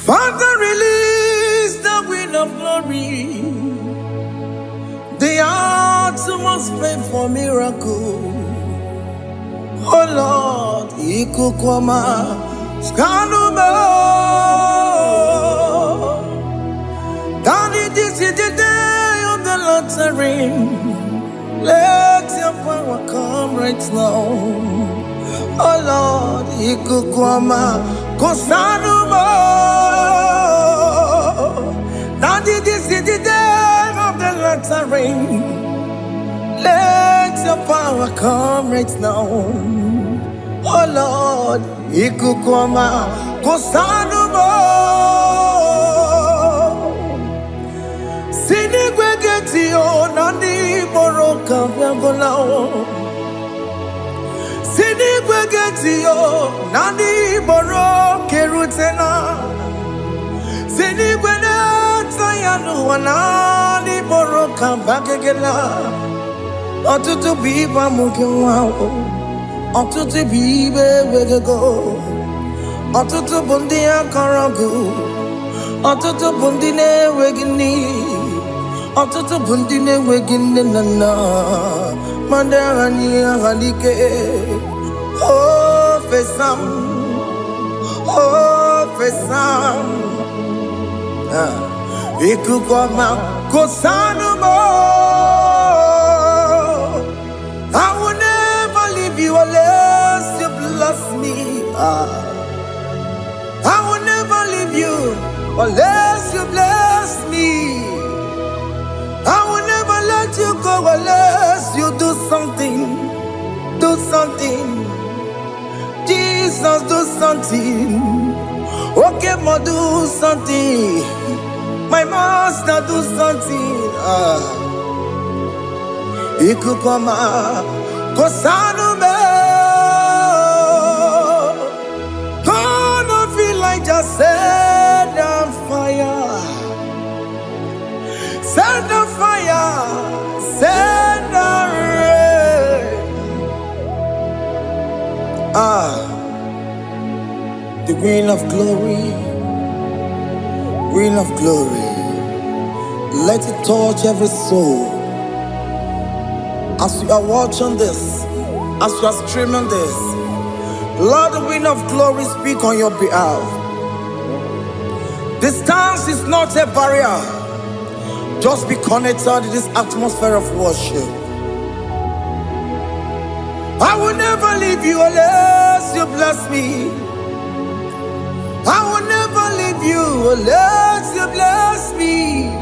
Father, release the wind of glory. The heart must pray for miracle. Oh Lord, Ikukwama, Skanuma. Daddy, this is the day of the lottery. Let your power come right now. Oh Lord, Ikukwama, Kosanuma. Daddy, this is the day of the lottery. Let your power come right now. Oh Lord, Ikukwama, Kosanuma. Sinigwegetio, Nandi Boroka, Vyangolao. Sinigwegetio, Nandi Boroke Rutena. Sinigwena, Tayanu, Nandi Boroka, Bagagela. Otutu biba mukiwao, otutu bibe wegego, otutu bundi akaragu, otutu bundi ne wegini, otutu bundi ne wegini nana, mandarani ahalike, oh fesam, ikukwama kosanumo. I will never leave you unless you bless me. I will never leave you unless you bless me. I will never let you go unless you do something. Do something. Jesus, do something. Okay, ma, do something. My master, do something. Ikukwama, Kosanume. Gonna feel like just set on fire. Set on fire. Set on rain. The green of glory. Green of glory. Let it touch every soul. As you are watching this, as you are streaming this, Lord, the wind of glory speak on your behalf. Distance is not a barrier. Just be connected to this atmosphere of worship. I will never leave you unless you bless me. I will never leave you unless you bless me.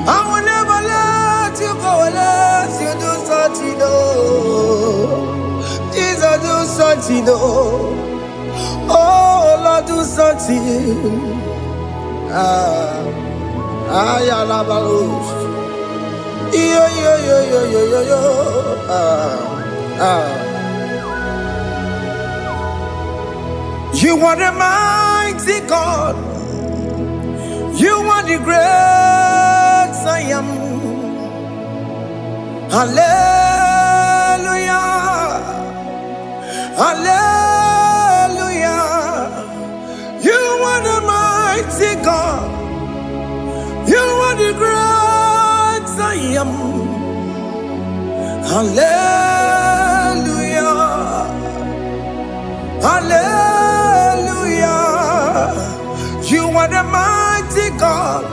I will never let you go unless you do something. Jesus, do something. Oh Lord, do something. You are the mighty God. You are the great I am. Hallelujah. Hallelujah. You are the mighty God. You are the great I am. Hallelujah. Hallelujah. You are the mighty God.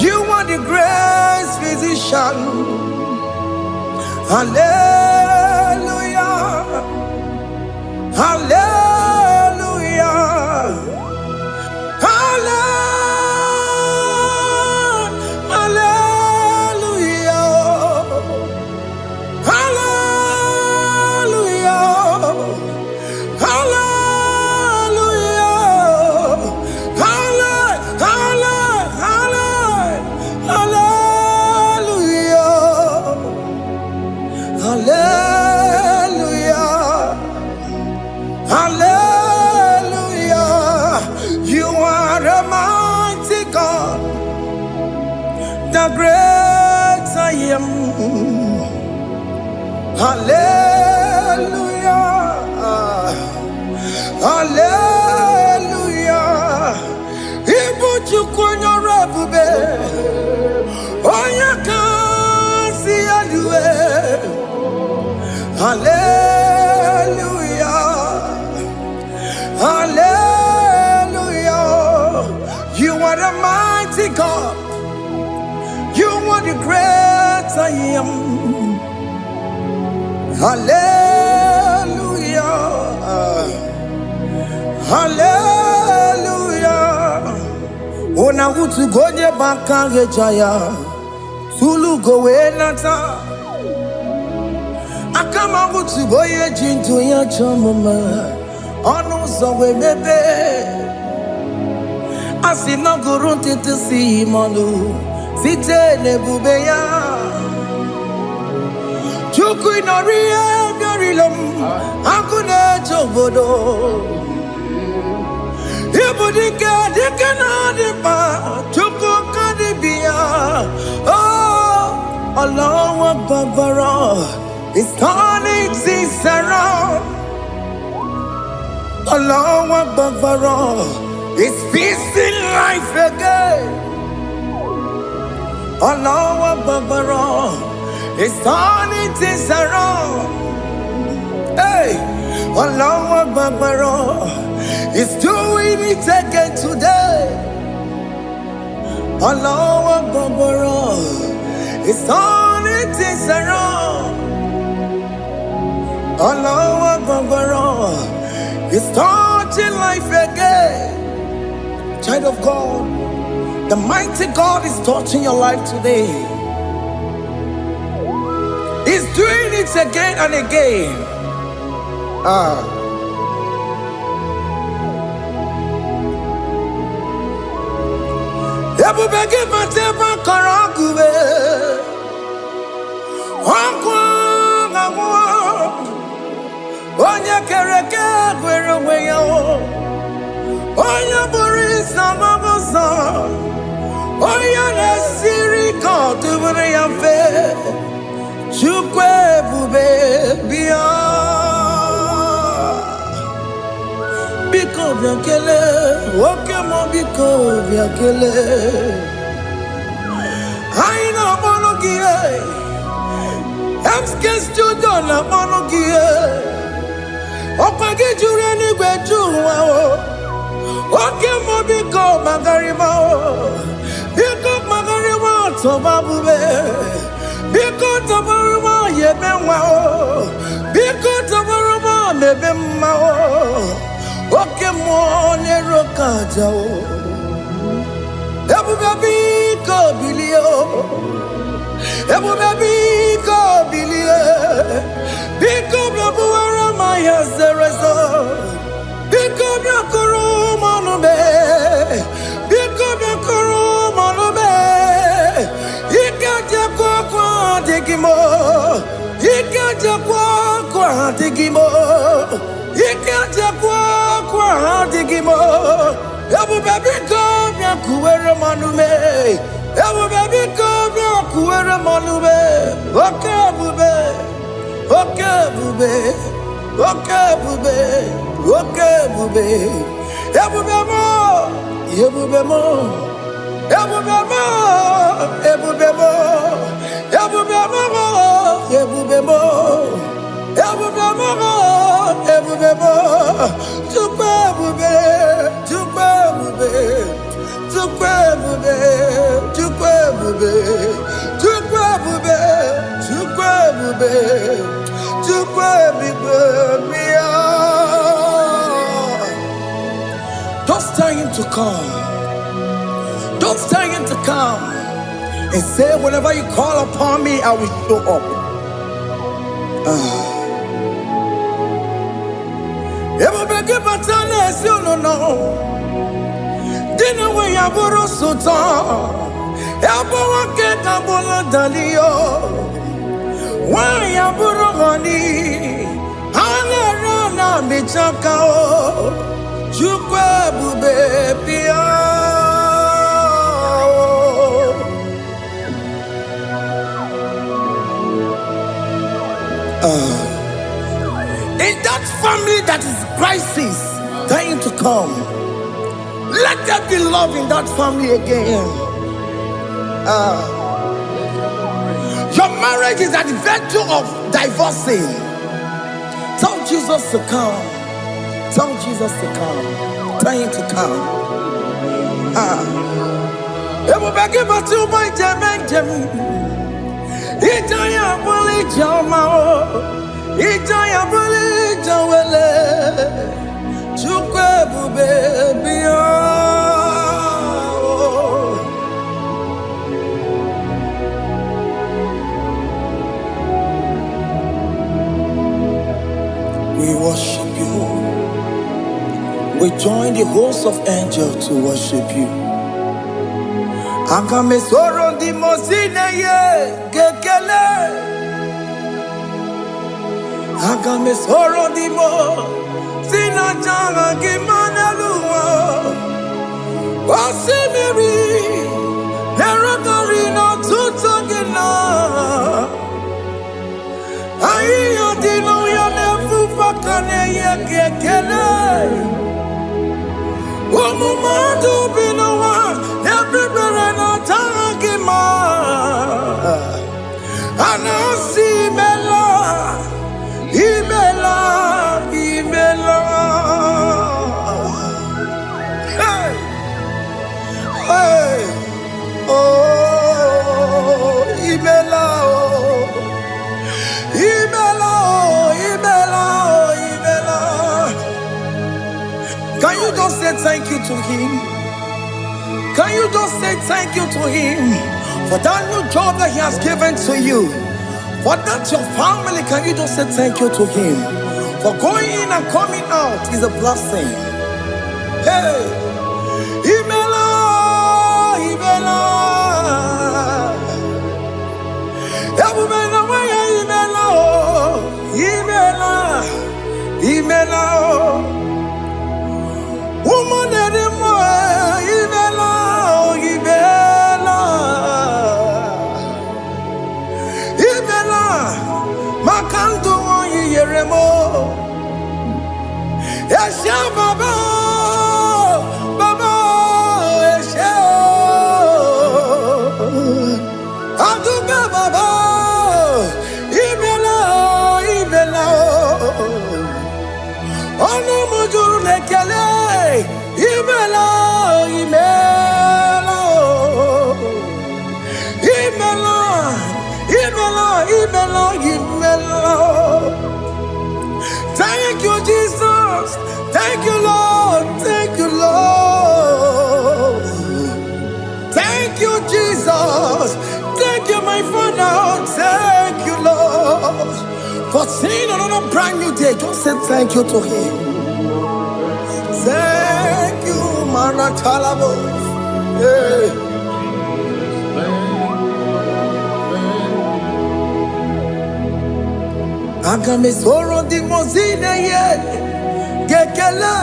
You are the great physician. Hallelujah. Hallelujah. The great I am. Hallelujah. Hallelujah. Hallelujah. Hallelujah. Ona utu gonye bakange jaya. Tulu gowe nata. Akama utu boye jintu ya chomoma. Onu zowe mebe. Asina gurunti tisi manu. Site nebubeya. Chuku inoria garilom. Akune chobodo. Ibudika dikana dipa. Chuku kadibia. Oh, Allah Akbar. It's turning things around. Allah Akbar. It's fixing life again. Allah Akbar. It's turning things around. Hey, Allah Akbar. It's doing it again today. Allah Akbar. It's turning things around. Allah Akbar. It's touching life again. Child of God, the mighty God is touching your life today. He's doing it again and again. Ebubege mateba karagube. Onye kereke gwere onwe ya. Onye bụrụ ịsa mabusa. Onye na-esiri ka ọ dịbụrụ ya mfe. Chukwu ebube bịa. Biko bịa kelee. Nwoke m biko bịa kelee. Anyị na-akpọrọ gị MSK Studio na-akpọrọ gị ọkwa gị juru eluigwe ju ụwa oke mmụọ biko magarịma biko magarịma tọba bube biko tọbarịma yebe nwa biko tọbarịma mebe mma oke mmụọ na-ero ka aja ebube biko bilie ebube biko bilie biko bịabuwara ma ya zerezo biko bịakọrọ manube biko bịakọrọ manube ike jakwa kwa adịghị mo ike jakwa kwa adịghị mo ike jakwa kwa adịghị mo ebube biko bịakuwere manube ebube biko bịakuwere manube oke ebube oke ebube oke ebube oke ebube ebube mo ebube mo ebube mo ebube mo ebube mo ebube mo ebube mo ebube mo Chukwu ebube Chukwu ebube Chukwu ebube Chukwu ebube Chukwu ebube Chukwu ebube Chukwu ebube bịa. Just tell him to come. Just tell him to come and say, whenever you call upon me, I will show up. Ebubege batale si no. Dina we yaboro sultan. Yabo wake kabola dalio. Wa yaboro gani. Hana rana michaka o. Chukwu ebube bịa. In that family that is crisis, dying to come, let there be love in that family again. Your marriage is at the verge of divorcing. Tell Jesus to come. Tell Jesus to come. Tell him to come. Ebubege batu boy jemeng jem. Ijaya buli jama o. Ijaya buli jawele, chukwe bube biya. We worship you. We join the host of angels to worship you. Akame soro di mosine ye gekele. Akame soro di mo sina janga gimaneluwa. Wasimiri nerokari no tutogina. Ayo dino ya nefu fakane ye gekele. Omumadu binowa everybody no tangima. Anasi mela, imela, imela. Hey, hey, oh, imela, oh, imela, oh, imela, oh, imela. Can you just say thank you to him? Can you just say thank you to him for that new job that he has given to you? For that your family, can you just say thank you to him? For going in and coming out is a blessing. Hey, Imela, Imela, Imela, Imela, Imela, woman anymore, Imela, Imela, Imela, Makanto, Yeremo, Esha Baba, Baba, Esha, Aduba Baba, Imela, Imela. Ono mujuru lekele, imela, imela, imela, imela, imela, imela. Thank you, Jesus. Thank you, Lord. Thank you, Lord. Thank you, Jesus. Thank you, my Father. Thank you, Lord. For seeing another brand new day, just say thank you to him. Thank you, Manatalabo. Yeah. Agame soro di mozine ye gekele.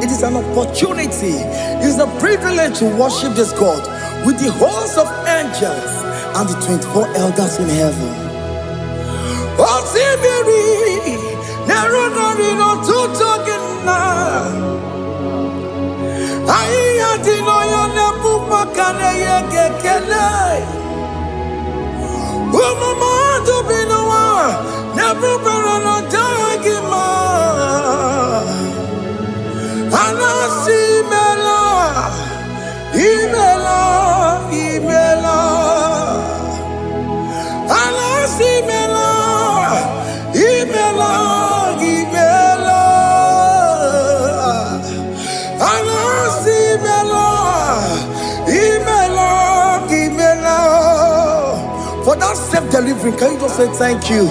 It is an opportunity, it is a privilege to worship this God with the host of angels and the 24 elders in heaven. Osimiri, nerunari no tutogina. Aiya dino yo nefu makane ye gekele. Umamadu binowa nefu barano dagima. Anasi mela, imela, imela. Anasi mela. Imela, Imela, Anasi Imela, Imela, Imela. For that self-delivery, can you just say thank you?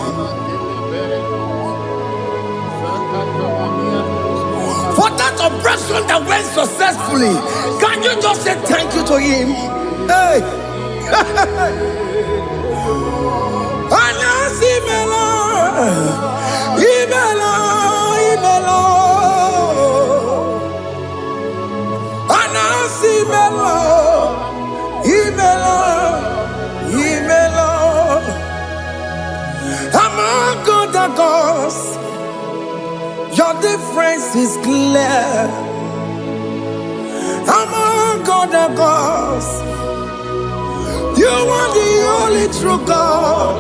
For that operation that went successfully, can you just say thank you to him? Hey. Anasi Imela. Imela, Imela, Anasi Imela, Imela, Imela. Among other gods, your difference is clear. Among other gods, you are the only true God.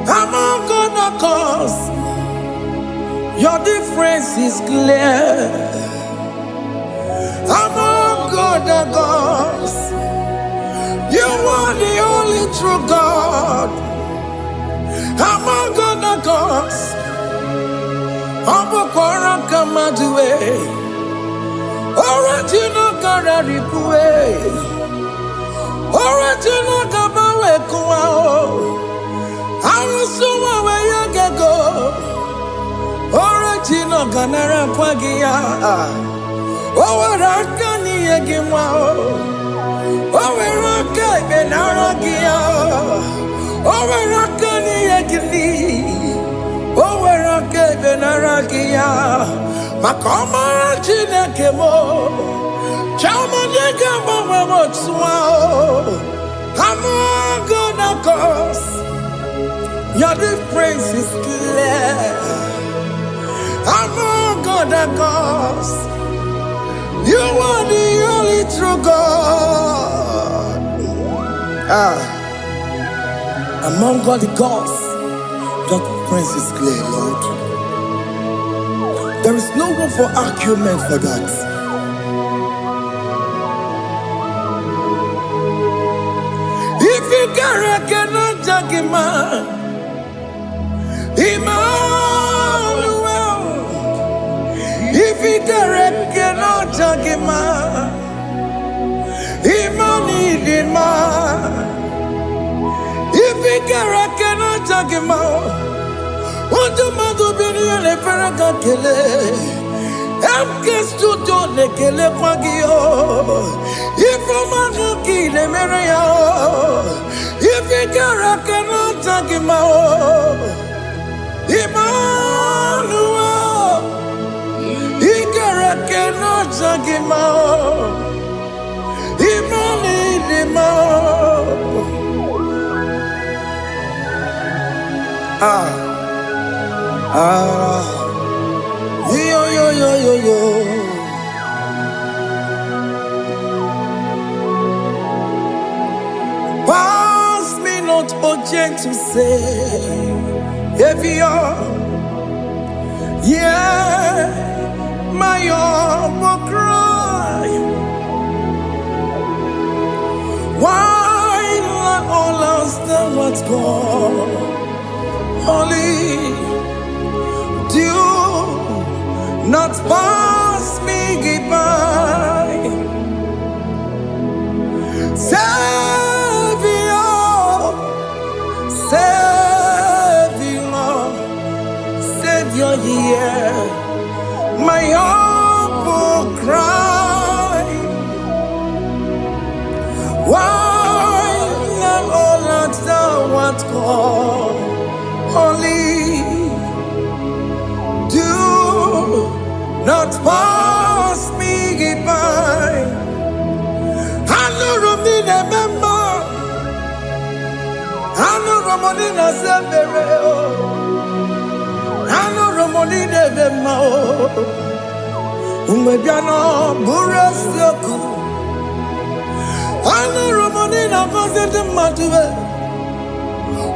Among other gods, your difference is clear. Among other gods, you are the only true God. Among other cause. Abokora Kamadue. Original Gararipue. Original Gabawe Kuao. Arusuma where you go. Original Ganara Kwagia. Owarakani Egimao. Owaraka Benaragia. Owarakani Egini. Owaraka Benaragia. Makoma Chinakemo. Chamanega Mamamotswao. I'm gonna cause. Your difference is clear. I'm gonna cause. You are the only true God. Among all the gods, your difference is clear, Lord. There is no room for argument for that. If you cannot judge him, Emmanuel. If you cannot judge him, Emmanuel. If you cannot judge him, what do you do? You never kele. Emke studio nekele pagio. If you man kile mereya. If you cannot judge him, Emmanuel. Ikara cannot judge him. Yo. Pass me not urgent to say, if you're, yeah, my will cry. Why not all else than what's gone? Only do not pass me by. Savior, yeah, my humble cry. Why not all that thou art called? Only do not pass me by. I know Romina member. I know Romonina Zebere. I know Romonina Vemao. Umebiano Burasoku. I know Romonina Vazet Matue.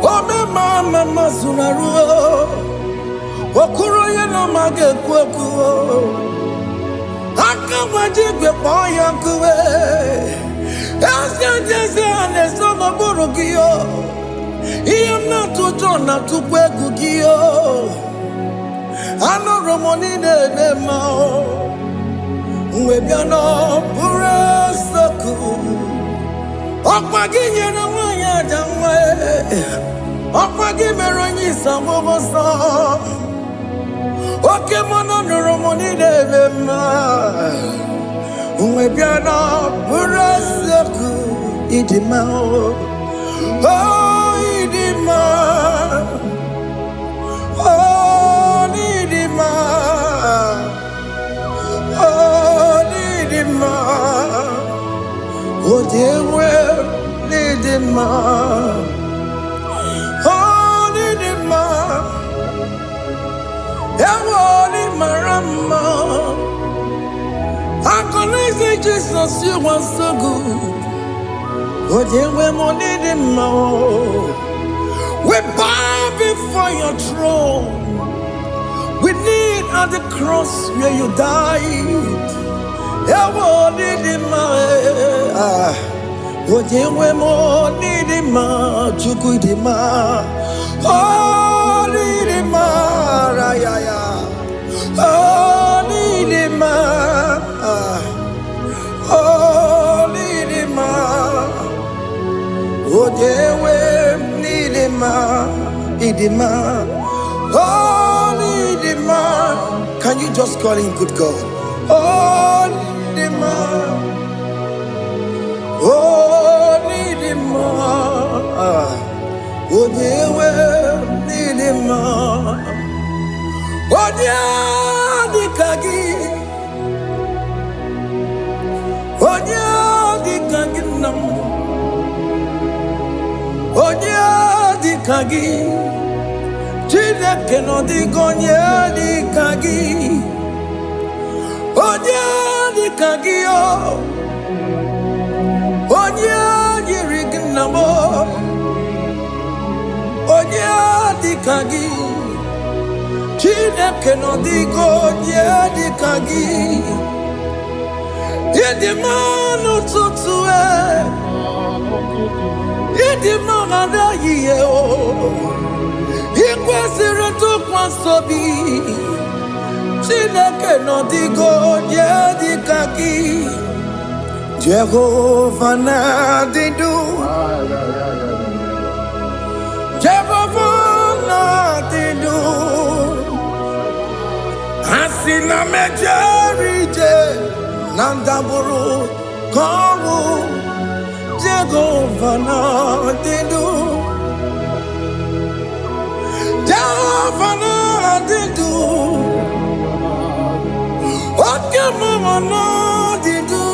Oh, Mama Masunaru. Okuro yeno mage kweku. Akamajigwe poyankuwe. Jese anesoma burugio. Iyam na tutona tukwegugio. Ano Romonine bemao. Uwebiano burasoku. Okwaginye na wanya jamwe. Okwagimeronyi samobosa. Okay, mono Romoni devema. Umebiana burasaku idima. Oh idima. Oh idima. Oh idima. Oh dewe idima. Oh idima. Ewoli marama. I can say Jesus, you are so good. Oh, dear, we need him more. We bow before your throne. We need at the cross where you died. Ewoli marama. Oh, dear, we need him more. Chukudima. Oh, need him. yeah, yeah. Oh, Nidima. Oh, Nidima. Oh, Dewe, Nidima. Nidima. Oh, Nidima. Can you just call him good God? Oh, Nidima. Oh, Nidima. Oh, Dewe, Nidima. Odia di kagi nam. Odia di kagi Chile que no digo di kagi. Odia di kagi Odia di rignamo. Odia di kagi Chile que no digo di kagi. Yedi manu tutue, yedi manada yeo. Ikwesiri tu kwasobi, Chile que no digo di kagi. Jehovah na didu, Jehovah na didu. Asina mejerije Nandaburu Kawu Jehovah na didu, Jehovah na didu. Okemama na didu.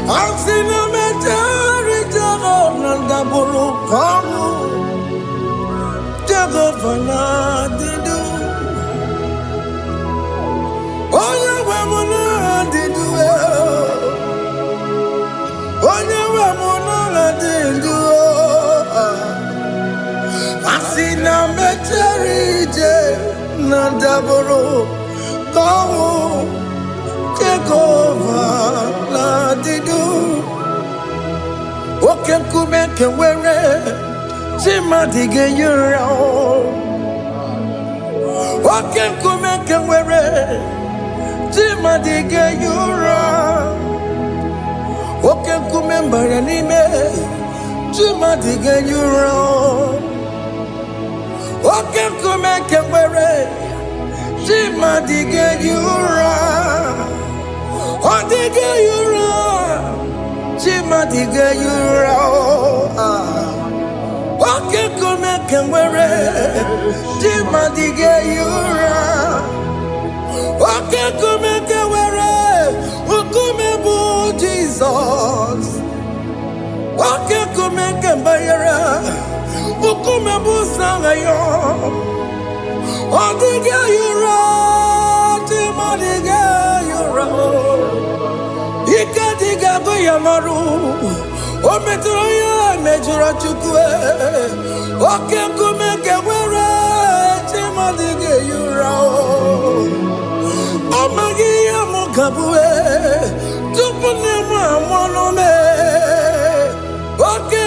Asina mejerije Nandaburu Kawu Jehovah na didu. Onye we muna didu. Onye we muna didu. Asina mecherije na daboro kawo Jehovah na didu. Oke kume kewere chimadige yura. Oke kume kewere Chimadige yura. Oke kumembara nime Chimadige yura. Oke kumekewere Chimadige yura. Odige yura. Chimadige yura. Oke kumekewere Chimadige yura. Oke kumeke were, ukume bu Jesus. Oke kumeke bayera, ukume bu sangayo. Odige yura, timadiga yura. Ikadiga goyamaru, ometroya mejura chukwe. Oke kumeke were, timadiga yura. Amagia mukabue, tupune mwanome. Oke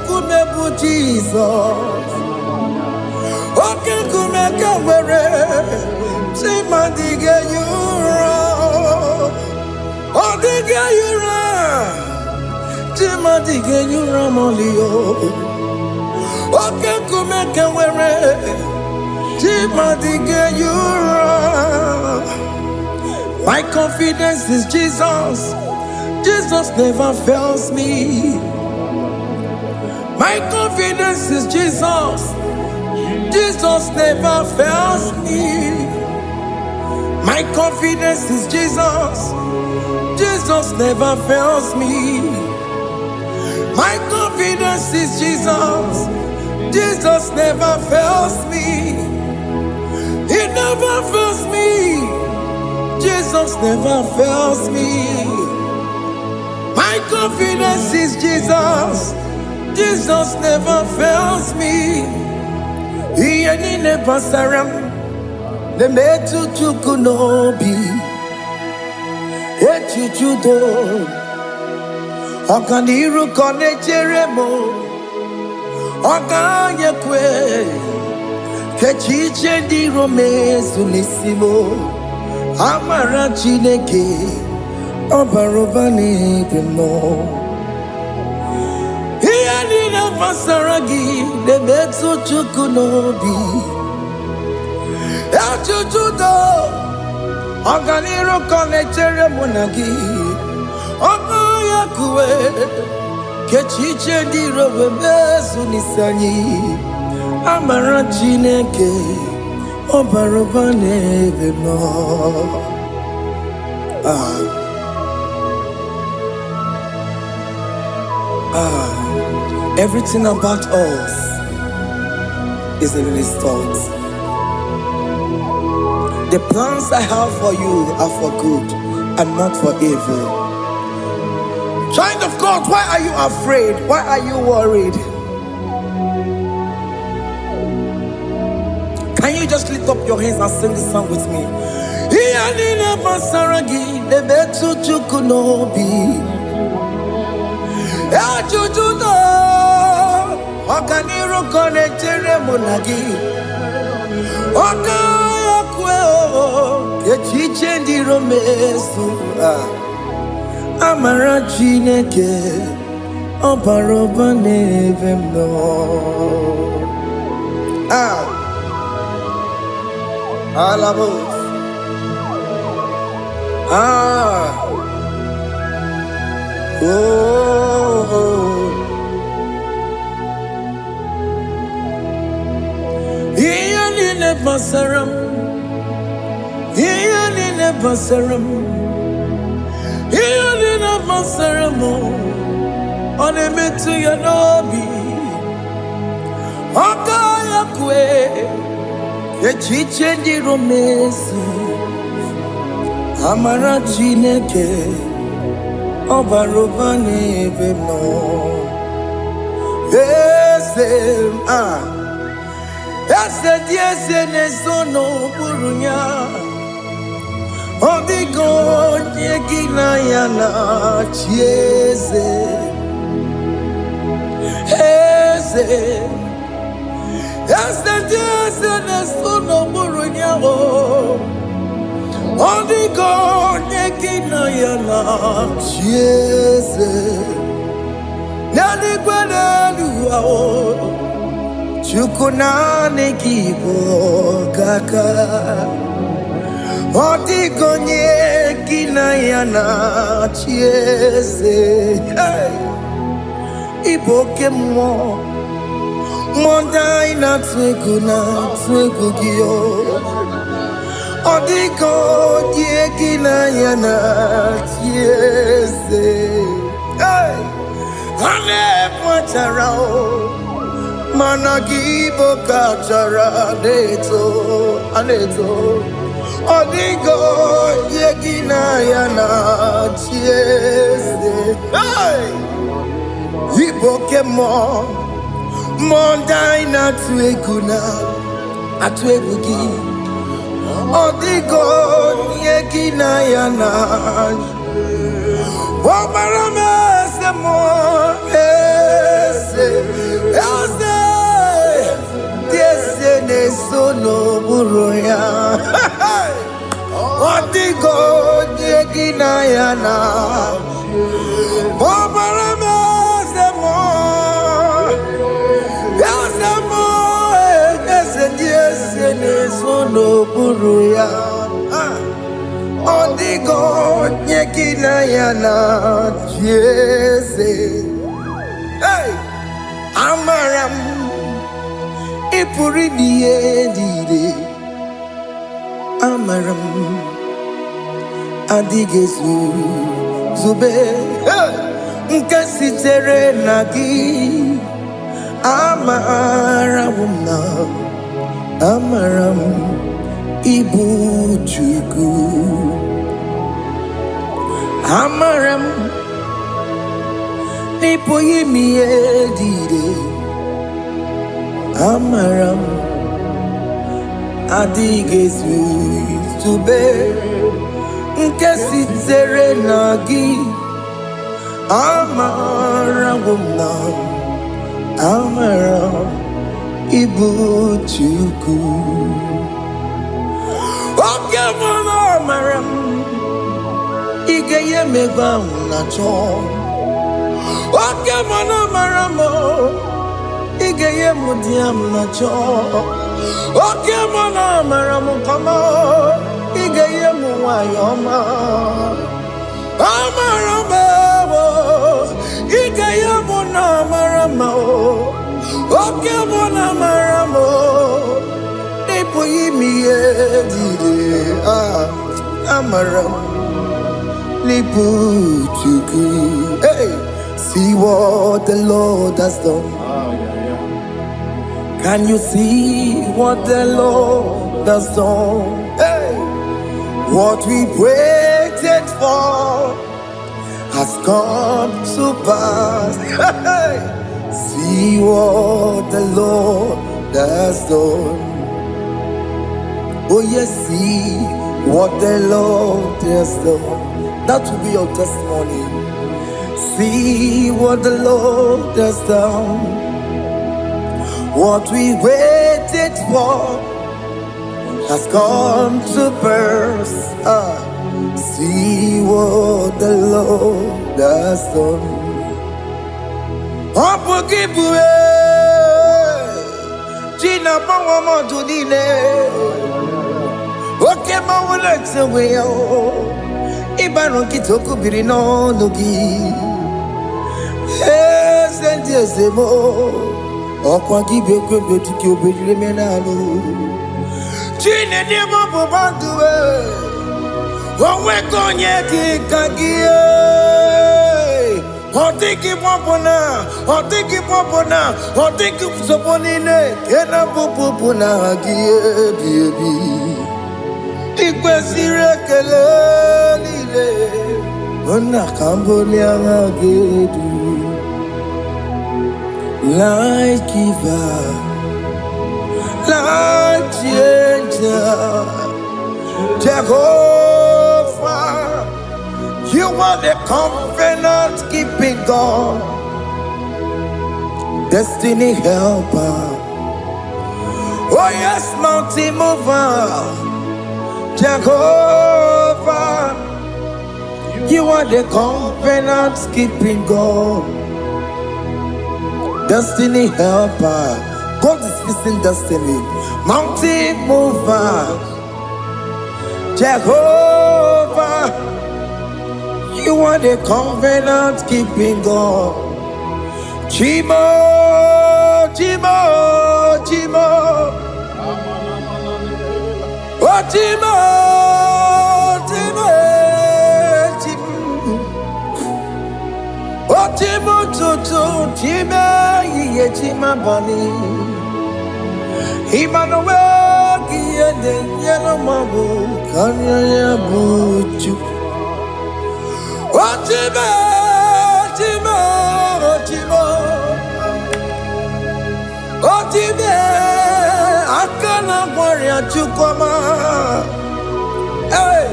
kume bu Jesus. Oke kume kawere, Chimadige yura. Odige yura, Chimadige yura molio. Oke kume kawere, my confidence is Jesus. Jesus never fails me. My confidence is Jesus. Jesus never fails me. My confidence is Jesus. Jesus never fails me. My confidence is Jesus. Jesus never fails me. He never fails me. Jesus never fails me. My confidence is Jesus. Jesus never fails me. He ain't never saram. The metu tukunobi. Echuchudo. Okaniru kone jeremo. Oganya kwe kechiche di romezu nisimo amara chineke obaroba n'ebimo ihe niile gbasara gị na-emetụ Chukwu n'obi echujudo ọganiru ka na-echere mụ na gị Oganya kwe kechiche di romezu nisanyị amara Chineke obaroba n'ebimo. Everything about us is in His thoughts. The plans I have for you are for good and not for evil. Child of God, why are you afraid? Why are you worried? Can you just lift up your hands and sing this song with me? Iyanina basaragi nebetu chukunobi. Ejujudo Ogeniru konechere munagi. Oganya kwe kechiche ndi romesu. Amara Chineke obaroba n'ebimo. Alabos. Iyanine basaram. Iyanine basaram. Iyanine basaram. Onemetu yanobi. Oganya kwe kechiche ndi romezu amara Chineke obaroba n'ebimo. Eze di eze n'ezono burunya odigo onye gị na ya na-achị eze. Eze di eze n'ezono burunya odigo onye gị na ya na-achị eze. N'eluigwe n'elu ahụ Chukwu naanị gị bụ ọkaka. Odigo onye gị na ya na-achị eze. Ịbụ oke mmụọ ndị anyị na-atụ egwu gị. Odigo onye gị na ya na-achị eze. Ha na-ekwetara mana gị bụ kachara na-eto. Odigo onye gị na ya na-achị eze. Ịbụ oke mmụọ ndị anyị na-atụ egwu gị. Odigo onye gị na ya na-achị. Ọbara m eze mmụọ dị eze na-eso n'okpuru ya. Odigo onye gị na ya na-achị. Ọbara m eze mmụọ dị eze na-eso n'okpuru ya. Odigo onye gị na ya na-achị eze. Amara m ị pụrụ ime ihe niile. Amara m adịghị ezube nke sitere na gị. Amara m na amara m ịbụ Chukwu. Amara m n'ịpụghị ime ihe niile. Amara m adịghị ezube nke sitere na gị. Amara m na Amara Ibu Chuku. Okay, Mama Maram Igeye Meba Nacho. Okay, Mama Maramo Igeye Mudiam Nacho. Okay, Mama Maramo Kama Igeye Muayoma. Amaramo Igeye Muna Maramo. Okay, Mona Maramo Amaram Liputuku. Hey, see what the Lord has done. Can you see what the Lord has done? Hey, what we waited for has come to pass. Hey, see what the Lord has done. Oh yes, see what the Lord has done. That will be your testimony. See what the Lord has done. What we waited for has come to pass. See what the Lord has done. Gina Pawamo Tudine. Okay, my legs away. Ibano Kitoku Birino Nogi. Yes, and yes, the more. Or Quaki Beko to kill Bimenalo. Gina Demo Bobandue. One way on Yaki Kagia. Or take him Popona, or take him Popona, or take him Soponine, Kena Popona, baby. Ikwesire kelele, ona Cambodia gedu, like giver, like changer, Jehovah. You are the covenant keeping God, destiny helper. Oh yes, mountain mover, Jehovah. You are the covenant keeping God, destiny helper. God is fixing destiny. Mountain mover, Jehovah. You are the covenant keeping God. Chimo, Chimo, Chimo. Oh, Chimo, Chimo, Chimo. Oh, Chimo, Chimo, Chimo, Ye Chima Bani. Emmanuel, Kiende, Yellow Mabu, Kanya Buchu. Otimo, Otimo, Otimo, Otimo, Akana Warrior Chukoma. Hey,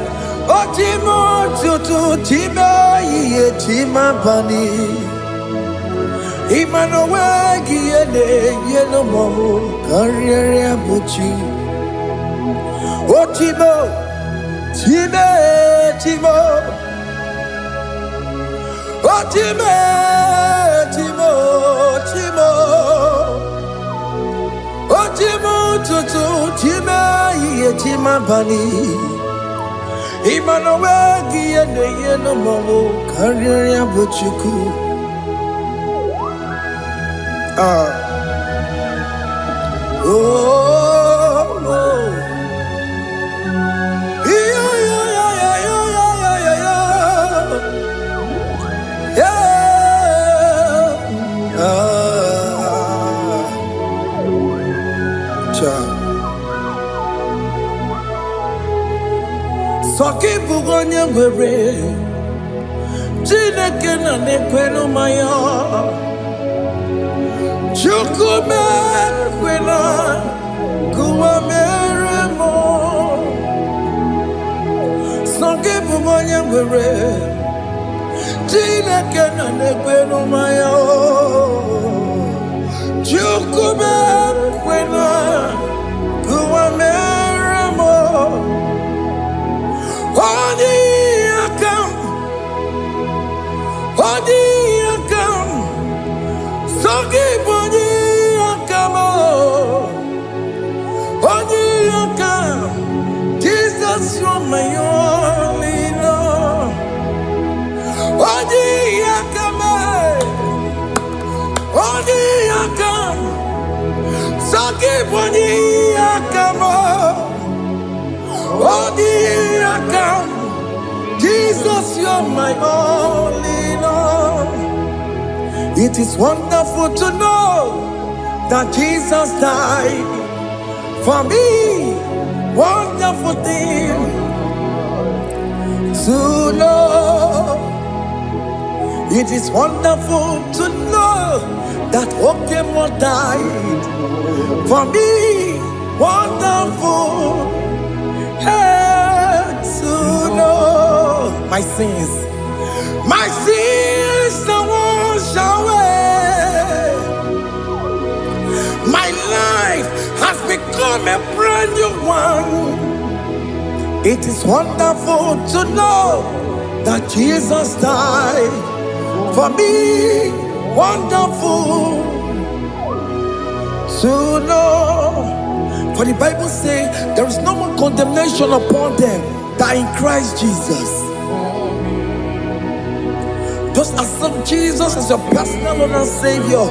Otimo, Tutu, Tima, Ye Tima Bani. Emmanuel, Giene, Yellow Momo, Carrier Buchi. Otimo, Time, Timo. Otimo, Timo, Timo, Otimo, Tutu, Tima, Ye Tima Bani. Emmanuel, Giene, Yellow Momo, Carrier Buchuku. Oh, Soki bugonya gwere, Chineke na nekwenu maya. Chukume kwena, kuwa meremo. Soki bugonya gwere, Chineke na nekwenu maya. Jesus, you're my only Lord. Jesus, you're my only Lord. It is wonderful to know that Jesus died for me. Wonderful thing to know. It is wonderful to know that Okemo died for me. Wonderful to know my sins are washed away. My life has become a brand new one. It is wonderful to know that Jesus died for me. Wonderful to know. For the Bible says there is no more condemnation upon them that in Christ Jesus. Just accept Jesus as your personal Lord and Savior.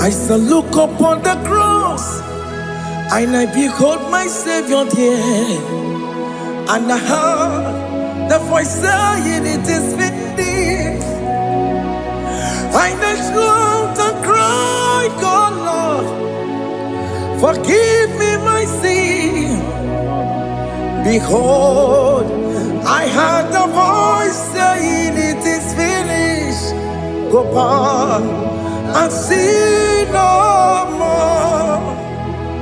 I shall look upon the cross, and I behold my Savior there, and I heard the voice saying, "It is finished." I knelt down and cried, "God, Lord, forgive me my sin." Behold, I heard the voice saying, "It is finished. Go back and sin no more."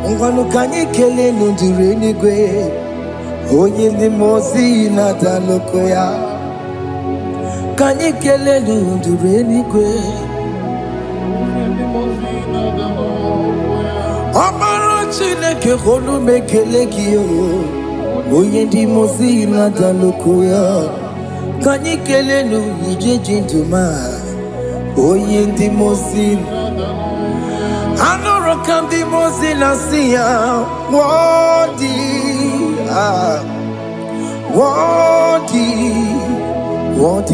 Ngwanu kanyi kele nundure nigwe, oye limozi na dalokoya. Kanyi kele nundure nigwe, amara chineke holu mekele kiyo, oye limozi na dalokoya. Kanyi kele nu ije jintuma, oye limozi. Anoro kandi mozina siya, worthy,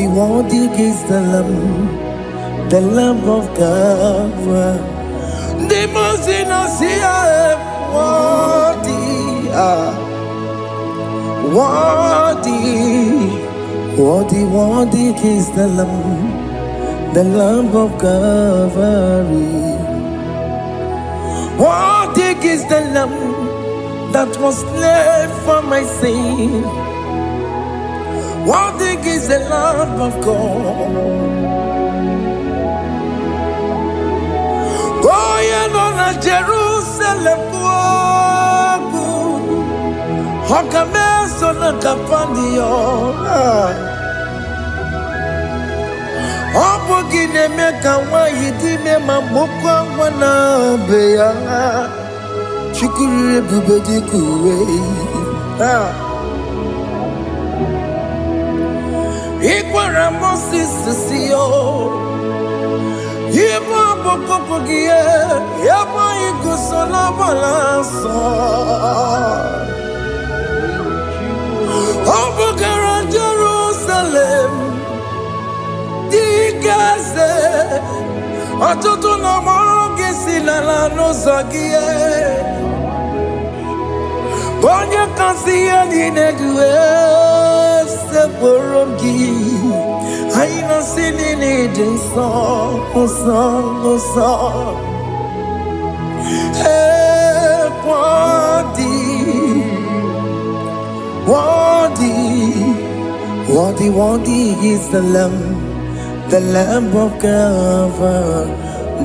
worthy is the Lamb of God. The mozina siya, worthy, worthy is the Lamb of God. Worthy is the Lamb that was slain for my sin. Worthy is the Lamb of God. Going on Jerusalem, Hokameso na kapandio. Obogi ne meka wa yidime mamokwa wana beya. Chukuri bubedi kuwe. Ikwara Moses siyo. Yema boko pogie. Yema igusola balanso. Obogara Jerusalem. Dikaze. Atoto na moge silala no zagie. Bonya kasi alinedwe se borongi. Aina sinini dinso, osan. Hey, worthy is the Lamb of God.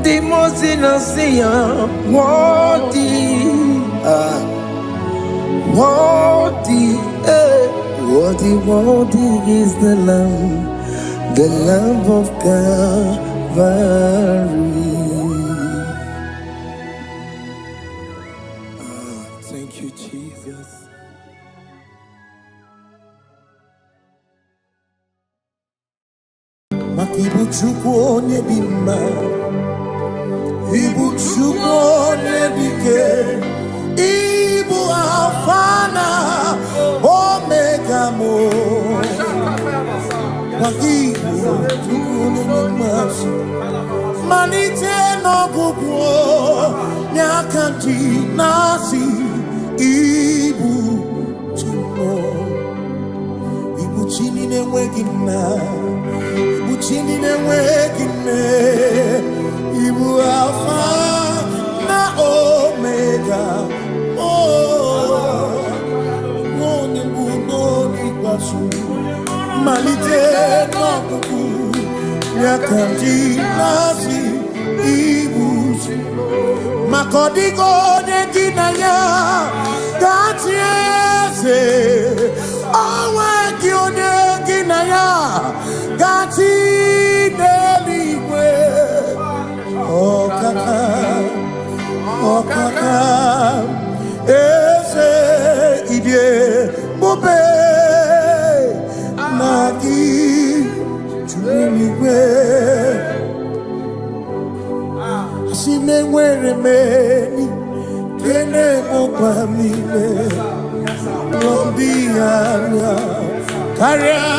The most innocent, worthy is the Lamb of God. Thank you, Jesus. Makibu chukwo nebima, ibu chukwo nebike, ibu alfana omega mo. Makibu chukwo nebima, manite no gugwo nyakanti nasi, ibu chukwo, ibu chini nemwegina. Chini ne wekine, Ibu Alpha na Omega. Oh, Moni Muni Basu, Malite Nakuku, Yakanti Nasi, Ibu Makodigo de Ginaya, that's yes, oh, de Ginaya. Gati neliwe, oh kaka, ese idie bobe nagi chuniwe, asimengwere meni kene mopamile, lombianya karia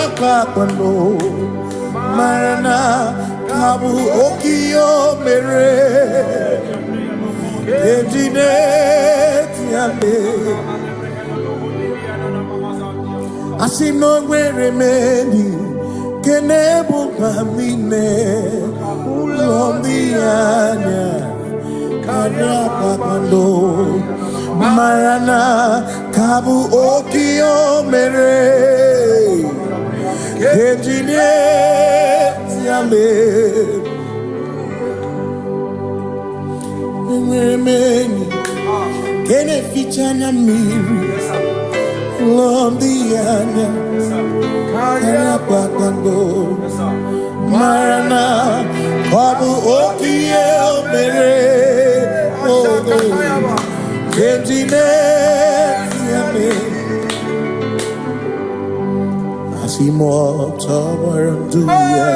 kwano. Marana kabu okiyo mere ejine tiale asino gwere meni kenebu kamine ulombianya karapa kwando Marana kabu okiyo mere ejine Mweni kene fichana miri lombianya kaya kwando marana kwabu okiye mere kejine yame asimo tawaranduya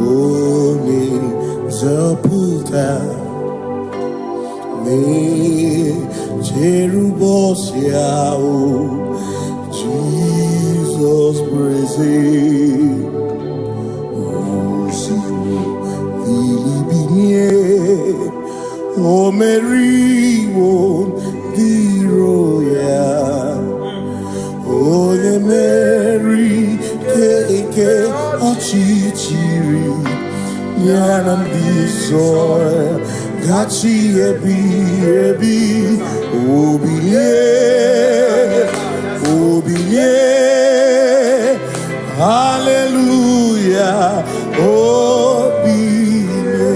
Oni zaputa me cherubosiao Jesus praise Osi Filibinie O Mary won diroya O Mary keke achichiri Yanam disoy gachi ebi obiye hallelujah obiye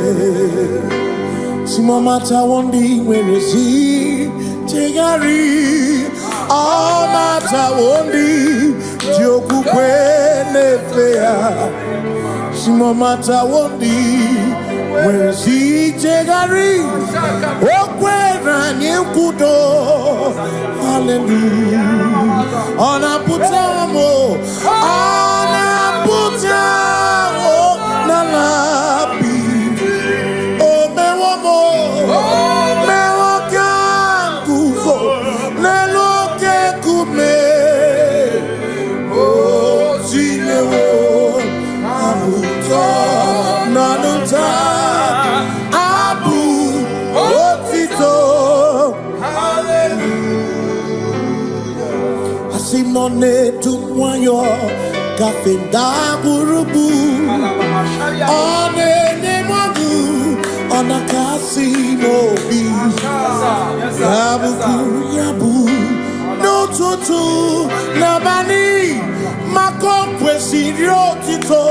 simomata wondi werezi tegari amata wondi joku kwenefea simomata wondi where's he tegari okwera nyekudo hallelujah ona putamo nalabi o mewomo mewokanguzo neloke kume o zinewo abuto nanuta abu otito hallelujah asimone tumwayo kafenda burubu one nemwagu ona kasimobi yabuku yabu no tutu nabani makopwe siriotito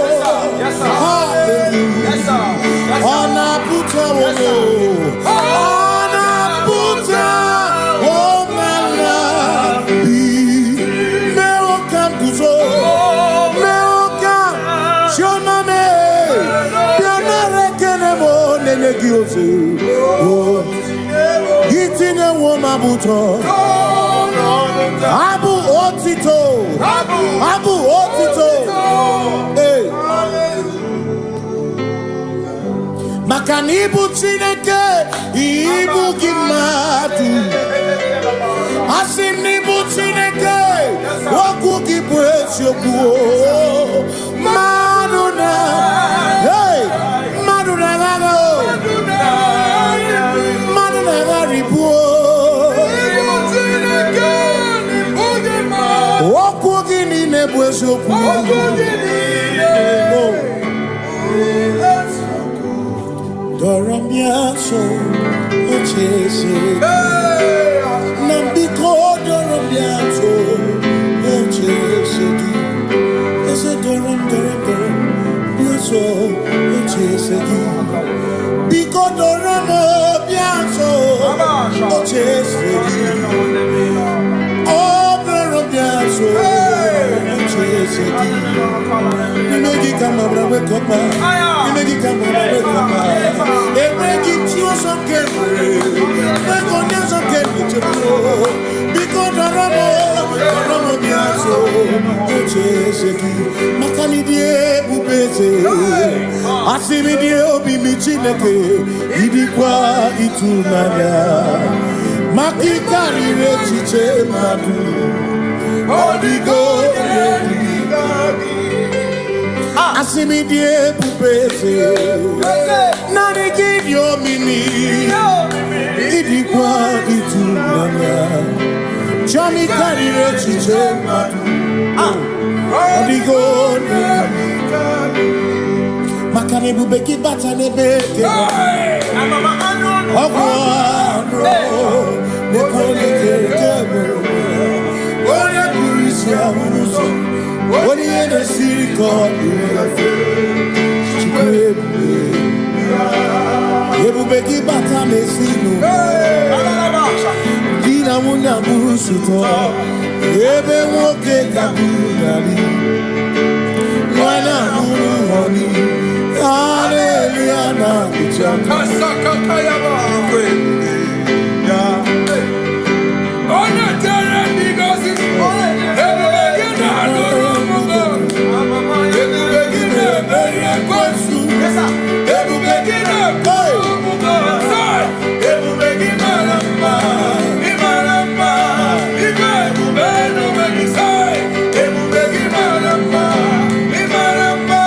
hallelujah ona puta wono ona puta womala meo kambuzo meo kam shoname bionare kenemo nenegioze Itine womabuto. Abu otito. Abu otito. Hey. Makanibu chineke. Ibu gimadu. Asinibu chineke. Woku gibwesi yoku. Maduna. Hey. Maduna gago. Maduna garibu. Woku gini nebwesi yoku. Doramiaso, ochese. Nambiko doramiaso, ochese. Ese doramiaso, ochese. Biko doramiaso, ochese. Oh, doramiaso, ochese. Nimegi kama brawe koma. Nimegi kama brawe koma. Emegi tiyo sokere. Mekonya sokere chepro. Biko doramo biaso. Ocheseki. Makani die bubeze. Asimi die obi michineke. Idikwa itunanya. Makikari rechiche madu. Odigo. Asimi die bubeze. Nani give your mini. Idikwa itunanya. Johnny carry rechiche madu. Odigo. Makane bubeki bata nebeke. Ogwano. Nekone kekebe. Ore kurisia unuso. Ori ene siriko. Chikwebe. Ebubeki bata mesinu. Dina muna busuto. Ebe woke kabudali. Mwana muhoni. Hallelujah na kuchaka. Kasakakayaba. Ona tere bigosi. Ebubeki na adoromugo. Ebubeki na beria kwansu. Ebubeki na adoromugo. Ebubeki na lamba. Imalamba. Ibe ebubeno megisai. Ebubeki na lamba. Imalamba.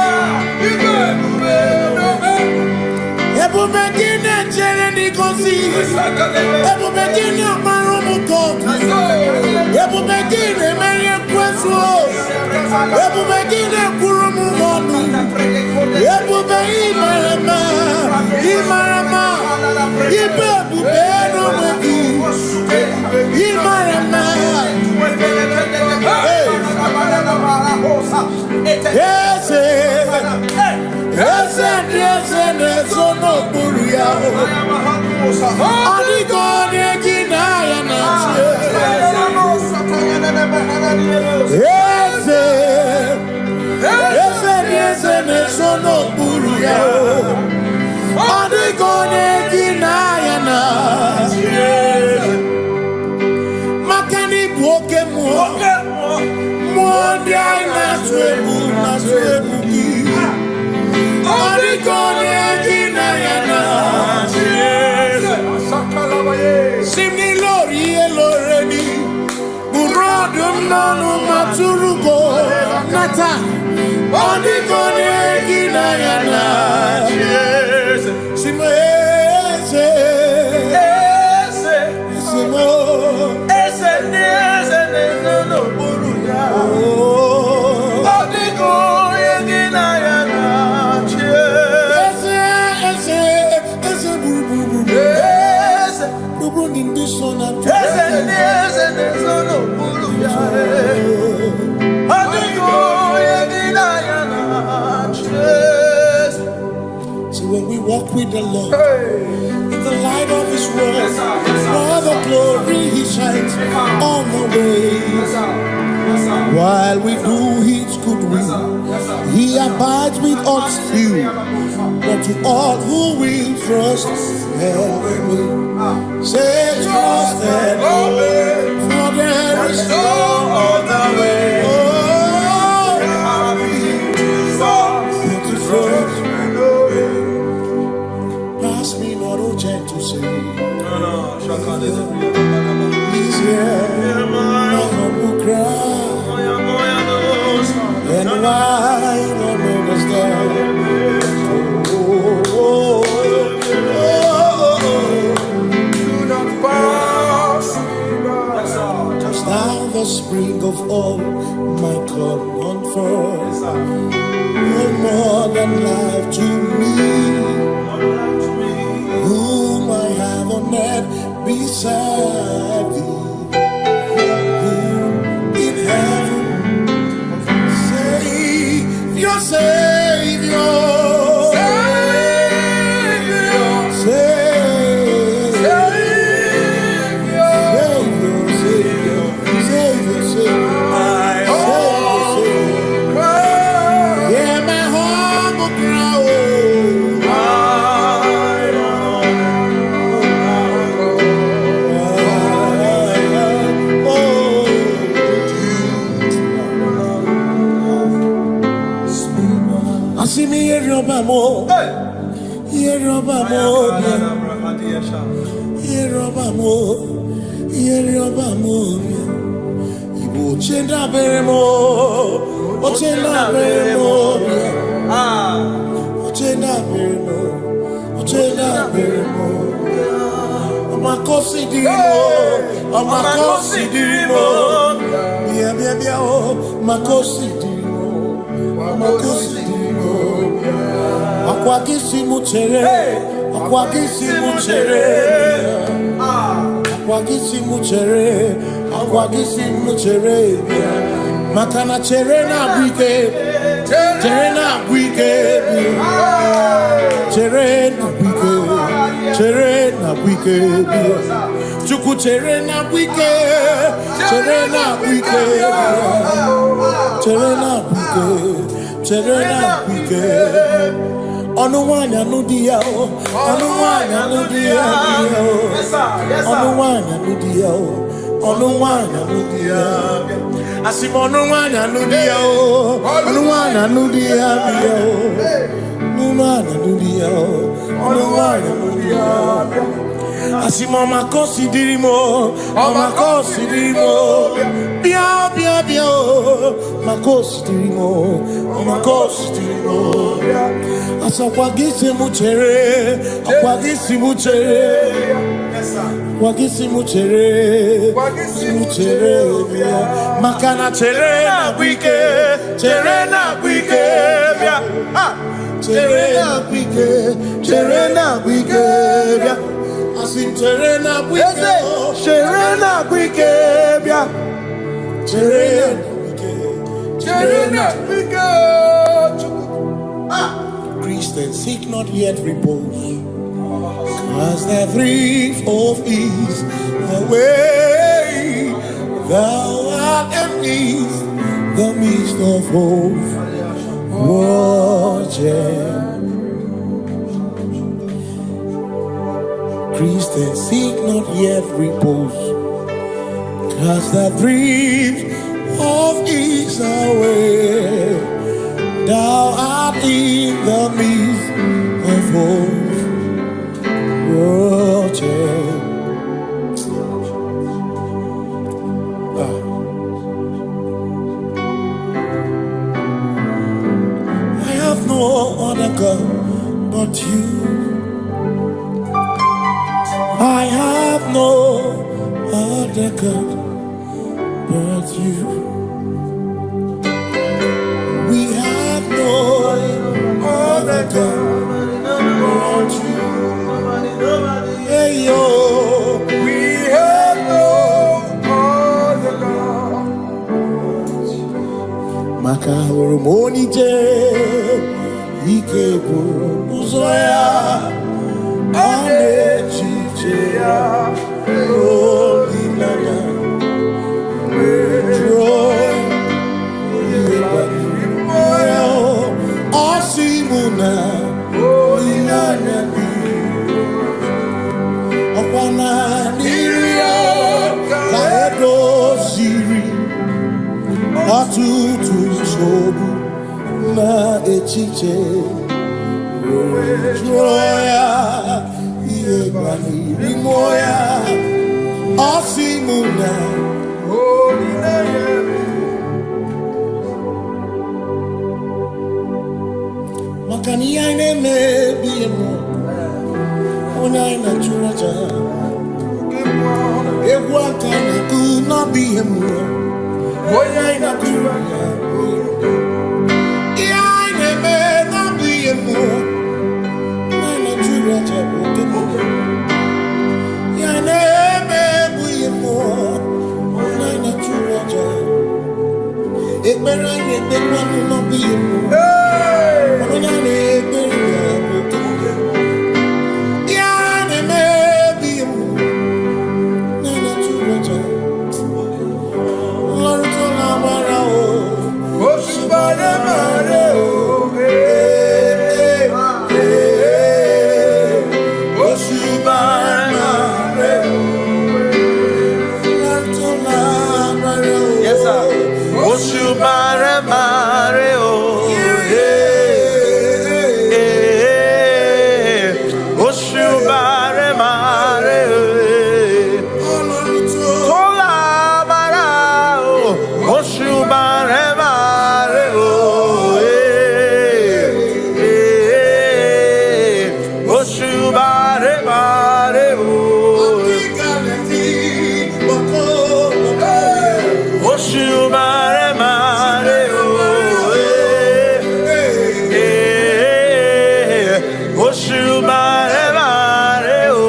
Ibe ebubeno megisai. Ebubeki na chere nikosi. Ebubeki na maromuko. Ebubeki na meria kwansu. Ebubeki na kurumumonu. Ebubeki imarama. Imarama. Ibe ebubeno megisai. Imarama. Ese nesono buria. Adigone kinaya na ese nesono buria. Adigone kinaya na makani buoke mo. Mondia na swebu ki. Adigone kinaya na Simni lori eloreni. Burodum nonu maturugo. Nata Adigone kinaya na Simese Simo no buruya. Adigone kinaya na So when we walk with the Lord, in the light of His word, while the glory He shines on the way, while we do His good will, He abides with us still. But to all who will trust and believe, Say trust and obey, for there is no other way. Oh, to trust and obey. Pass me not, oh gentle say. He's here, my humble cry. And why not understand? Now the spring of all my cup unfurls. No more than life to me, whom I have on earth beside thee. In heaven, Savior, Savior. Makana cherena bwike, cherena bwike, cherena bwike, cherena bwike, chuku cherena bwike, cherena bwike, cherena bwike, cherena bwike. Onuwanya nudia, onuwanya nudia, onuwanya nudia, onuwanya nudia. Asimonuwanya nudia, onuwanya nudia, onuwanya nudia, onuwanya nudia. Asimoma kosi dirimo, makosi dirimo, bia bia bia, makosi dirimo, makosi dirimo. Asakwagisi muchere, akwagisi muchere, akwagisi muchere, muchere. Makana chere na bwike, chere na bwike, chere na bwike, chere na bwike. Asim chere na bwike, chere na bwike, chere na bwike, chere na bwike. Christians seek not yet repose, cause the brief of ease away. Thou art amidst the midst of hope, watching. Christians seek not yet repose, cast the brief of ease away. Thou art in the midst of hope, watching. I have no other God but you. I have no other God but you. We have no other God but you. Hey yo, we have no other God but you. Makahuru monite, ikebu muzoya, anechi. Holy Land, joy, Osimuna, Holy Land, Okwana. chiche. Joya, Iebani, Rimoya, Osimuna. Makani aine me biemo, ona ina churaja. Ewa kana kuna biemo, ona ina churaja. Aine me na biemo, ona ina churaja. Aine me biemo, ona ina churaja. Ekbera ine tekwa no biemo. Yes, sir. Oshubare mare o. Oshubare mare o. Tola bara o. Oshubare mare o. Oshubare mare o. Oshubare mare o. Oshubare mare o.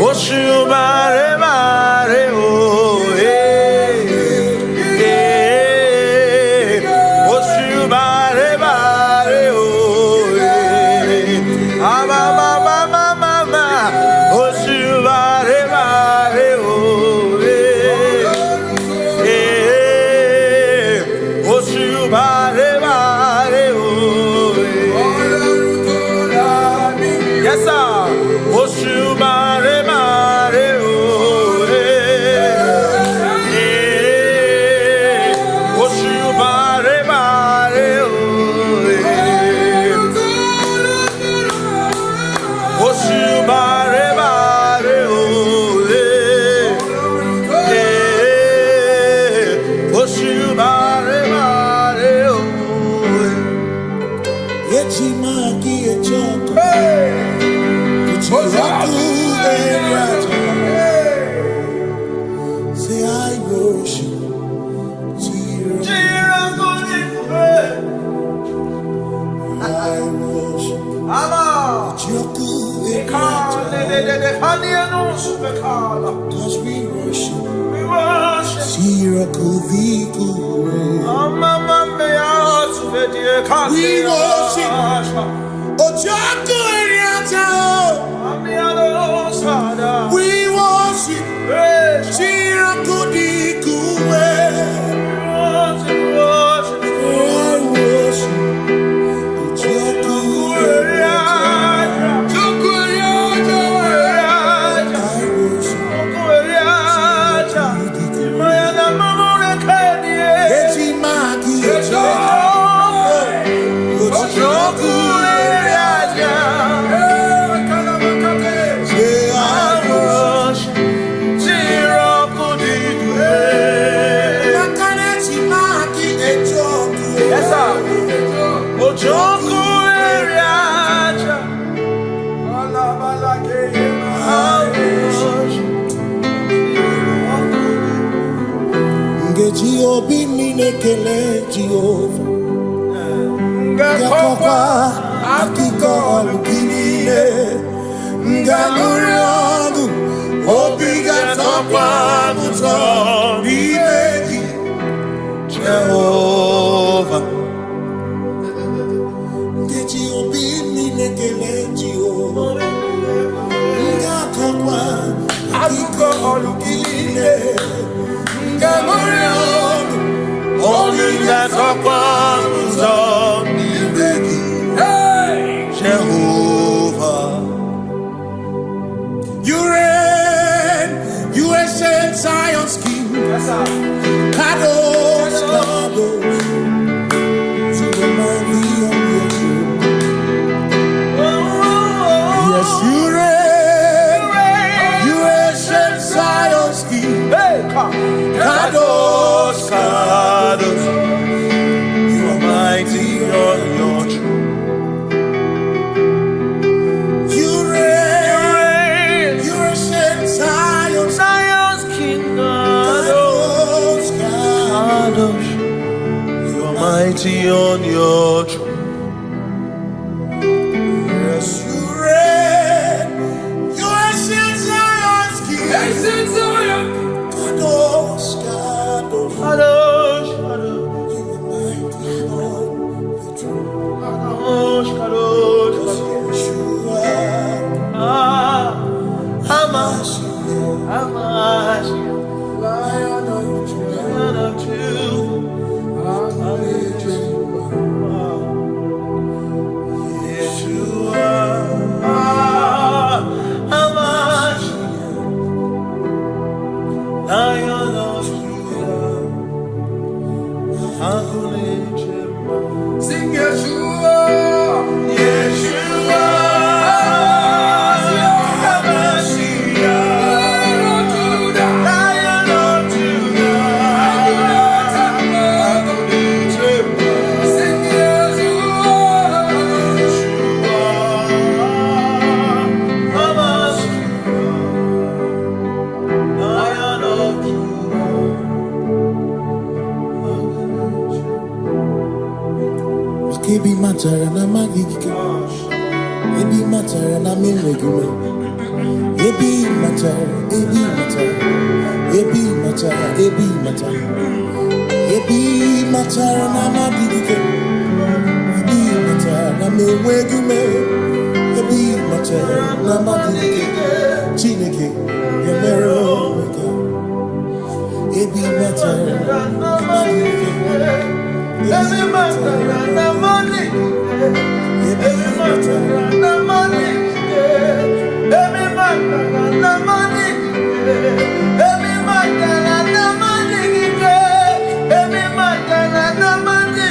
Oshubare mare o. Oshubare mare o. Ama mama mama. Oshubare mare o. Oshubare mare o. Yes, sir. Oshubare mare o. Oshubare mare o. Oshubare mare o. Oshubare mare o. Echimaki echoko. Kuchiraku eraja. Say I worship. I worship. Kuchiraku eraja. Cause we worship. Shiraku viku. We worship. Ojaku eraja. We worship. Shiraku diku. I worship. Ojaku eraja. I worship. Echimaki echoko. Ojaku eraja. Say I worship. Makanechimaki echoko. Yes, sir. Ojoku eriaja. Ngeji obi minekele Jehova. Ngakokwa akiko olukile. Ngamuriagu obi gatokwa muto ibeki Jehovah. Ngeji obi minekele Jehova. Ngakokwa akiko olukile. Ngamuriagu Obi gatokwa muto ibeki. Jehovah. You reign, you ancient Zion's king. Yes, sir. Kadosh, mighty on your throne. Yes, you reign. You ancient Zion's king. Ancient Zion. Kadosh, Kadosh, Kadosh, Kadosh. You are mighty on your throne. Kadosh, Kadosh, Kadosh. Hamash, Lion of Judah. Sing Yeshua, Yeshua, Lion of Judah, Lion of Judah, sing Yeshua, Yeshua, Lion of Judah. Kebi matara na magiki, ebi matara na menwegume, ebi matara, ebi matara, ebi matara, ebi matara, ebi matara na magiki, ebi matara na menwegume, ebi matara na magiki, Chineke, yemero wega, ebi matara na magiki. Every matter na money, every matter na money, every matter na money, every matter na money, every matter na money,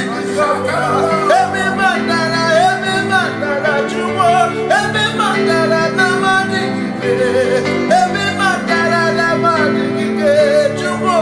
every matter na jumo, every matter na money, every matter na money, jumo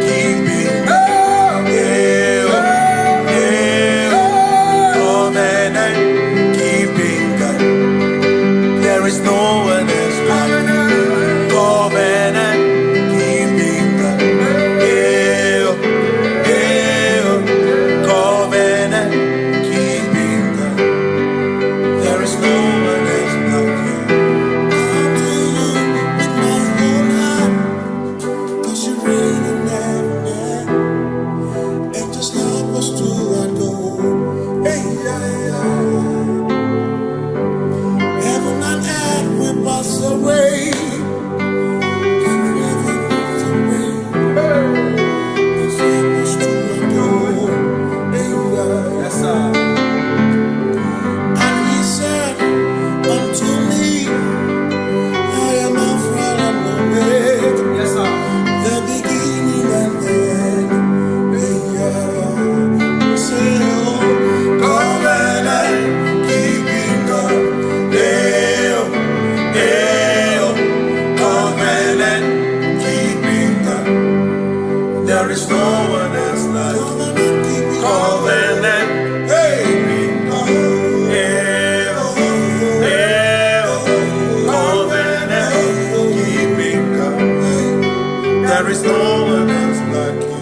keeping God. Covenant keeping God. There is no one else like covenant keeping God. Covenant keeping God. There is no one else like you. Come to you with my whole heart, 'cause you reign in heaven, and just help us to adore. Hey, yeah, yeah. Heaven and earth will pass away. Forever pass away. Just help us to adore. Hey, yeah. Yes, sir. And he said unto me, I am Alpha and Omega. Yes, sir. The beginning and the end. Hey, yeah. Say, oh, covenant keeping God. Covenant keeping God. There is no one else like covenant. Hey, covenant keeping God. There is no one else like you.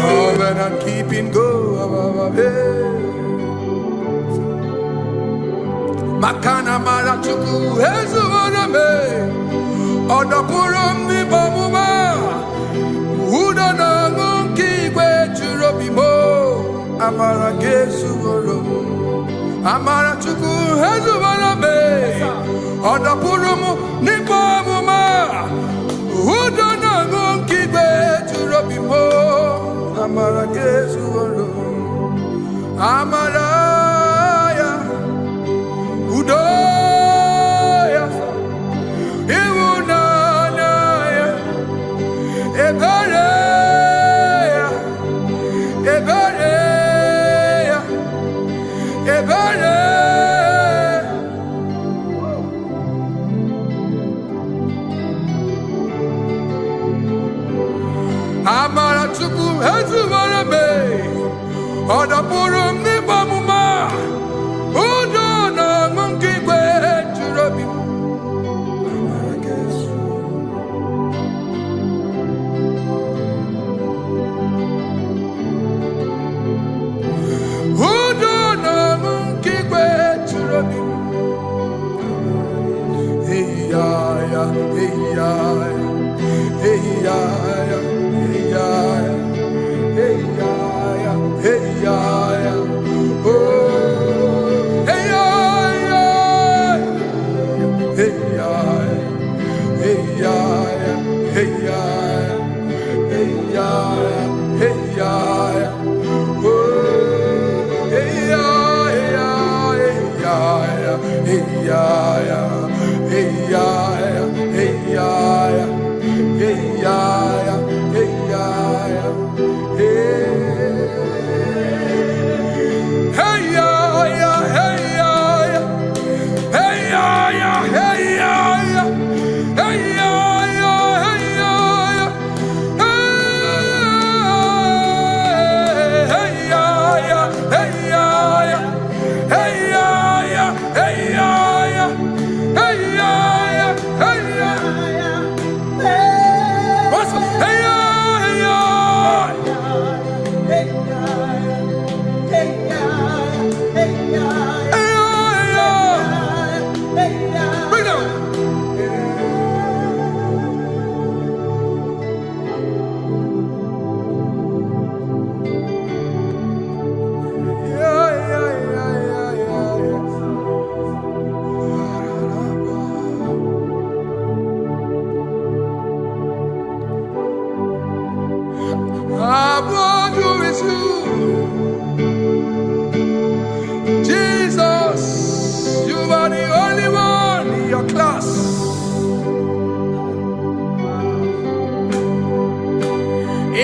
Covenant keeping God. Makana marachuku ezuwaname odapurum ni bamuma udana ngunki gwechurobimo amara gesuworo amara chuku ezuwaname odapurum ni bamuma udana ngunki gwechurobimo amara gesuworo amara Udoya, Iwunanaya, Ebereya, Ebereya, Ebereya. Amara chuku ezuwarabe, odapurum ni bamuma.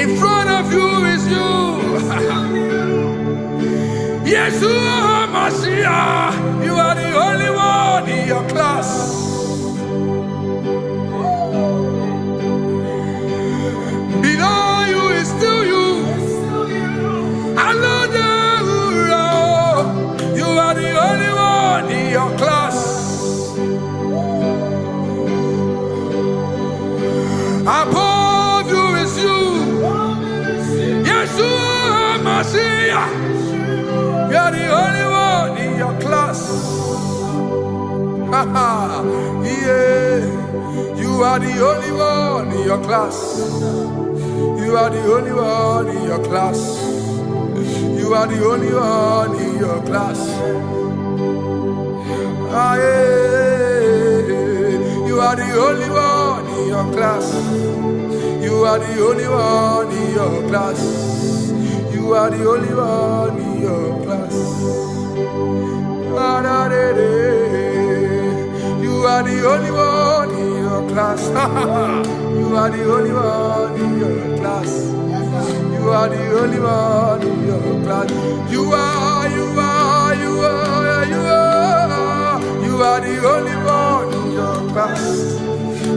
In front of you is you. Yeshua Mashiach, you are the only one in your class. Below you is still you. Another you are the only one in your class. Above you is you. Yeshua Mashiach, you are the only one in your class. Yeah, you are the only one in your class. You are the only one in your class. You are the only one in your class. Ah, yeah. You are the only one in your class. You are the only one in your class. You are the only one in your class. Ah, da, da, da. You are the only one in your class. You are the only one in your class. You are the only one in your class. You are the only one in your class.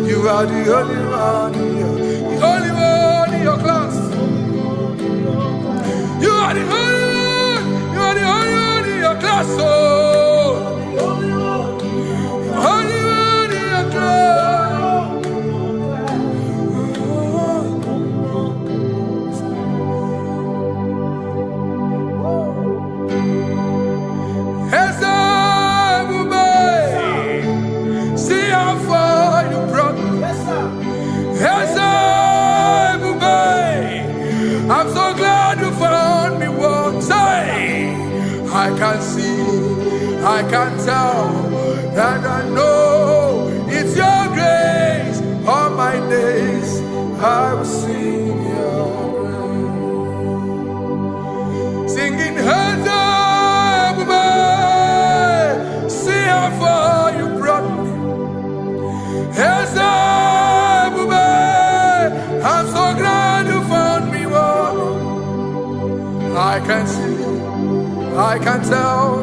You are the only one in your class. You are the only one in your class. Oh, only one in your class. I'm so glad you found me one day. I can see, I can tell, and I know it's your grace. All my days I will sing your grace. Singing hands up, see how far you brought me. Hands up, I'm so glad you found me one. I can see, I can tell,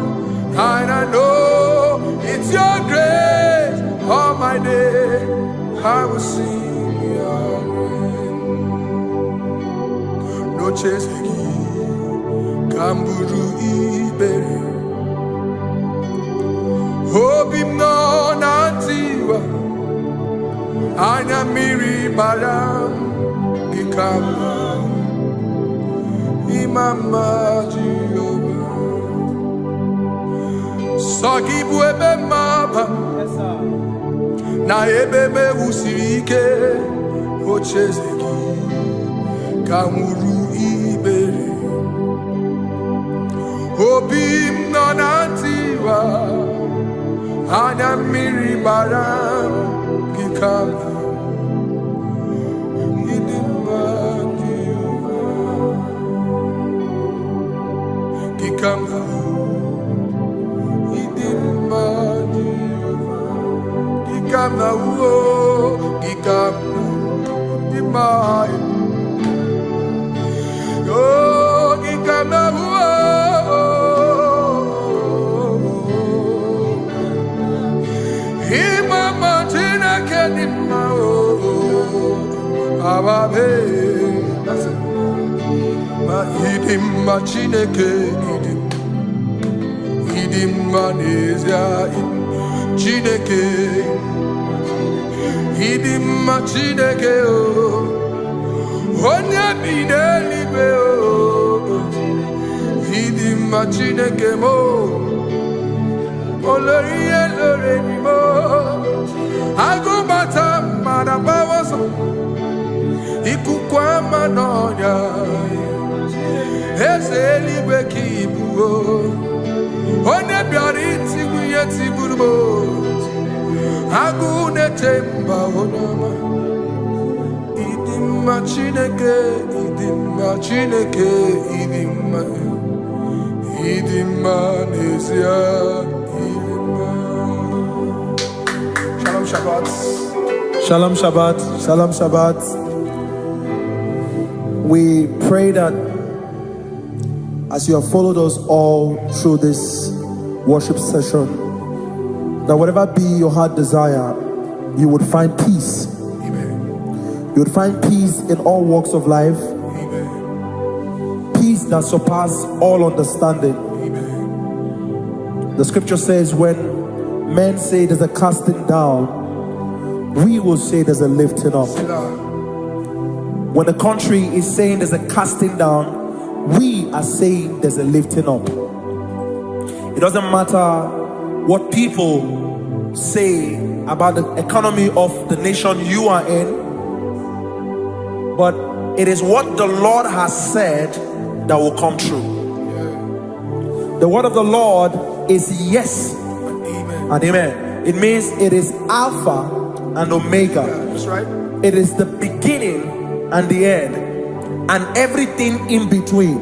and I know it's your grace. All my day I will sing your grace. No chesegi, kamburu ibere, hobim no nantiwa, anya miri baram gikama. Mama Jehovah, Sagi buebe maba, na ebebe usirike, ochezegi, kamuru ibere, obim nonantiwa, anya miri baram gikama. Chineke idim manezia Chineke idim Chineke o onye bidelibe o idim Chineke mo oloriye lore ni mo agubata marabawoso ikukwa manonya ezeligwe kibuo onye bịara itigbu ihe tigburu m agụ na-eche mba onyeọma ịdị mma Chineke ịdị mma Chineke ịdị mma n'ezie ịdị mma. Shalom Shabbat. Shalom Shabbat. Shalom Shabbat. We pray that as you have followed us all through this worship session, that whatever be your heart desire, you would find peace. Amen. You would find peace in all walks of life. Amen. Peace that surpasses all understanding. Amen. The scripture says, when men say there's a casting down, we will say there's a lifting up. When the country is saying there's a casting down, we are saying there's a lifting up. It doesn't matter what people say about the economy of the nation you are in, but it is what the Lord has said that will come true. The word of the Lord is yes and amen. It means it is Alpha and Omega. That's right. It is the beginning and the end, and everything in between.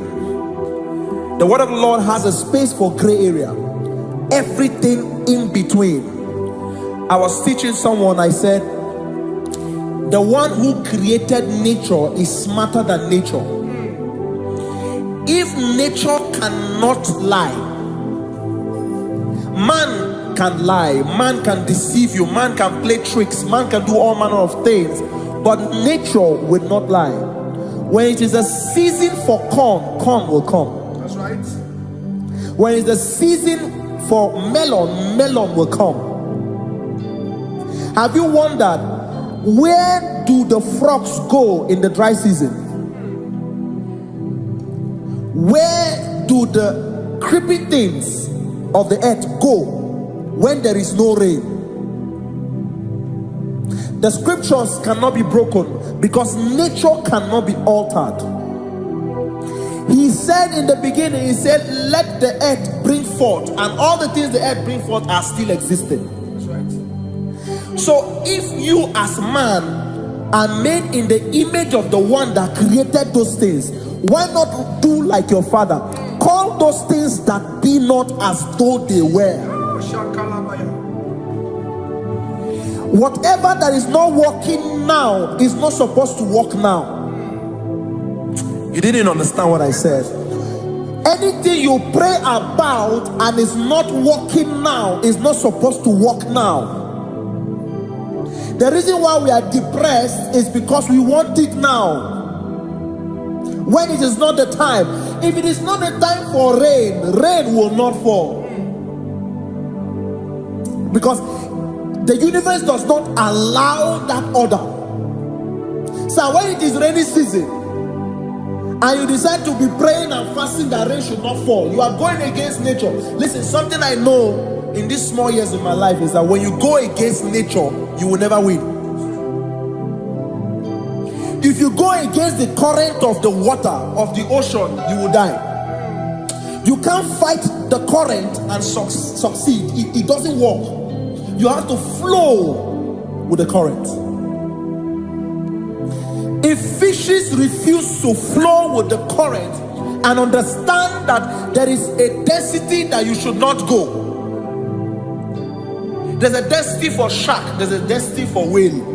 The word of the Lord has a space for gray area, everything in between. I was teaching someone, I said, the one who created nature is smarter than nature. If nature cannot lie, man can lie, man can deceive you, man can play tricks, man can do all manner of things, but nature will not lie. When it is a season for corn, corn will come. That's right. When it's the season for melon, melon will come. Have you wondered, where do the frogs go in the dry season? Where do the creepy things of the earth go when there is no rain? The scriptures cannot be broken because nature cannot be altered. He said in the beginning, he said, let the earth bring forth, and all the things the earth bring forth are still existing. That's right. So if you as man are made in the image of the one that created those things, why not do like your father? Call those things that be not as though they were. Whatever that is not working now is not supposed to work now. You didn't understand what I said. Anything you pray about and is not working now is not supposed to work now. The reason why we are depressed is because we want it now, when it is not the time. If it is not the time for rain, rain will not fall, because the universe does not allow that order. So when it is rainy season and you decide to be praying and fasting that rain should not fall, you are going against nature. Listen, something I know in these small years of my life is that when you go against nature, you will never win. If you go against the current of the water of the ocean, you will die. You can't fight the current and succeed. It doesn't work. You have to flow with the current. If fishes refuse to flow with the current and understand that there is a density that you should not go, there's a density for shark, there's a density for whale.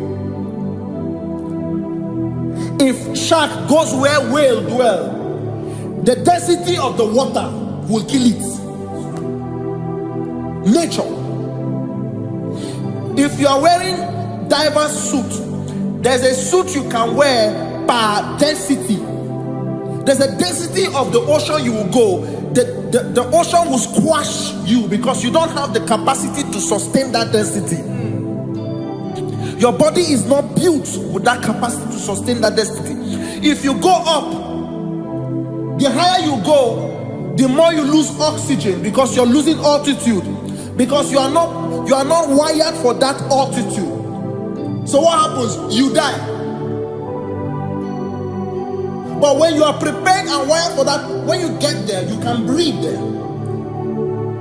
If shark goes where whale dwell, the density of the water will kill it. Nature. If you are wearing diver's suit, there's a suit you can wear per density. There's a density of the ocean you will go. The ocean will squash you because you don't have the capacity to sustain that density. Your body is not built with that capacity to sustain that density. If you go up, the higher you go, the more you lose oxygen because you're losing altitude, because you are not wired for that altitude. So what happens? You die. But when you are prepared and wired for that, when you get there, you can breathe there,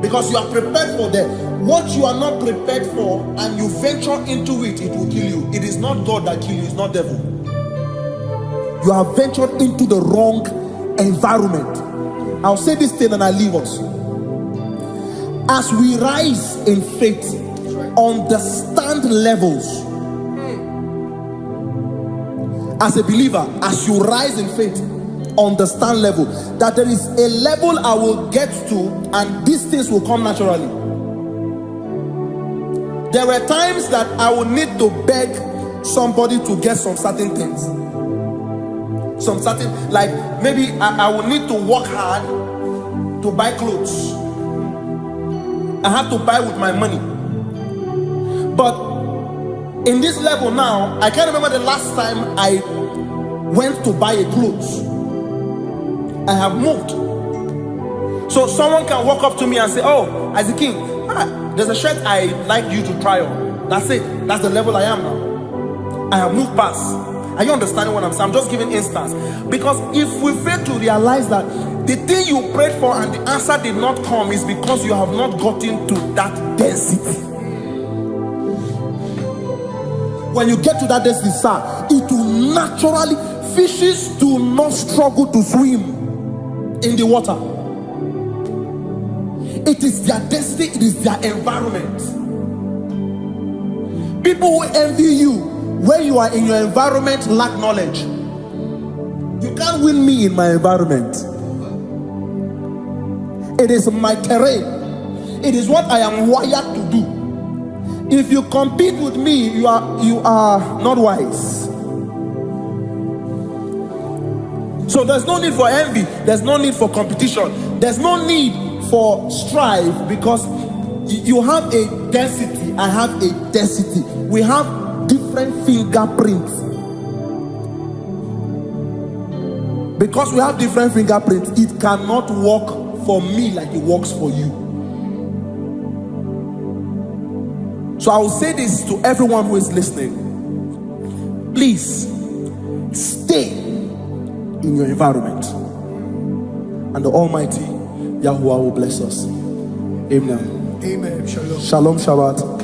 because you are prepared for that. What you are not prepared for and you venture into it, it will kill you. It is not God that kills you, it's not devil. You have ventured into the wrong environment. I'll say this thing and I leave us. As we rise in faith, understand levels. as a believer, as you rise in faith, understand level, that there is a level I will get to and these things will come naturally. There were times that I would need to beg somebody to get some certain things. Some certain, like maybe I would need to work hard to buy clothes. I have to buy with my money. But in this level now, I can't remember the last time I went to buy a clothes. I have moved. So someone can walk up to me and say, oh, Isaac King, there's a shirt I like you to try on. That's it. That's the level I am now. I have moved past. Are you understanding what I'm saying? I'm just giving instance. Because if we fail to realize that the thing you prayed for and the answer did not come is because you have not gotten to that density. When you get to that density, sir, it will naturally, fishes do not struggle to swim in the water. It is their destiny, it is their environment. People who envy you when you are in your environment lack knowledge. You can't win me in my environment. It is my terrain. It is what I am wired to do. If you compete with me, you are not wise. So there's no need for envy. There's no need for competition. There's no need for strife, because you have a density. I have a density. We have different fingerprints. Because we have different fingerprints, it cannot work for me like it works for you. So I will say this to everyone who is listening. Please stay in your environment, and the Almighty Yahuwah will bless us. Amen. Amen. Shalom. Shalom Shabbat.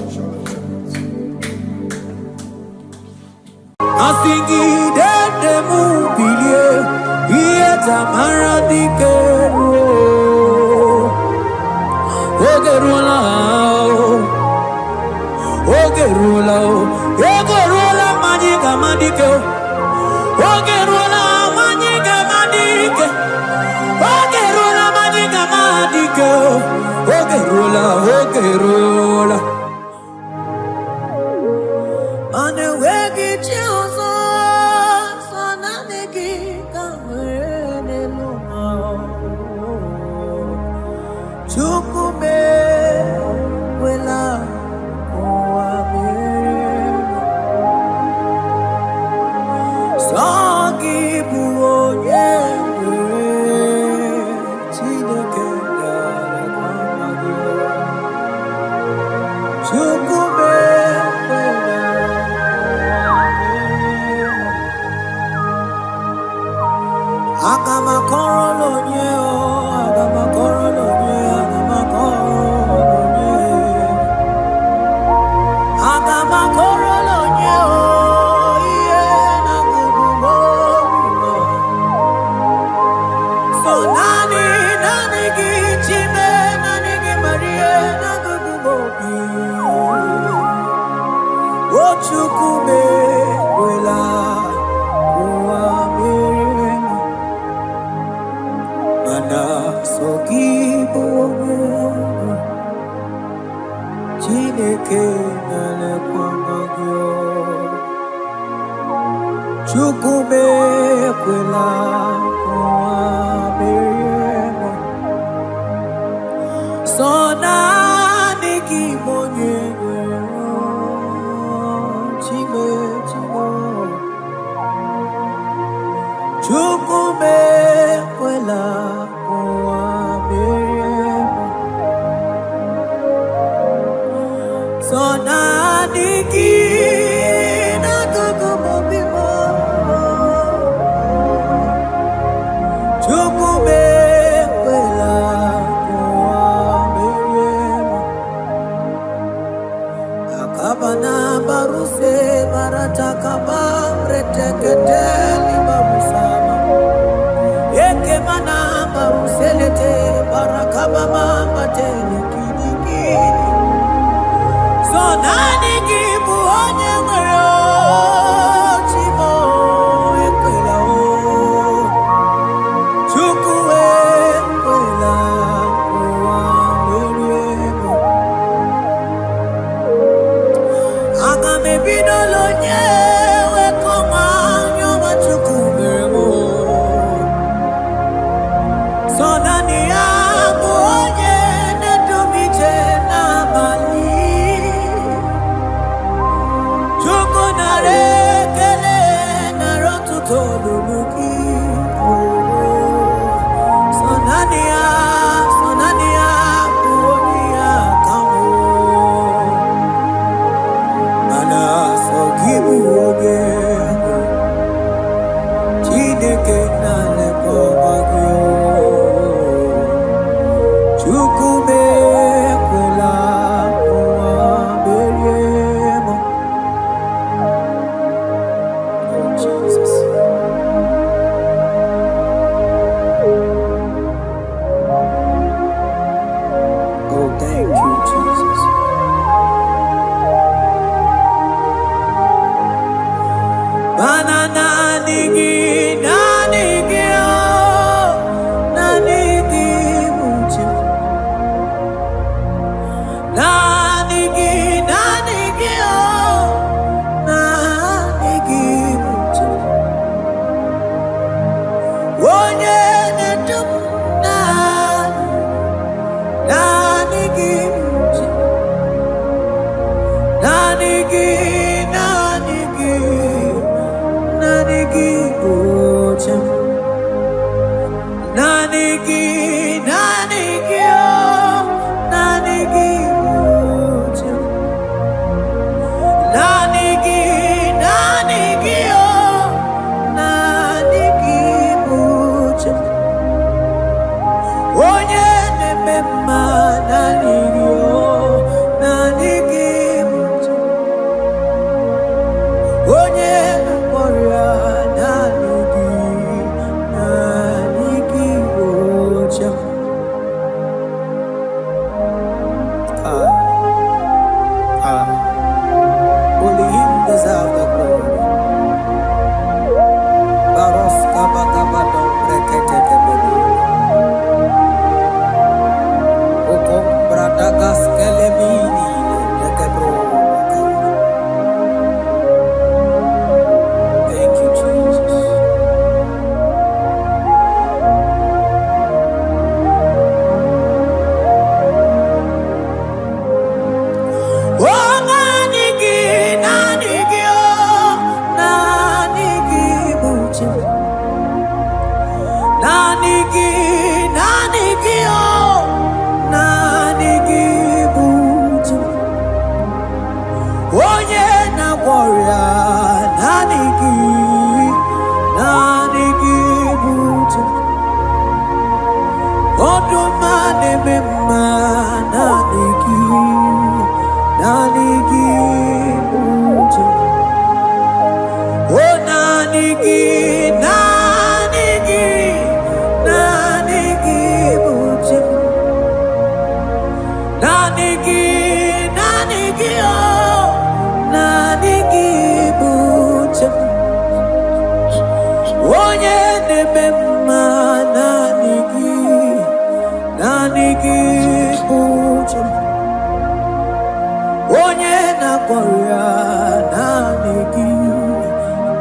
Onye na korea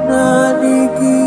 na nigi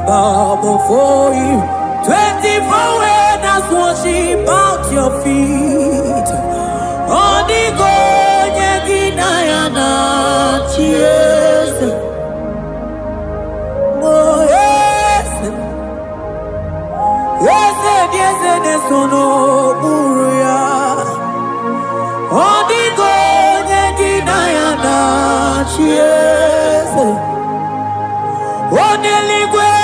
Bow before you, 24 elders worship at your feet. Odigo yeginayana cheers. Oh yes, yes, yes, yes, no buria. Odigo yeginayana cheers. Oneligwe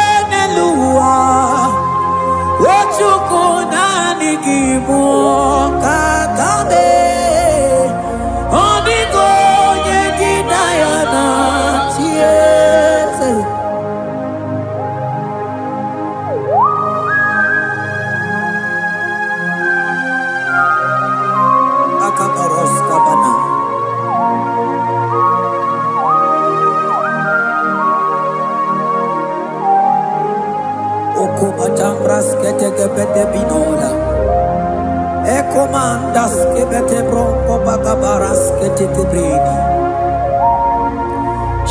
comandas que vete bronco bagabaras que te bridi.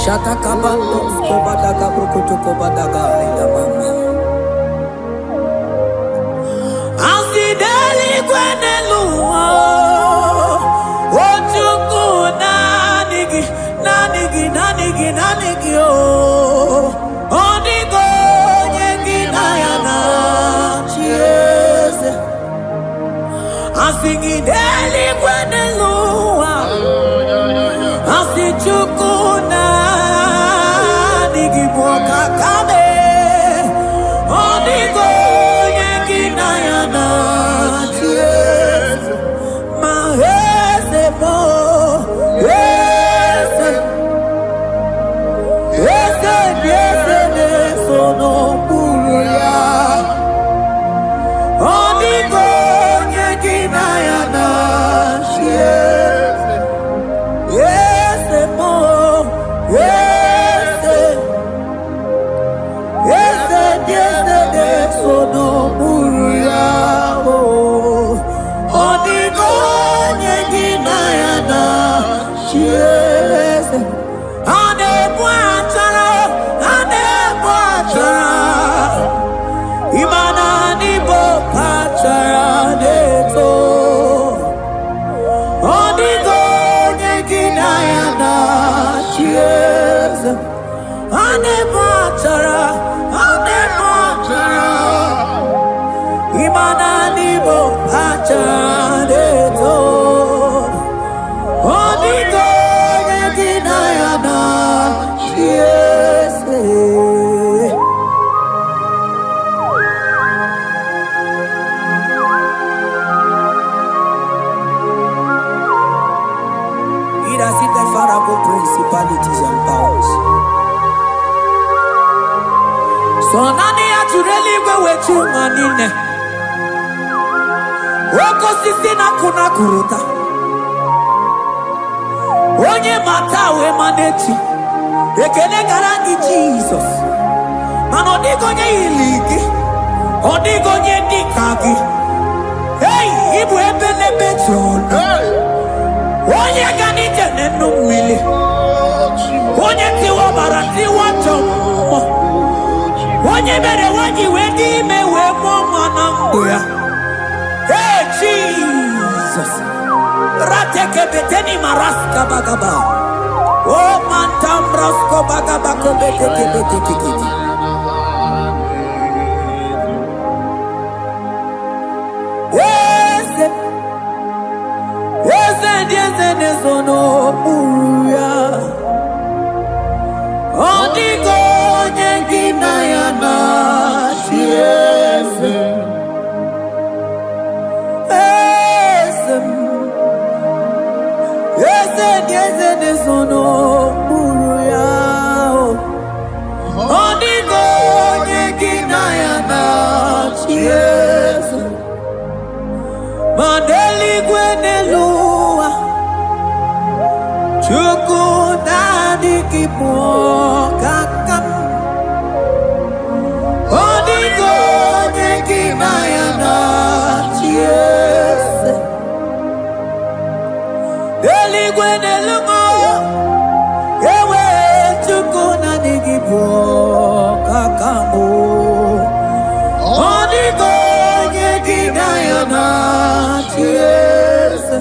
Shata kabandos kobadaga brukutu kobadaga ida mama. Asideli kweneluma. Ojuku nanigi oh. Onigo nyengi nayana chiese. Asideli kweneluma. Asijuku nanigi boka kame. Onigo nyengi nayana chiese. Mahese mo. Principalities and powers. So nani atureli wetu manine. Woko sisi na kuna kuruta. Onye matawe manechi. Ekele garangi Jesus. Manodigo nye iligi. Odigo nye nikagi. Hey, ibu ebele bejono. Onye gani jene numili. Onye tiwa barati wachomo. Onye mere wanyi wedi mewe mwana mbuya. Hey Jesus. Rateke beteni maraska bagaba. Oh mantambrasko bagaba kobeteke betekikiti. Yezenezono buya. Onigo nyengi nayana chiese. Yezenezono buya. Onigo nyengi nayana chiese. Mandeli gwenelua. Chukudani kipokakam. Onigo nyengi nayana chiese. Deli gwenelungo. Ewe chukudani kipokakamu. Onigo nyengi nayana chiese.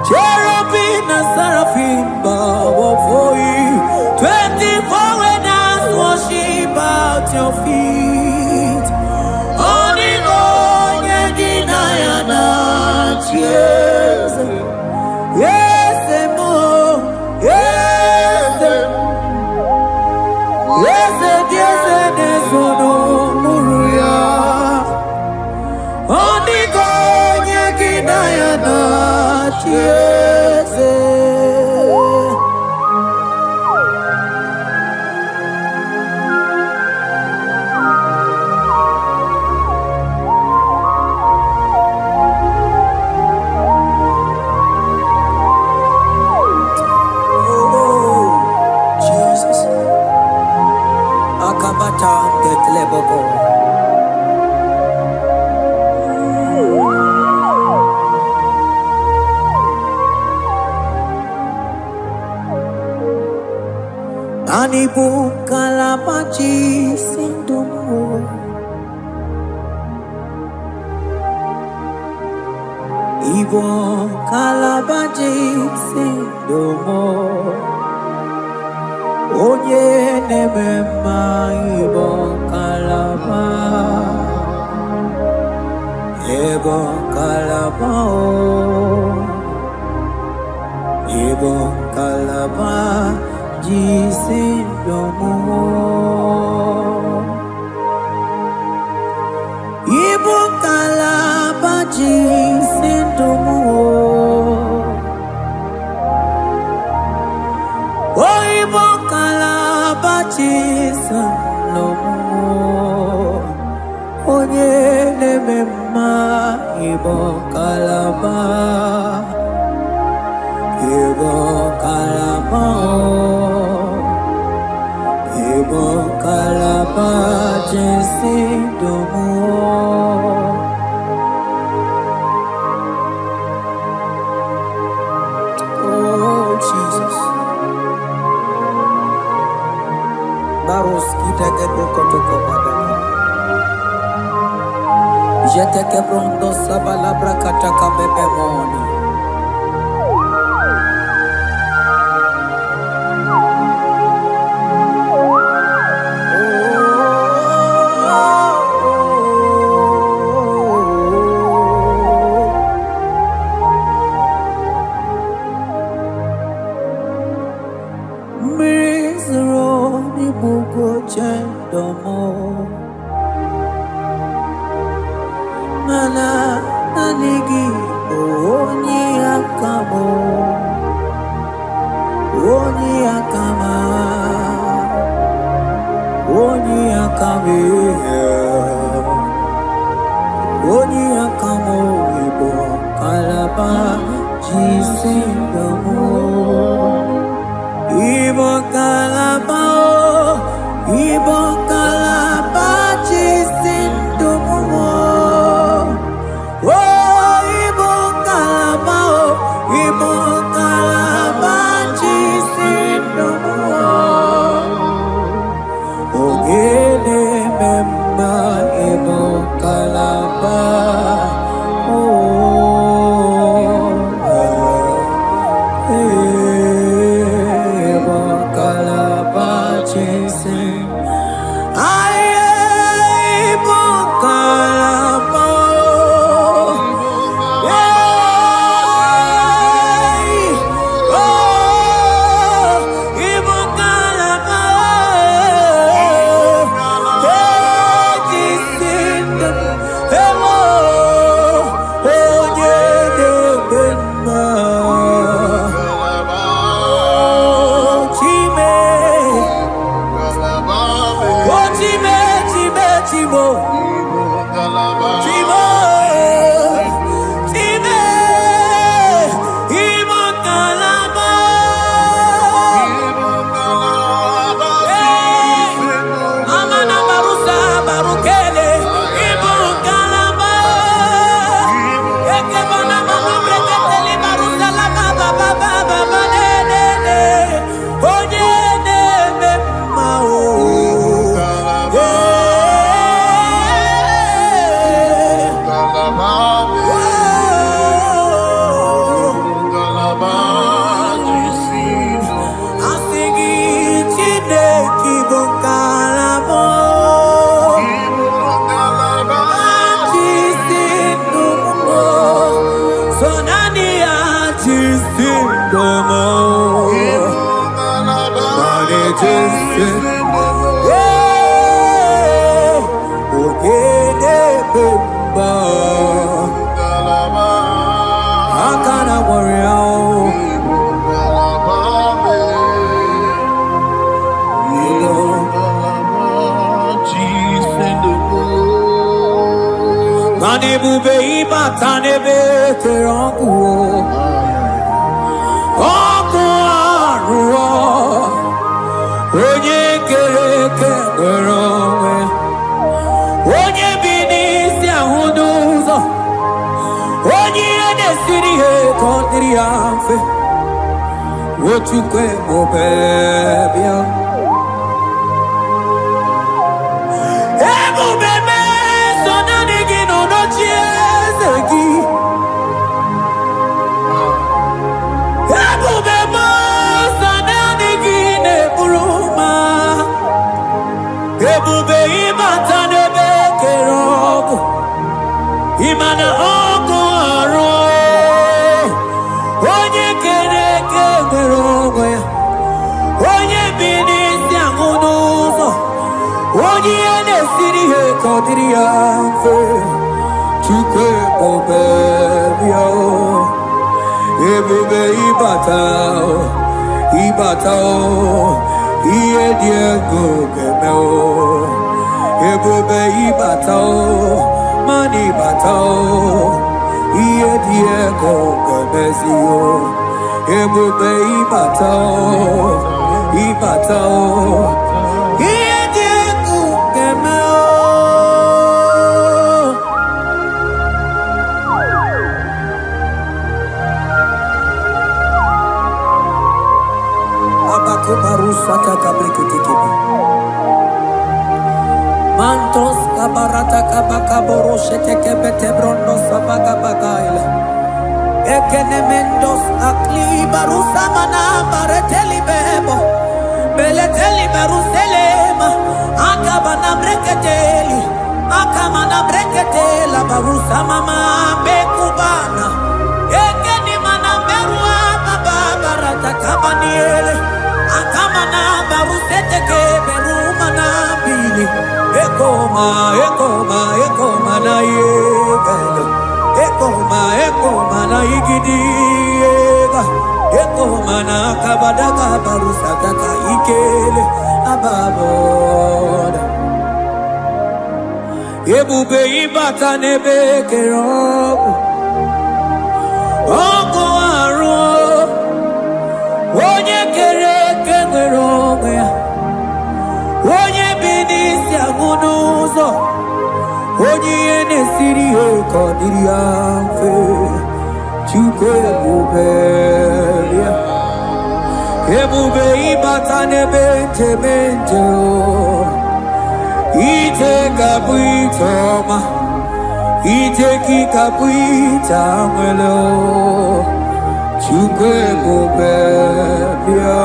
Cherubim and seraphim bow before you. 24 elders worship at your feet. Onigo nyengi nayana chiese. Yes, mo. Yes, yes, yes, yes, no muruya. Onigo nyengi nayana chiese. Ibu kalabaji sindumu. Ibu kalabaji sindumu. Onye nemema ibu kalaba. Ibu kalaba Ibu kalaba jisindomu. Ibu kalaba jisindomu. Oh, Ibu kalaba jisindomu. Onye nemema Ibu kalaba. Ibu kalaba, Ibu kalaba jisindomu. Oh Jesus, Baros kita kedokotoko badana. Jete kebrondo sabalabra kataka bebemoni. Mana nanigi oni akamo, oni akama, oni akame, oni akamo ibo kalaba jisindomu. Ibo kalaba, Ibo kalaba jisindomu. Oh, Ibo kalaba, Ibo kalaba jisindomu. Ogele memba Ibo kalaba. Bube ibatane beterangu Oku aruo Onye kereke ngeronwe Onye binisi ahuduzo Onye edesiri he kondiri afe Wochukwe mobebia Imana oko aro onye kere eke nwere onwe ya onye bi n'isi ahụ n'ụzọ onye ihe na-esiri ihe ka ọ dịrị ya mfe Chukwu ebube bịa ebube ịbata ihe dị ego ga-eme ebube ịbata mana ịbata ihe dị ego ga-emezi ebube ịbata ihe dị ego ga-eme Abakubarusata kabreketekebe Mantos kabarata kabakaborosete kebete brondo sabaga bagaila Ekenemendos akli barusa mana bareteli bebo Beleteli baruselema Akabana breketeli Akamana breketela barusa mama bekubana Ekeni mana berua baba barata kabaniele Akamana barusete keberuma na bili Ekoma na yegalo Ekoma na igidiega Ekoma na kabadaga barusaka ka ikele ababoda Ebube ibata nebe kerobu Oko aro onye kere eke nwere onwe ya onye bi n'isi ahụ n'ụzọ onye ihe na-esiri ihe ka ọ dịrị ya mfe Chukwu ebube bịa ebube ịbata n'ebe njem ije ga-abụ ije ọma ije gị ga-abụ ije nwere Chukwu ebube bịa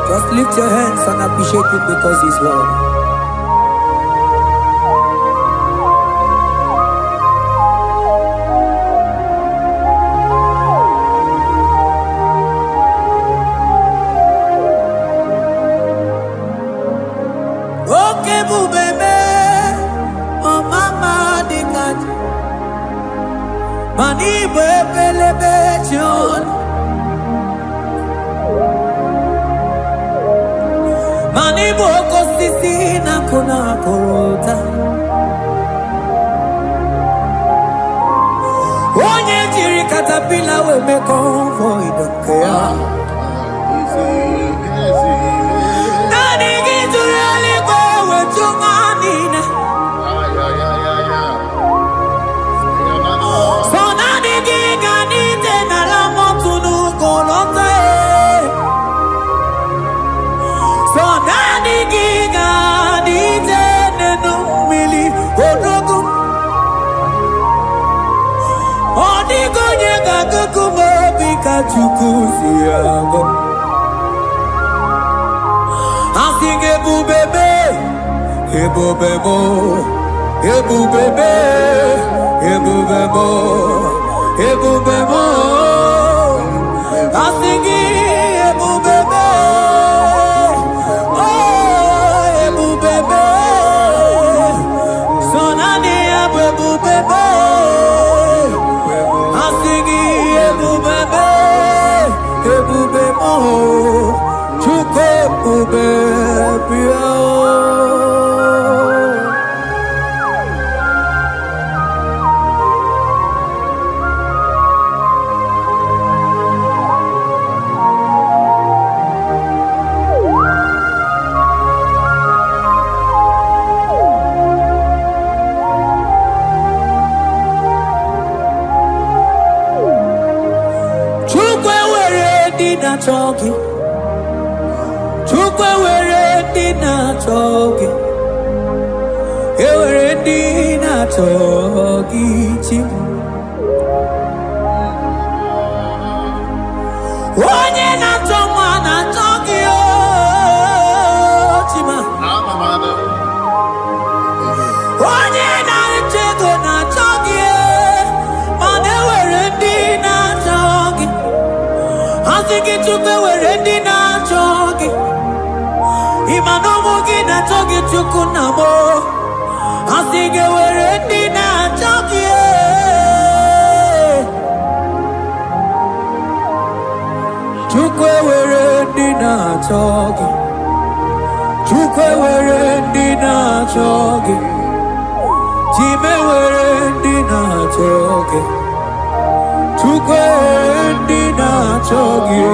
Just lift your hands and appreciate Him because He's worthy. Okay, bubebe, oh mama dikat, mani bebelebe John. Mani boko sisi na kuna korota Onye jiri katapila we me convoy dokea Nani gijuri alikwe we chunganine So nani giganite na la motunu kolota So nani giganite nenu mili odogu Odigo nyega kukumo bika chukusi yago Asing ebubebe Ebubebo Ebubebe Ebubebo Ebubebo Asing ebubebe Choki Chukwe were dina choki Ewere dina choki chim Onye na choma na choki togi chukunamo. Asige were dina chogi. Chukwe were dina chogi. Chukwe were dina chogi. Chime were dina chogi. Chukwe dina chogi.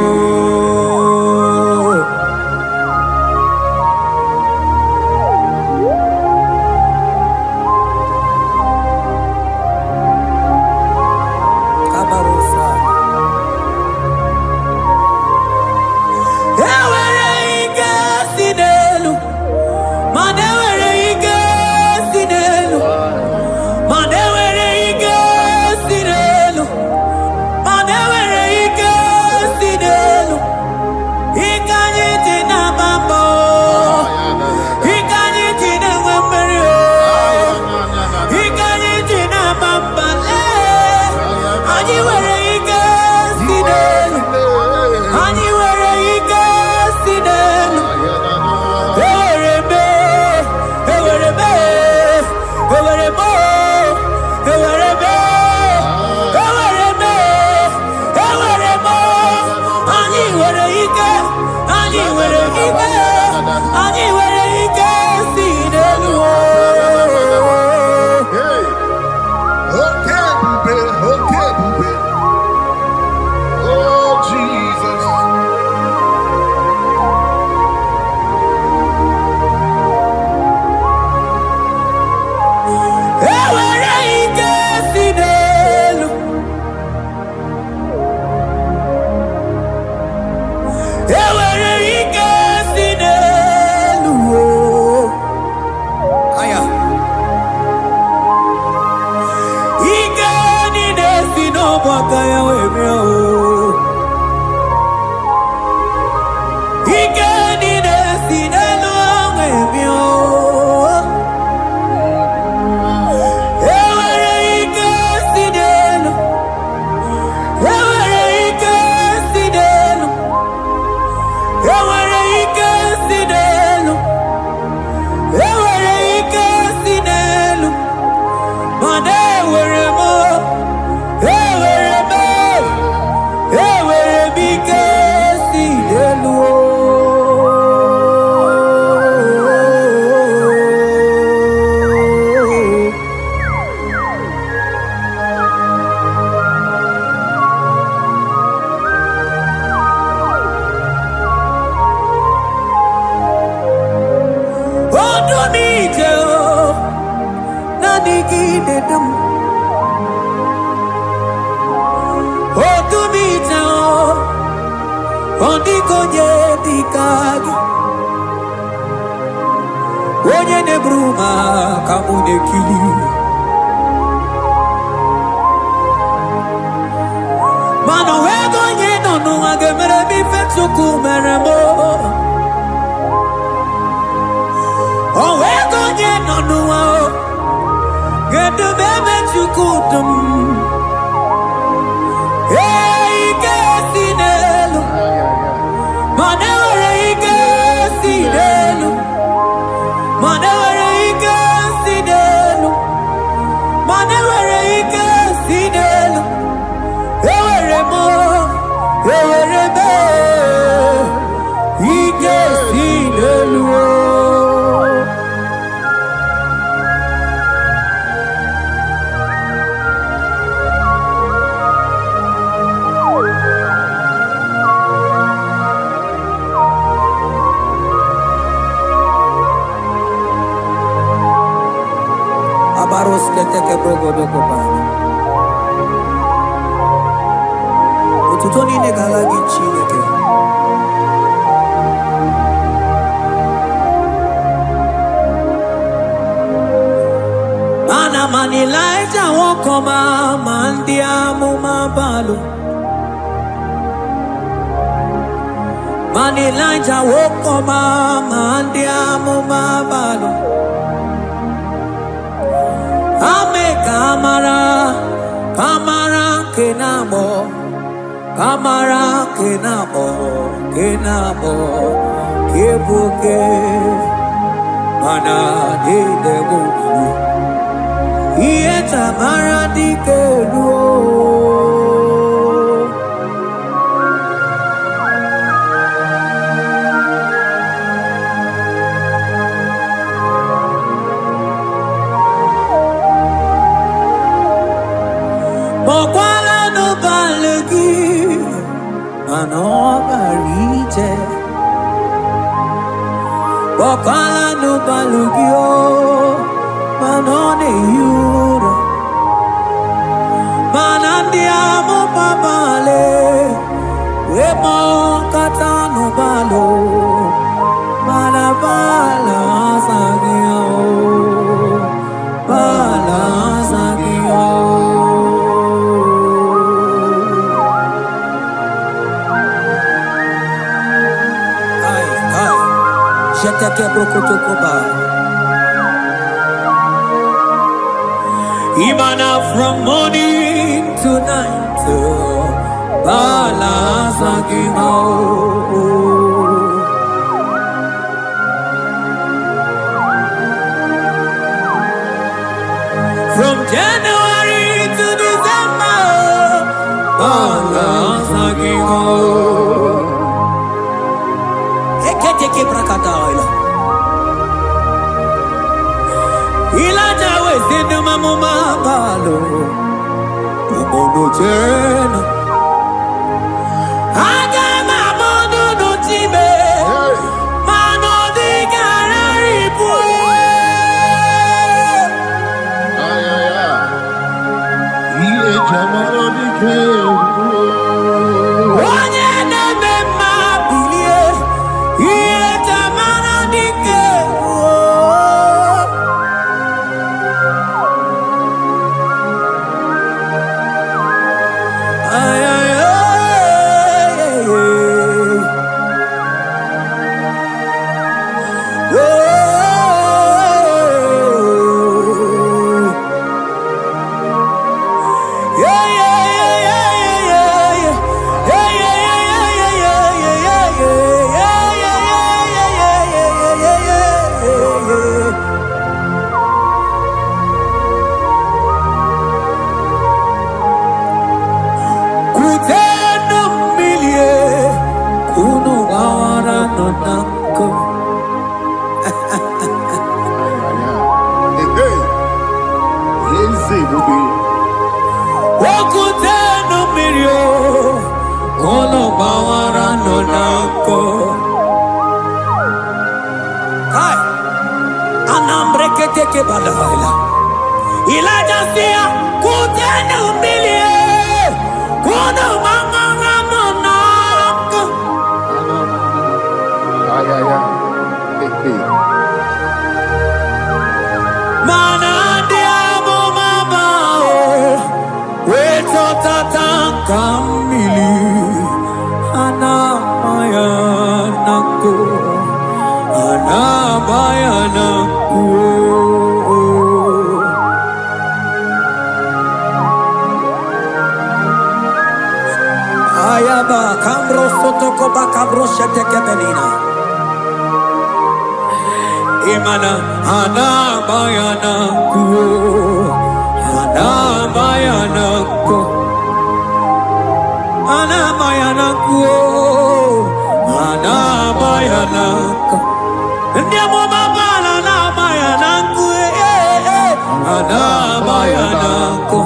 mana de debu ieta maradi keluo mokwala no balegi mano barite mokwala no balugio manone yura manandiamo babale wemo katano balo manabala sagio bala sagio ai jete quebro kotokoba Imana from morning to night, balance agimo. From January to December, balance agimo. Ekete brakadaila. Ilaja wezinu mamuma balo Umono jena Aga mamono no time Mano di garari pue Ay, ay, ay. Ile chamara di que Onye neme mabilie Iye tamana dike Ay, ay, ay, ay, Ilaja sia kutene umilie kuno manganga monako ay, ay, ay. mana diamo mabao weto tatanka mili ana mayanako Ayaba kambro sotoko bakabro sheteke benina Imana ana bayana kuo ana bayana ko ana bayana kuo ana bayana ko ndiamo mabala na bayana kuo ana bayana ko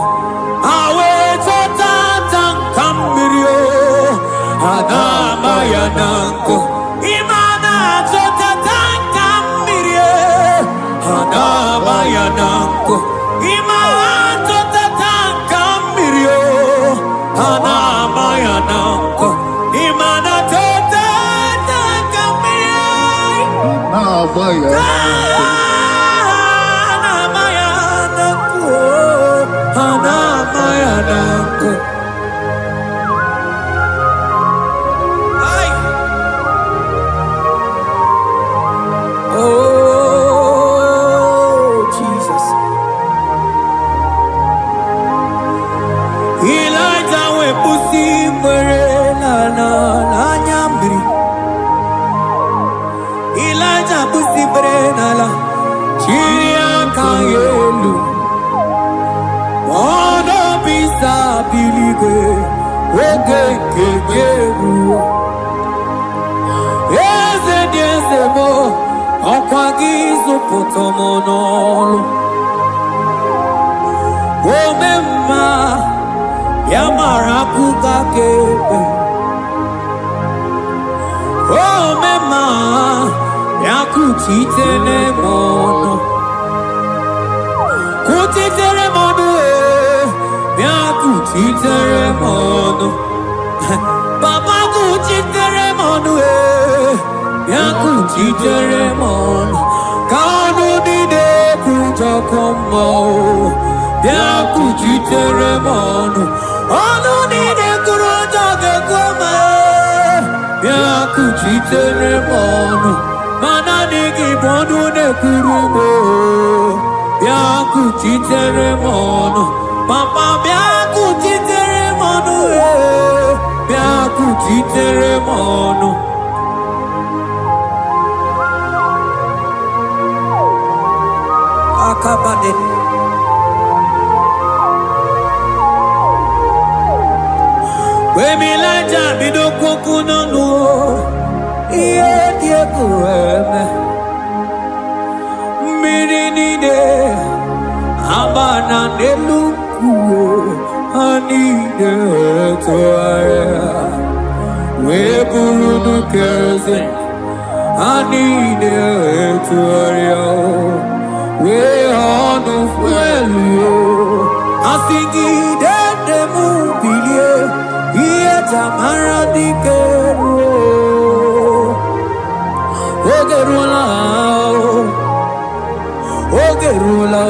awe totata kambirio ana bayana ko imana totata kambirie ana bayana ko imana totata kambirio ana bayana ko imana totata kambirie Ah, vaya. ana bayana ko ana bayana ko ay oh Jesus Elijah we pusi mwere la nyambri Elijah pusi mwere la oge kekeru eze dị eze mo ọkwa gị zụpụta m n'ọlụ ome mma ya mara akụkọ kebe ome mma ya kuchitere m ọnụ kuchitere m ọnụ ya kuchitere m ọnụ papa kuchitere m ọnụ ya kuchitere m ọnụ ka ọnụ niile kwujọkọ mma ya kuchitere m ọnụ ọnụ niile kwuru ụjọ ga-ekwe ya kuchitere m ọnụ mana adịghị bụ ọnụ na-ekwuru m ya kuchitere m ọnụ papa bịa kuchitere m ọnụ bịa kuchitere m ọnụ akabade wemilaja bido kwokwu n'ọnụ ihe dị egwu eme mmiri niile agba na n'elu kwuo ha niile tụgharịa wee bụrụ n'ukeze ha niile tụgharịa wee ọnụ fuelu asị gị dede m bilie ihe jamara dike ruo oge ruola oge ruola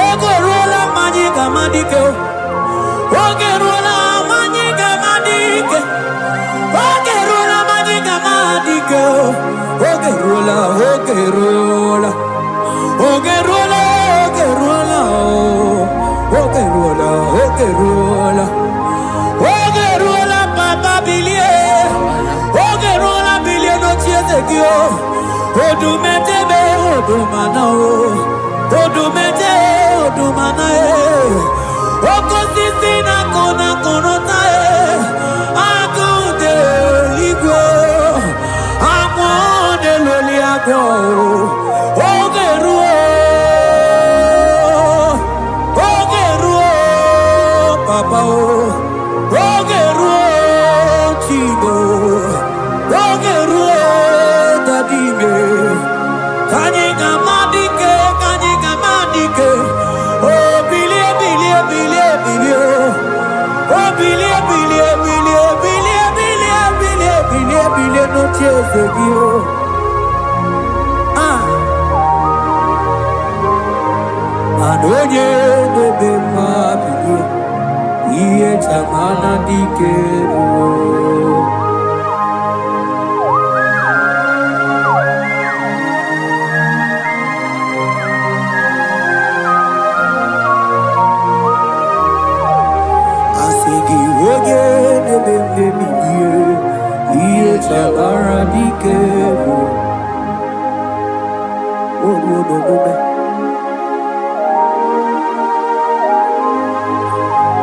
ego ruola mmanya ga-ama dike oge ruola mmanya ga-ama dike oge ruola mmanya ga-ama dike oge ruola oge ruola oge ruola oge ruola oge ruola oge ruola oge ruola papa bilie oge ruola bilie n'ochie eze gị odumedebe odumana odumede odumana okosisi na kona konota agụde igwe agwọ na-eloli agwọ oge ruo papa oge ruo chigo oge ruo dadime kanye gamadike oh bilie bilie bilie bilie oh bilie bilie bilie bilie bilie bilie bilie bilie no cheze bio adonye bebe ma bilie iye chamana dikero Chabara dikero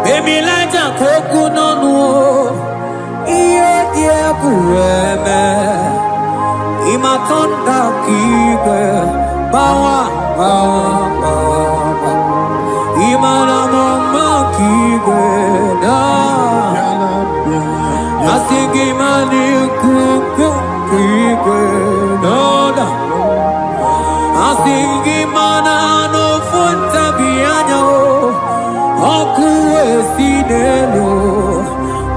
Baby laja koku nonu iye die kueme imatonda kike bawa imana mama kike da asigi mani kuku kike da asigi mana no funta bianyo oku esinelo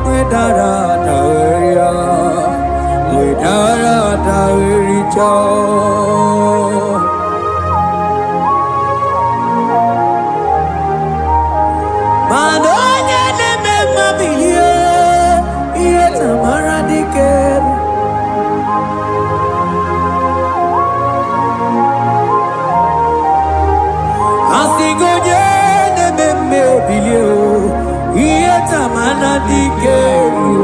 wedara daria Madonya neme mabiye iye tamara dikeru asigonye neme mebiye iye tamara dikeru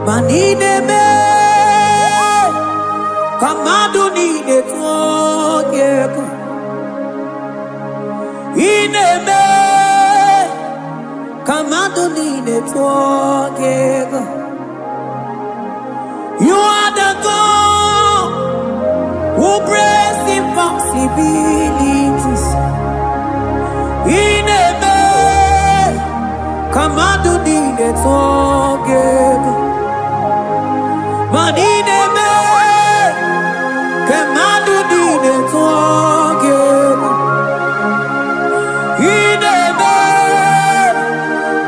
Manideme, kamaduni netwogeko. Ineme, kamaduni netwogeko. You are the God who breaks impossibilities. Ineme, kamaduni netwogeko. Manideme, kamaduni netwogeko. Ineme,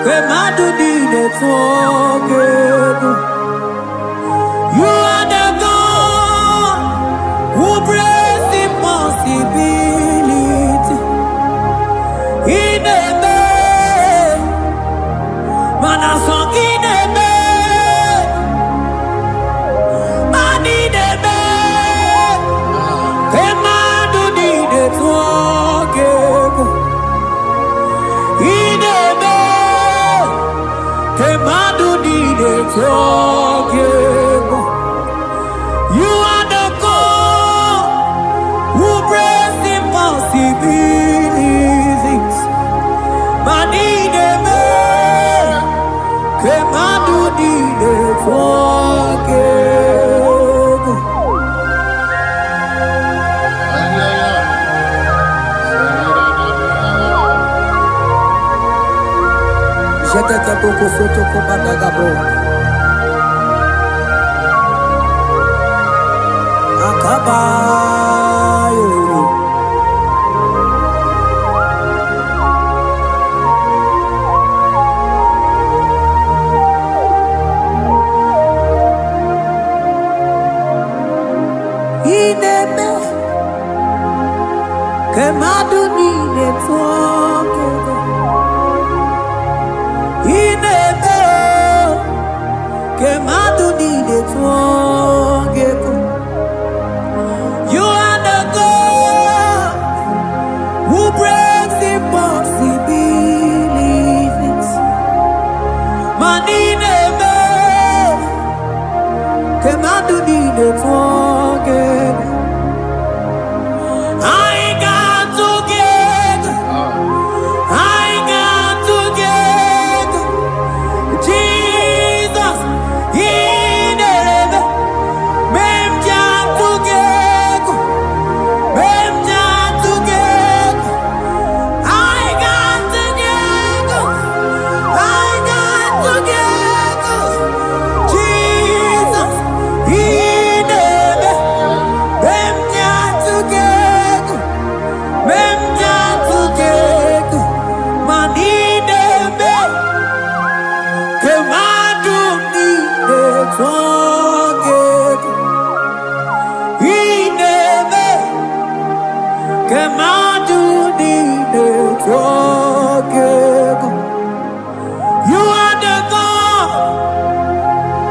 kamaduni netwogeko. You are the God who breaks impossibility. Ineme, manasong ineme. Manideme, kamaduni netwogeko. Ineme, kamaduni netwogeko. You are the God who breaks impossibilities. Manideme, kamaduni netwogeko. Jetete boko soto komadagabo. Akabayo. Ineme, kamaduni netwogeko. Ineme, kamaduni netwogeko. You are the God who breaks impossibilities. Manideme, kamaduni netwogeko. I got together. I got together. Jesus, ineme, mem jam together, mem jam together. I got together. I got together. Jesus, ineme, mem jam together, mem jam together. Manideme, kamaduni netwogeko. Ineme, kamaduni netwogeko. You are the God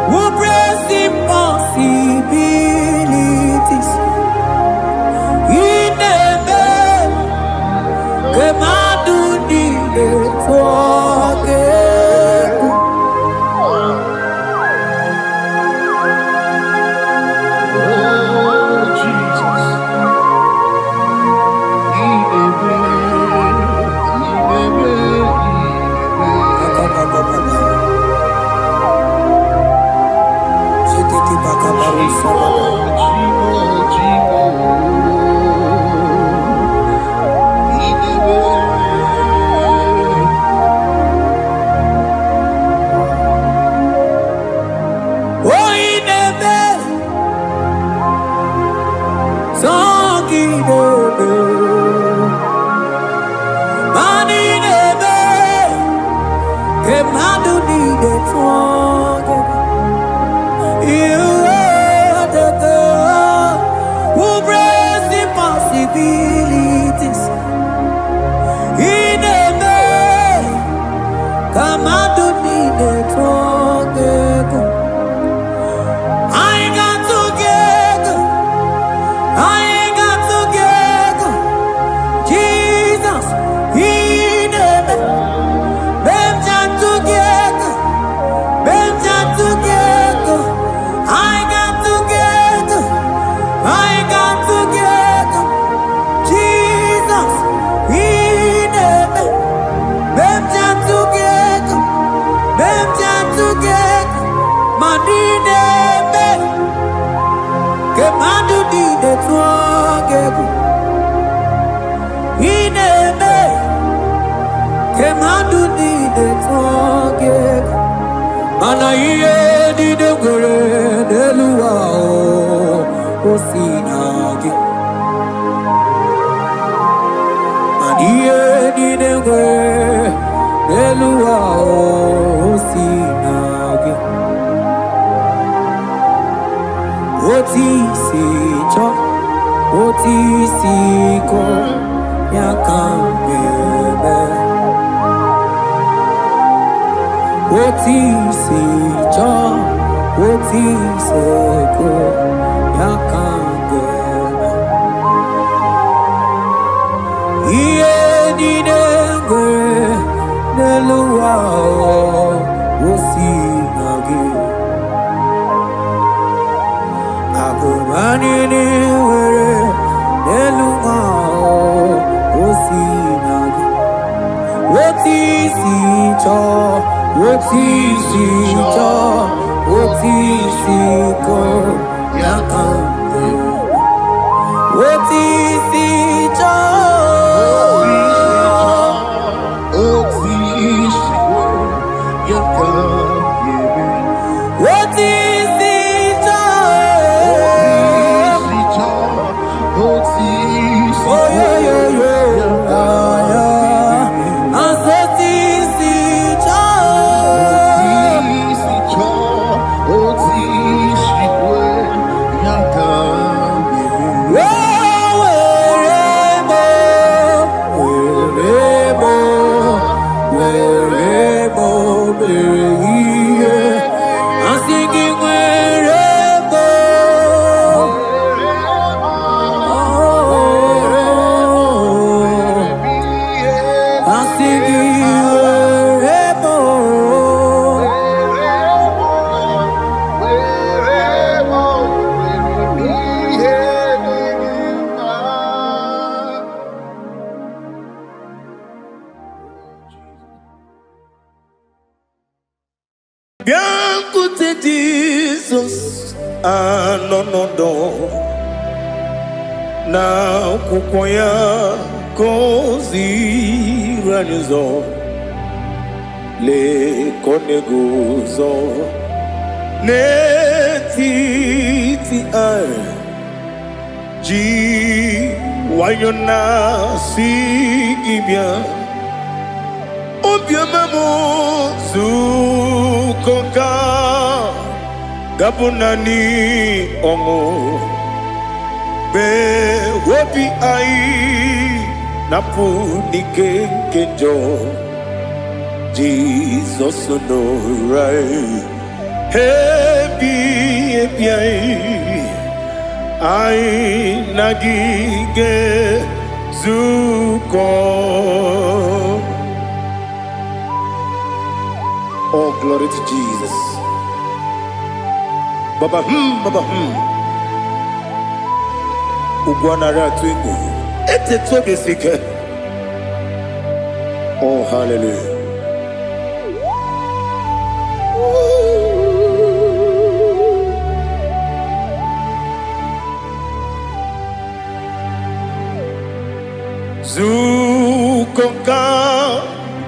who breaks impossibilities. Ineme, kamaduni netwogeko. Oh, Jesus. etage mana iye di de gore de luwa o sinage iye di de gore de luwa o sinage oti si cho oti si ko ya kambebe oti si cho oti se ko ya kambebe iye di de gore de luwa o sinage Mani ni were neluma o sinage oti si cho oti si ko yakande oti si cho oti si ko yakande oti Biancote Jesus, no na kukoya kozi ranizo le koneguzo ne titi ai ji wayona sigibia obiamamo zukoka gabunani omo be wobi ai napu nikenjo Jesus no right hebi ai nagige zuko. Oh, glory to Jesus. Baba Ugwanara twingu. Ete tobe sike. Oh, hallelujah. Zukonka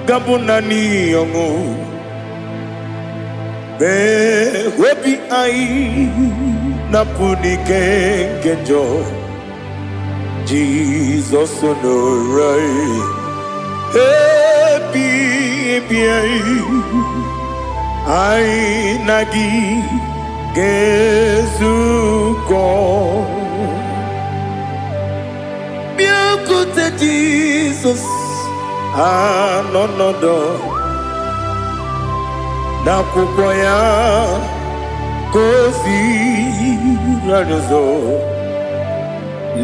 gabunani yongu. Be webi ai napuni kenjo Jesus no right happy ai nagi gezuko biancote Jesus no na kukoya kozi ranizo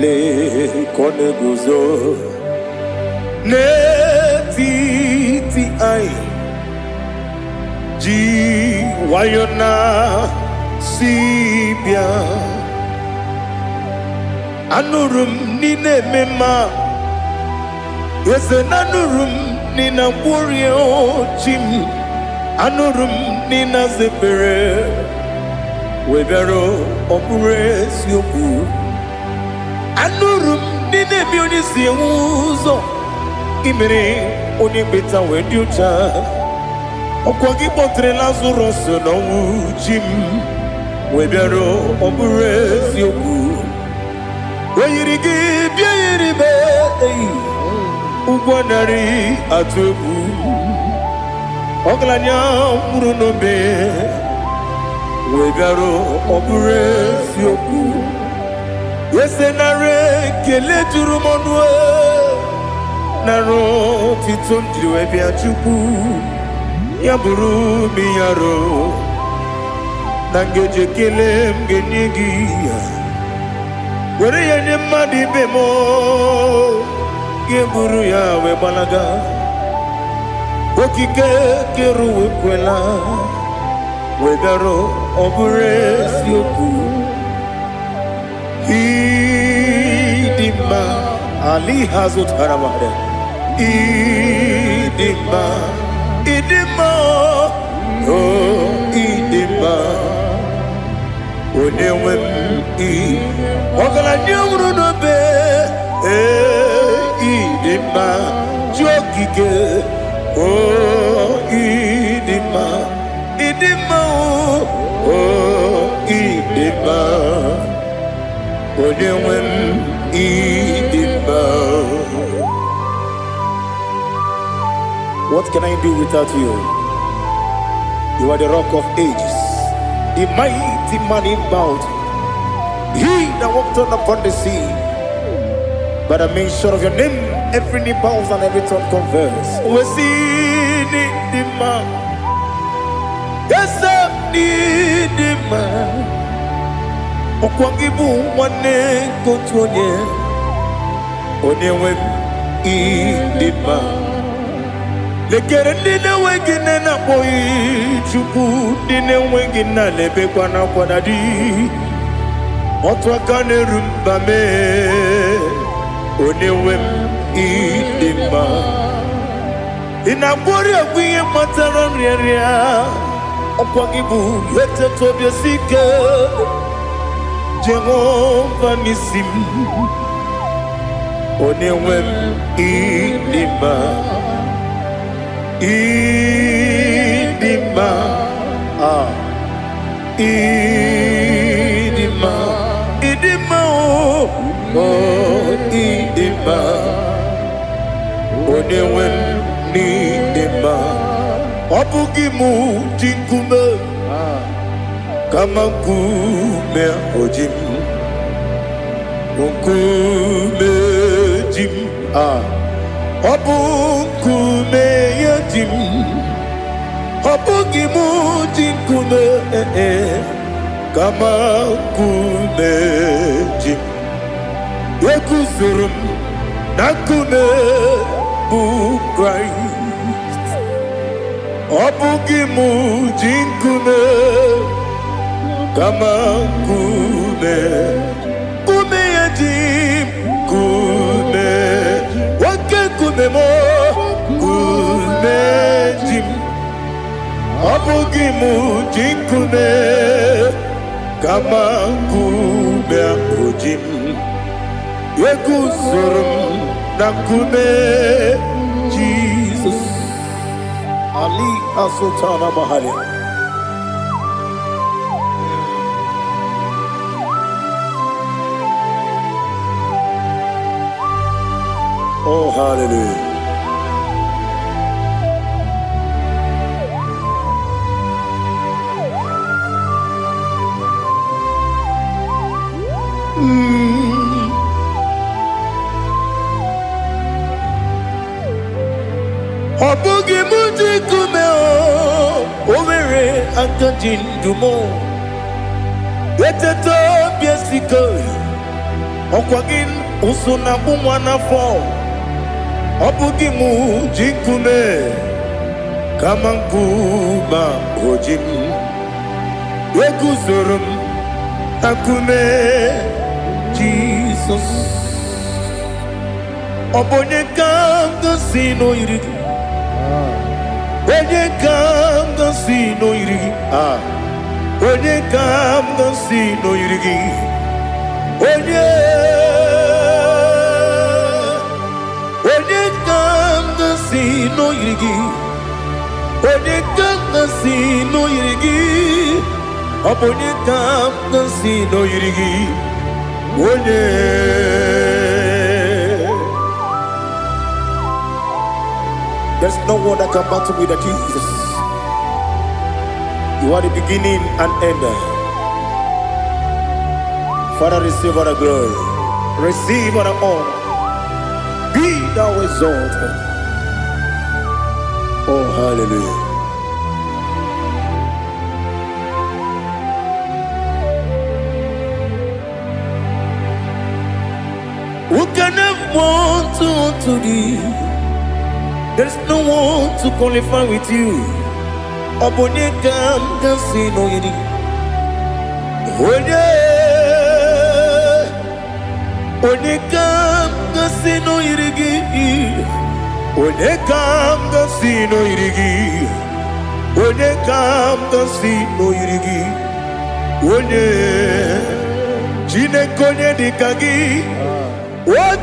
le koneguzo ne titi ai ji wayona sibia anurum nine mema yese nanurum nina burio chim anurum nina zebere webero opure sioku anurum nine bioni siuzo imere oni beta weducha Okwagi potre Lazarus no jim webero obure eziokwu weyirigi biayiribe ugwanari atubu oglanya muru no be webero obure eziokwu yesenare kele turumonwe naro titondiri webia chukwu ya buru mi yaro nangeje kelem genigi were ya ne madi bemo ge buru ya we balaga okike keru we kwela we daro obure sioku idima ali hazut haramade idima idima oh idima onewem I ogala nyumru no be idima jokike oh idima idima oh idima onewem idima. What can I do without you? You are the rock of ages, the mighty man in battle. He that walked on upon the sea. By the mention of your name, every knee bows and every tongue converse. We see the man. Yes, I need the man. Okwangibu wane kotonye. Onewem the man. Lekere dine wengine na boy chuku dine wengine lebe kwa na kwa dadi otwa kane rumba me onewem idima ina bori agwiye matara nriaria okwagibu yete tobye sike Jehova nisim onewem idima idima idima idima oh idima onewem idima obugimu jinkume kama kume ojim unkume jim Obukume yatim Obugimu jinkume Kama kume jim Yekuzurum Nakume Christ Obugimu jinkume Kama kume Kume yatim Kume Kumemo kumejim Abugimu jinkume Kama kume akujim Yekuzurum na kume Jesus Ali Asultana Mahali. Oh, hallelujah. Obugi muji kumeo Overe akajin dumo Yeteto biesiko Okwagin usuna bumwana fo Obugi muji kume Kamankuba ojim Yeguzurum Akume Jesus Obonye kanga sino irigi Onye kanga sino irigi Onye kanga sino irigi Onye kanga sino irigi Onye kamgasi no yirigi. Onye kamgasi no yirigi. Onye. There's no one that can battle with Jesus. You are the beginning and end. Father, receive all the glory. Receive all the honor. Be thou exalted. Oh, hallelujah. Who can have one to thee? There's no one to qualify with you. Onye kamgasi no yirigi. Onye kamgasi no yirigi. Onye kamgasi no yirigi. Onye kamgasi no yirigi. Onye Chineke onye dịka gị.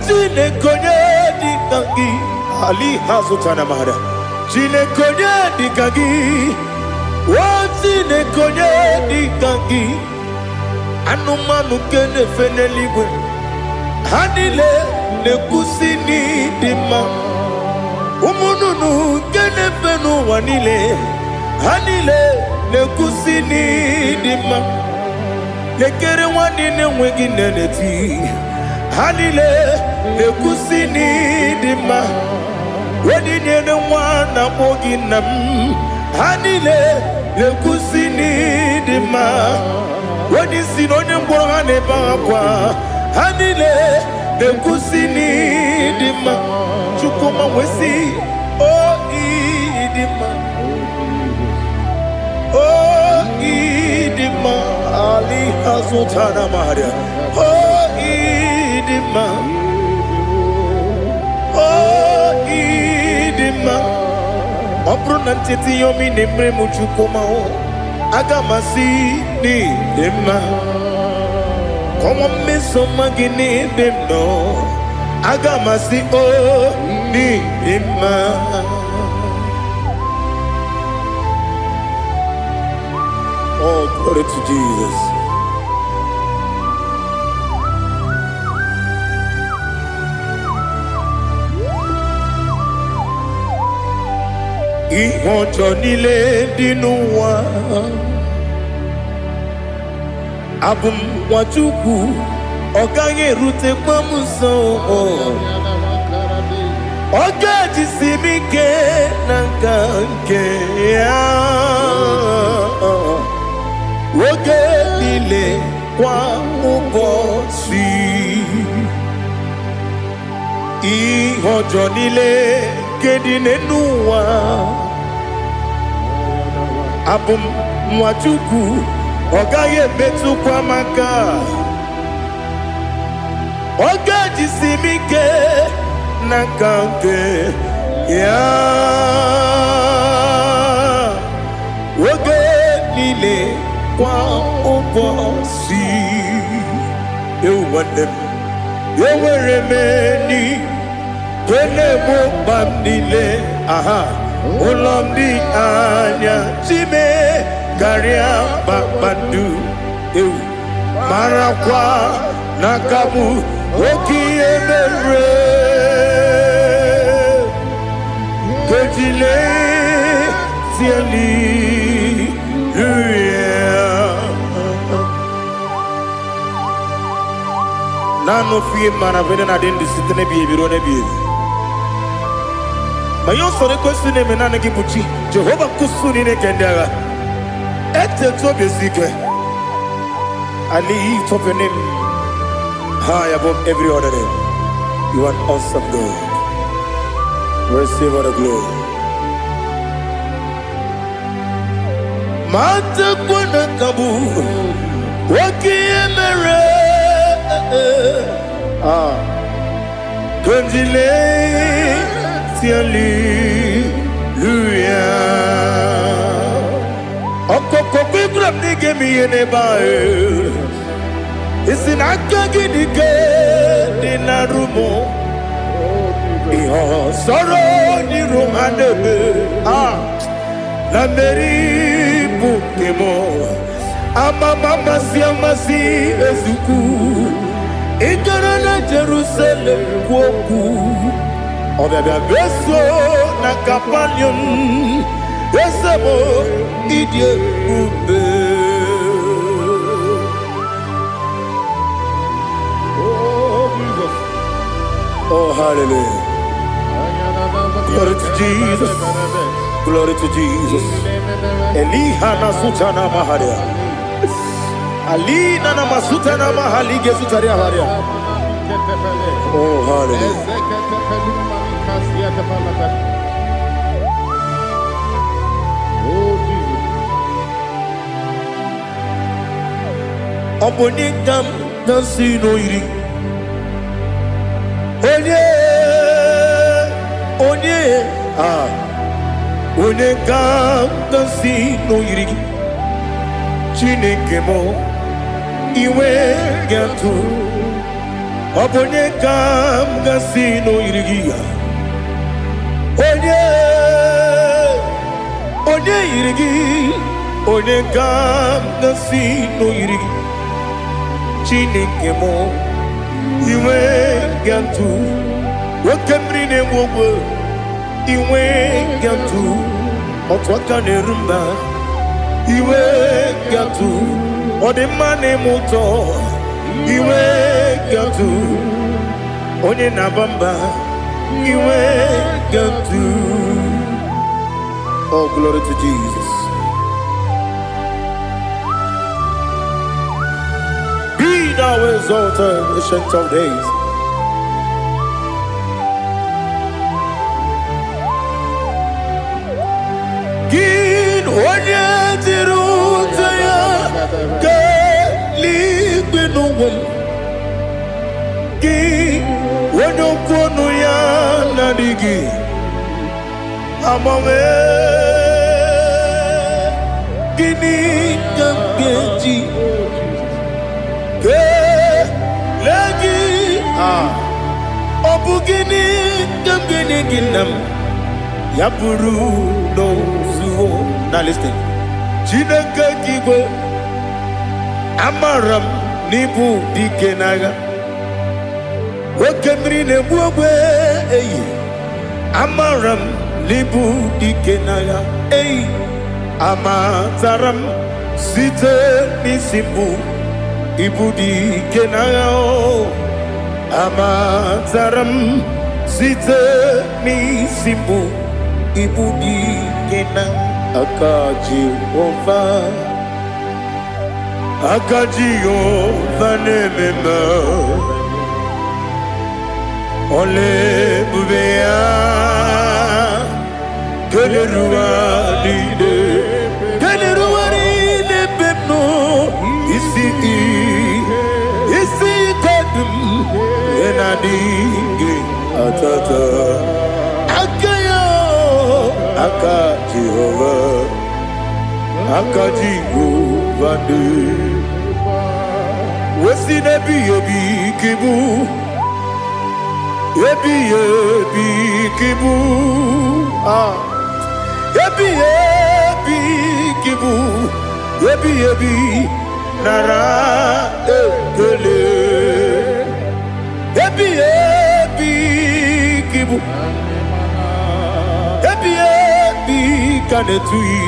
Chineke onye dịka gị. Ali hazutana mahada. Chineke onye dịka gị. Chineke onye dịka gị. Anụmanụ nke na-efe n'eluigwe ha niile na-ekwusi n'ịdị mma. Ụmụ nnụnụ nke na-efe n'ụwa niile ha niile na-ekwusi n'ịdị mma. Lekere nwanne na-enweghị nne n'eti ha niile na-ekwusi n'ịdị mma. Wedinyere nwa na-akpọ gị nna m ha niile na-ekwusi n'ịdị mma. When you see no one born a bakwa, Hanile, the Kusini Dima, Chukuma Wesi, oh Idima, oh Idima, Ali Hazutana Maria, oh Idima, oh Idima, Opronantiti Yomi Nimre Muchukuma. Agamasi ni dema, como me somagini demno. Agamasi oh ni dema. Oh, glory to Jesus. Ihojo nile dinuwa. Abum wachuku Oganye rute kwamuso Ogaji simike nanganke Woge nile kwa ubosi Ihojo nile kedine nuwa Abum wachuku Ogaye betu kwa maka Ogaji simike nakange ya Oge nile kwa ubosi Ewandem Eweremeni Kene mokbam nile Aha Ulamdi anya Chime Garia Babandu Eu Marakwa Nakamu Oki Emere Kejile Tiali Nano fiye maravene na dendi sitene biye birone biye Mayon sore kwesune menane kibuchi Jehova kusuni ne kendera Ete tobe zike I lift up your name high above every other name. You are awesome God. Receive all the glory. Mata kwana kabu Waki emere Konjile Tiali Luya Okoko kwikrap nige miyene bae Isi nakagi nige Dina rumo Iho soro ni rumanebe na meri bukemo amama masi ezuku igara na Jerusalem kwoku obabia beso na Capernaum esemo idie ube. Oh, hallelujah. Glory to Jesus. Glory to Jesus. Elihana sutana maharia. Alina na masutana mahali gesutaria haria. Oh, hallelujah. Oh, Jesus. Obonikam nasino iri. Onye ka si n'oyiri gị Chineke mụ iwe ga-atụ ọ bụ onye ka si n'oyiri gị onye yiri gị onye ka si n'oyiri gị Chineke mụ iwe ga-atụ nwoke mmiri na-enwe ogwe iwe ga-atụ otu aka na-eru mba iwe ga-atụ ọ dị mma na-eme ụtọ iwe ga-atụ onye na-aba mba iwe ga-atụ. Oh, glory to Jesus. Be thou exalted, ancient of days. Onye dịrị ụzọ ya ka eluigwe n'ụwa gị onye okwu ọnụ ya na-adịghị agbanwe gịnị ka m ga-eji kelee gị ọ bụ gịnị ka m ga-enye gị nna m ya bụrụ n'ozuo. Now listen. Chineke kigwe amaram n'ibu dike n'agha nwoke mmiri na-egbu ogwe eyi amaram n'ibu dike n'agha eyi amataram site n'isi mbụ ibu dike n'agha amataram site n'isi mbụ ibu dike n'agha aka Jehova na-ememe ole ebube ya keleruwa niile beno isi kodum enadịghị atata aka Jehova dị wesi n'ebi kibu ebi kibu ebi nara ekele ebi kibu kanetui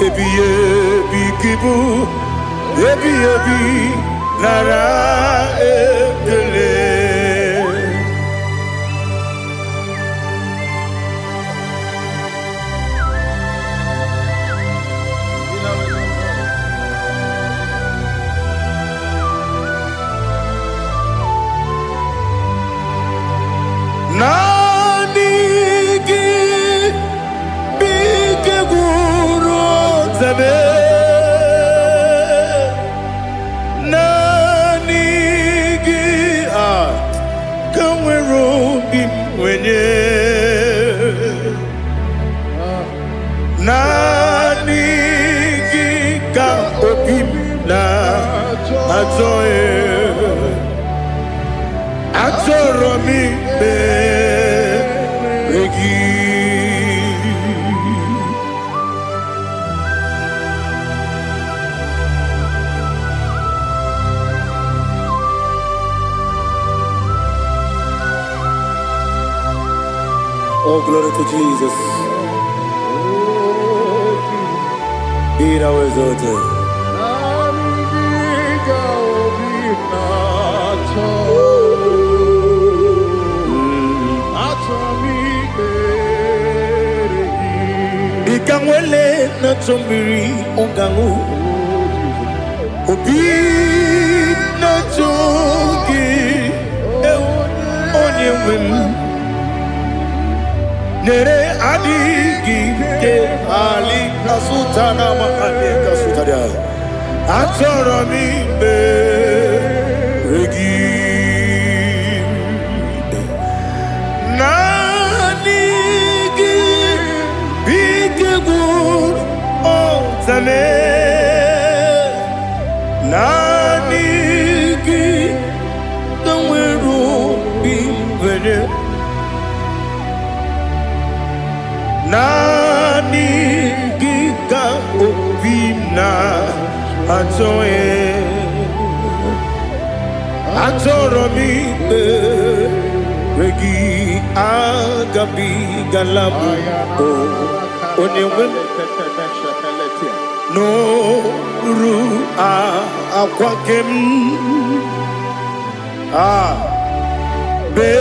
ebi kibu ebi nara ekele. glory to Jesus. Be thou exalted. Ikangwele na chombiri ongangu obi na chogi onye wim nere adigi ke ali asutana mahane kasutaria atoro mi be regi nanigi bigegu otame nanigi kanweru bimwere nani giga obina atoye atoro mi regi agabi galabu onyewe no ru akwakem be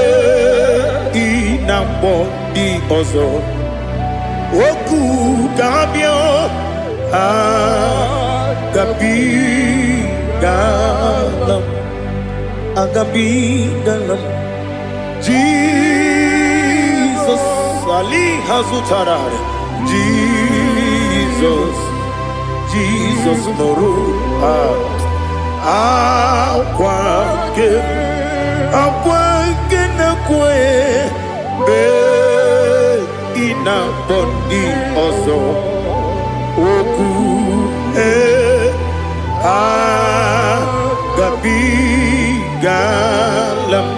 inambo di ozo oku gabio agabi galam Jesus ali hazutarare Jesus noru akwake na kwe be ina boni ozo oku gabi galam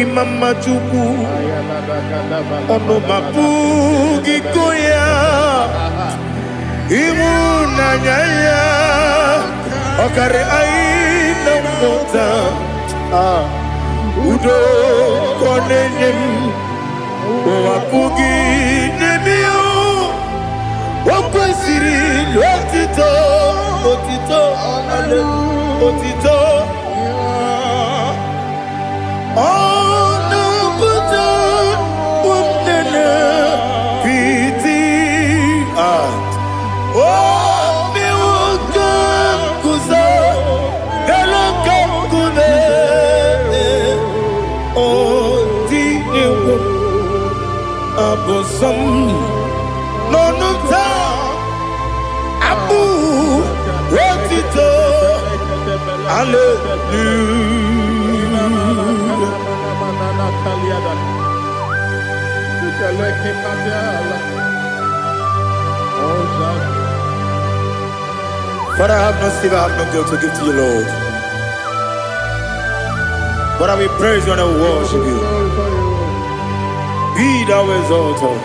imama chuku ono mapugi koya imuna nyaya okare aina mota udo konenyem wapugi nemio wakwesiri lotito ale otito ono buto umnene piti miwuka kuzo galaka kune abosom nonuta abu wotito Father, I have no silver, I have no gold to give to you, Lord. But I will praise you and I will worship you. Be thou exalted.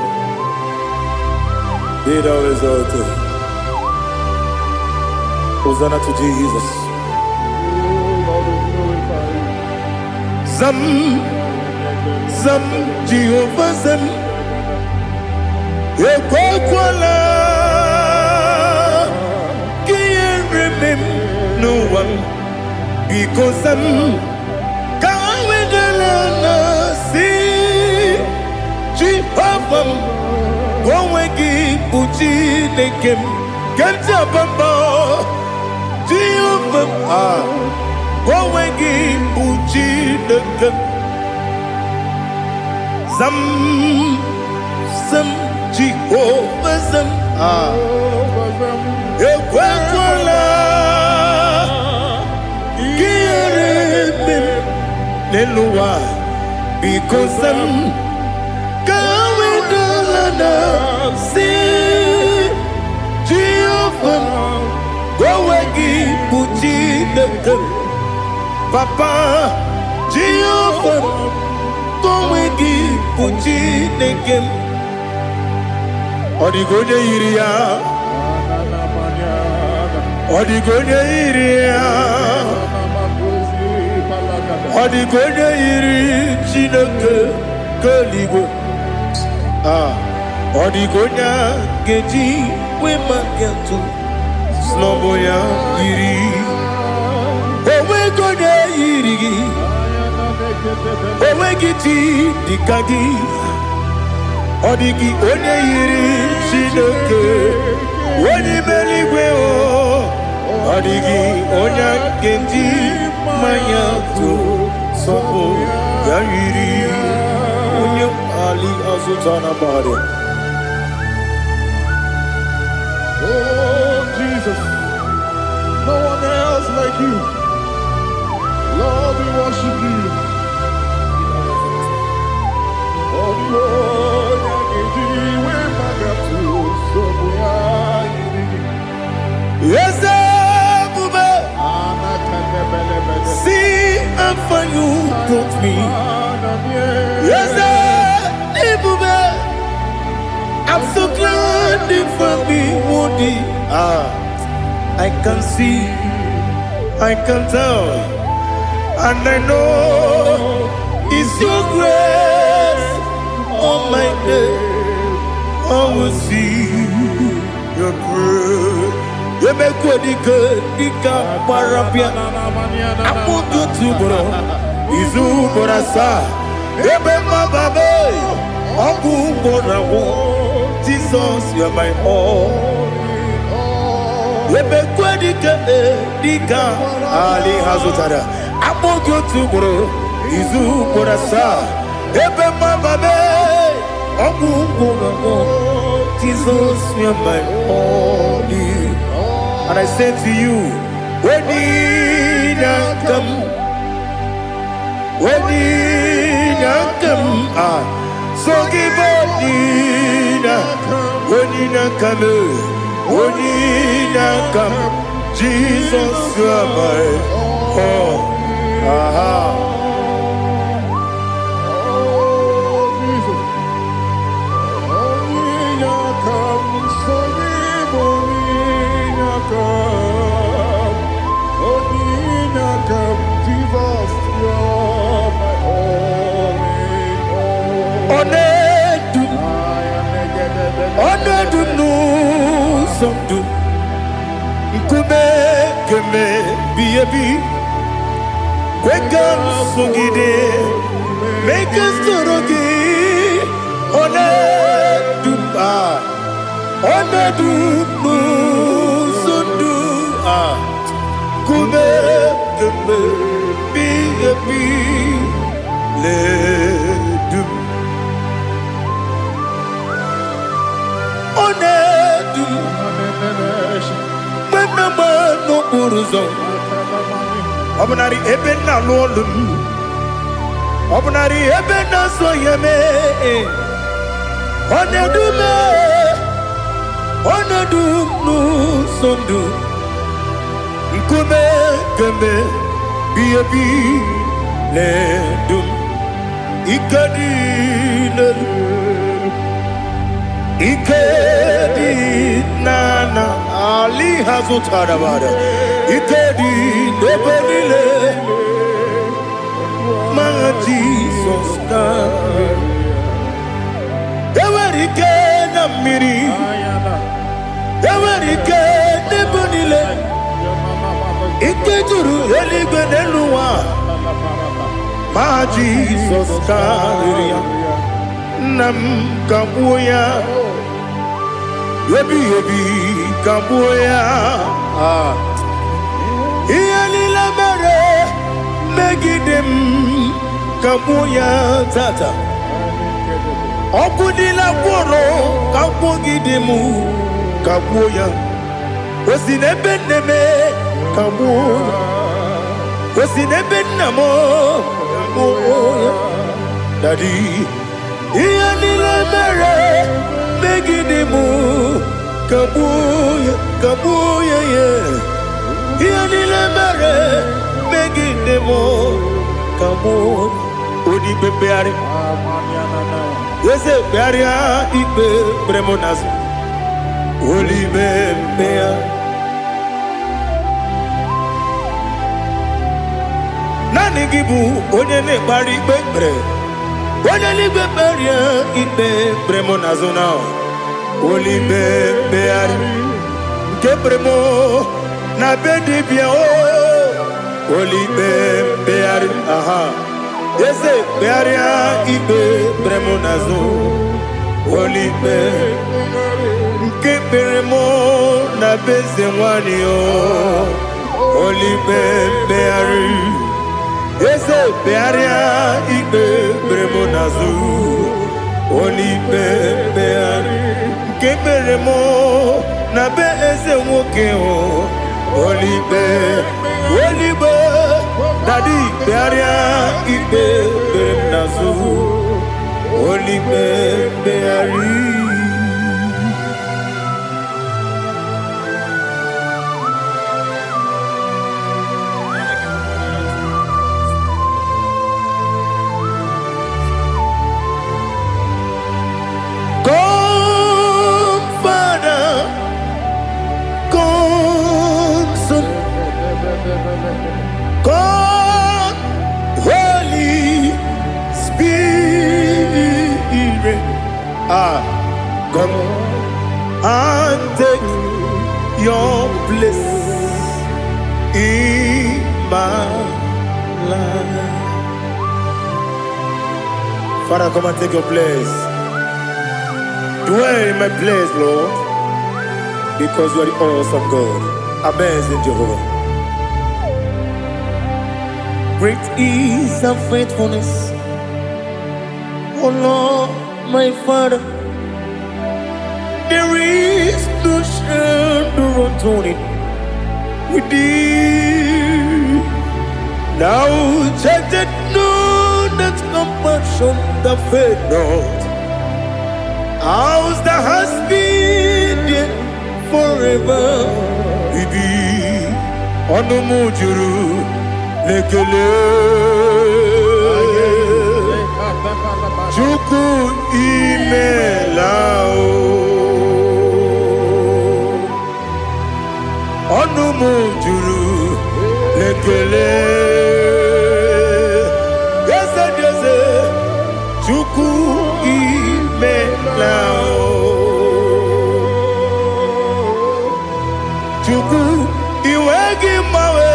Be thou exalted. Hosanna to Jesus. Zam Jehovah Zam Ekwakwala Can't remember no one because Zam Kawedalana see Jehovah Gowegi Puchi Nekem Ganja Bamba Jehovah Gowegi Puchi Nekem Zam Jehovah Zam Ekwakwala Kieremem Neluwa because Zam Kawedalana see Jehovah Gowegi Puchi Nekem Papa Jehovah Gowegi Puchi Nekem Odigonye iria Odigonye iri Chineke Keligwe Odigonya geji we mageto Snowboya yiri Owe gonya yiri Owe giti dikagi Odigi onye yiri Chineke Oni meligwe o Odigi onya geji mayato Sopo ya yiri Onye Ali Azutana Bade. Oh, Jesus. No one else like you. Lord, we worship you. Oh, Lord, yes, see and for you brought me. Yes, I'm so glad for me, Woody. I can see, I can tell, and I know it's your grace on my day. I will see your grace. You make what you could, you can't parapia. I'm going to bro. Izu borasa. You make my baby. I'm going to Jesus, you're my all. You make what you can, Ali Hazutada. I'm going to bro. Izu borasa. You make my baby. Jesus, you're my only. And I say to you, when you come, so give up, when you come, Jesus, you're my all. Make us Obnari ebena lolum Obnari ebena soyeme Onedu nu sondu Nkume keme Biebi ledum Ikadi nana Ali Hazutara Bada Ikadi nebenile Manga Jesus kame Ewerike na miri Ewerike nebenile Ikejuru eligwe neluwa Ma Jesus kame Nam kabuya Yebi kabuya Iyalila mere Megidem kabuya tata Okudila kworo kabugidemu kabuya Osinebenneme kabuya Osinebennamo kabuya Daddy Iyalila mere Megidemu kabuya yeah Iyalila mere Megidemu kabuya Odi bebeare Yese bearia ibe bremonas Oli bebea Nani gibu onye ne bari bebre Onelibe beria ibe bremo nazona. Olibe beari ke bremo na bedi bia o. Olibe beari aha. Yese bearia ibe bremo nazo. Olibe ke bremo na bezemwani o. Olibe beari. Yese bearia ibe bremo nazo. Olibe beari ke bremo na bezemwoke o. Olibe Daddy bearia ibe bremo nazo. Olibe beari. God, Holy Spirit, come and take your place in my life. Father, come and take your place. Dwell in my place, Lord, because you are the awesome God. Amazing Jehovah. Great is thy faithfulness, O Lord, my Father. There is no shadow unto it with thee. Now judged no that compassion that faith not. Ours that has been there forever with thee. Onomujuru lekele Chuku imelao Onumujuru lekele Yese Chuku imelao Chuku iwegi mawe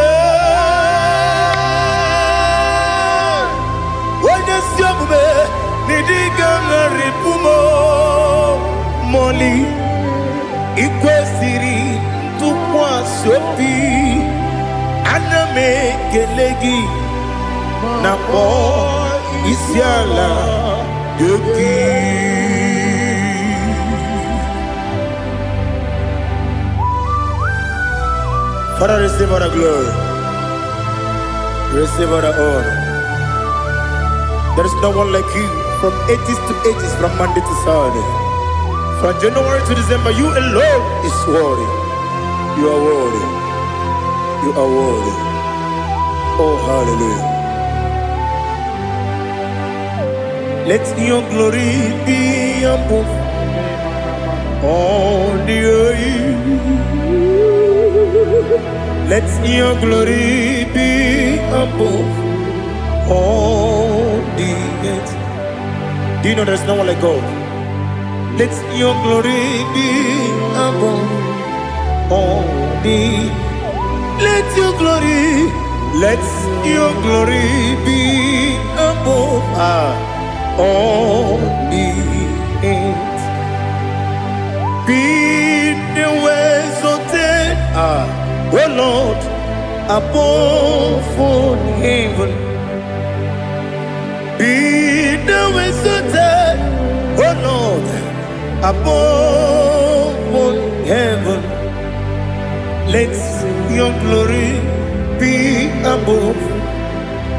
Moli ikwesiri tukwasopi aname kelegi na po isiala yoki. Father, receive all the glory, receive all the honor. There is no one like you. From ages to ages, from Monday to Saturday, from January to December, you alone is worthy. You are worthy. You are worthy. Oh, hallelujah. Let your glory be above all the earth. Let your glory be above all the earth. Do you know there's no one like God? Let your glory be above all the. Let your glory be above all the earth. Be the ways of oh Lord, above all heaven. Be the ways of oh Lord, above all heaven. Let your glory be above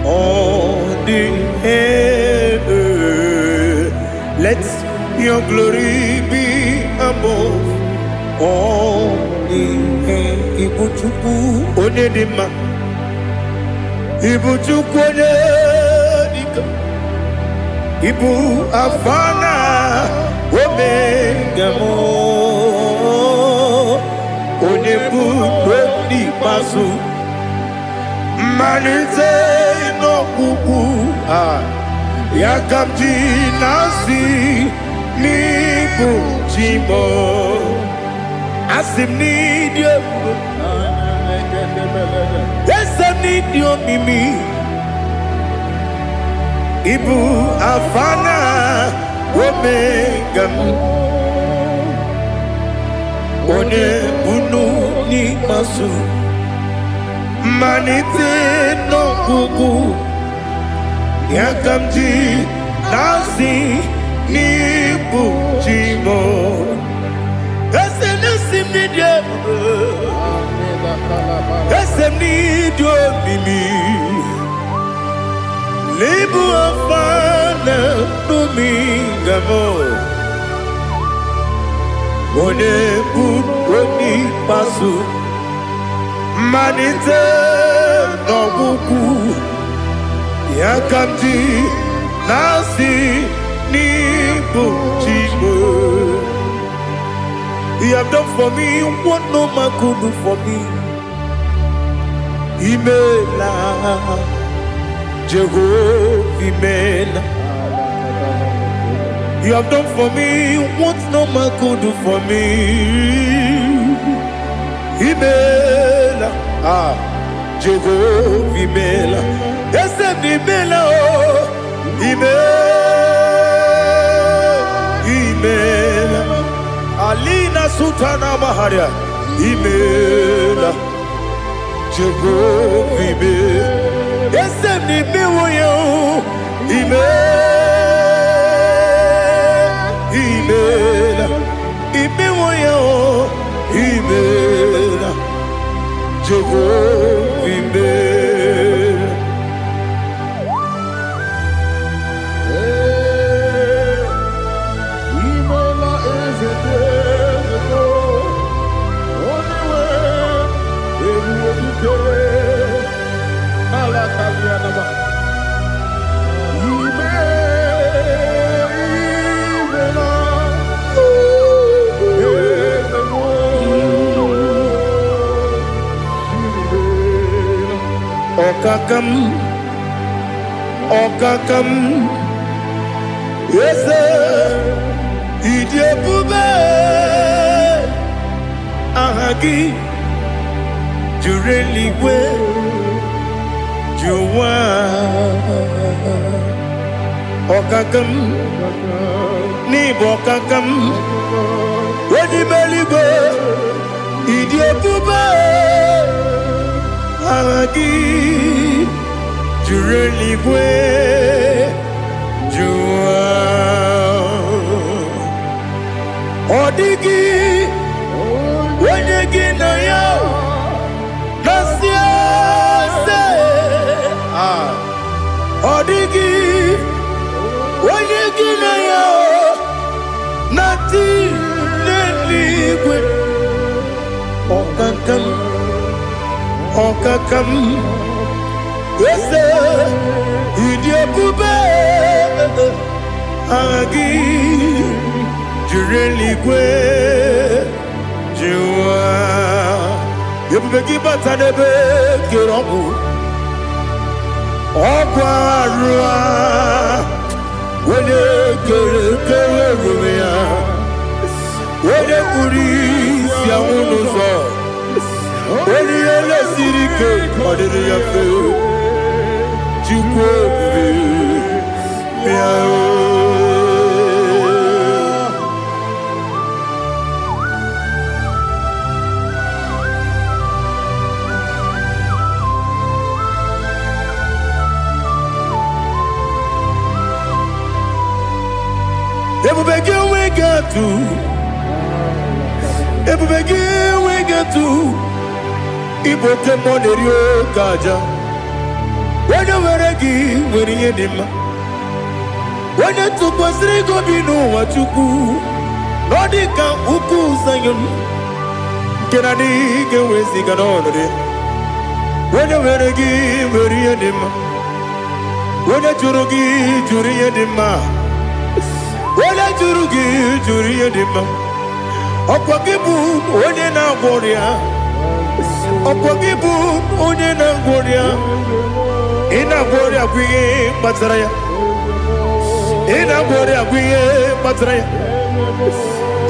all the earth. Let your glory be above all the earth. Ibuchuku onedima, Ibuchuku onedika, Ibu afana omega mo, Onebu doni pasu, Manite no kuku Yakamji nasi nibu jimo asim nidio esem nidio mimi ibu afana omega one bunu ni masu manite no kuku Yakamji nasi nibu jimo Esem nidio Esem nidio mimi Libu afana numingamo One buni pasu Manite no buku Yakamji nasi nibu jimo You have done for me what no man could do for me. Imela, Jehovah, Imela. You have done for me what no man could do for me. Imela, Jehovah, Imela. Yes, Imela, Imela. Alina Sutana Maharia Imela Jehovah Imela Esem ni miwoyo Imela Imiwoyo Imela Jehovah Imela Okakam, yes, Idiopube, Ahagi, Jureliwe, Juwa, Okakam, Nibokakam, Wedibeligo, Idiopube, Ahagi. Jureligwe Jua Odigi Wenyegi na yo Nasia se Odigi Wenyegi na yo Nati Neligwe Okakam Ese Idiopube Agi Jureligwe Jua Yepubeki batanebe Kiromu Okwarua Wene kere rumia Wene kuri Siya unuzo Wene ele sirike Odini ya feo Ebubegi we get to Iboke Monerio Kaja When you were when you did when you took was Rigo Bino, what you do, Nodika Uku Sayon, Kenadi, Gewesi Ganone. When you were when you did when you Jurugi, Juria Dima, when you Jurugi, Juria Dima, Opakibu, Odena Boria, Opakibu, Odena Boria. Ina Boria Queen Bataraya ina bore agwiye matre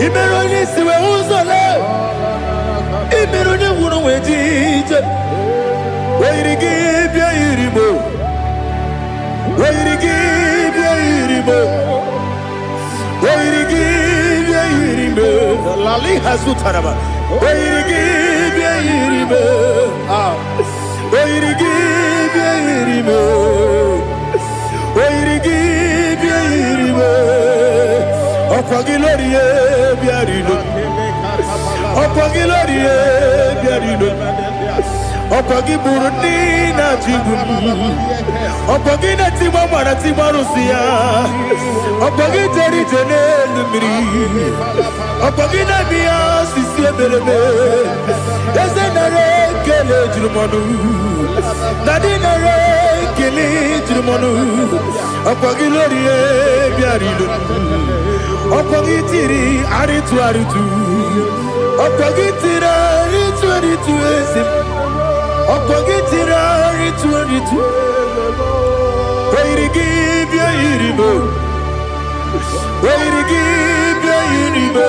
imeroni siwe uzole imeroni wunu wejije wairigi bia irimo wairigi bia irimo wairigi bia irimo lali hazutaraba wairigi bia irimo wairigi bia irimo wairigi bia irimo okwagilorie bia rilo okwagilorie bia rilo okwagi burundi na jibun okwagi na timama na timarusia okwagi jeri jene lumiri okwagi na biya sisi eberebe eze nare kele jirumonu nadi nare kele jirumonu okwagi lorie biarilo okwagi tiri aritu aritu okwagi tiri aritu aritu esim okwagitira ritu wairigi bia irimo wairigi bia irimo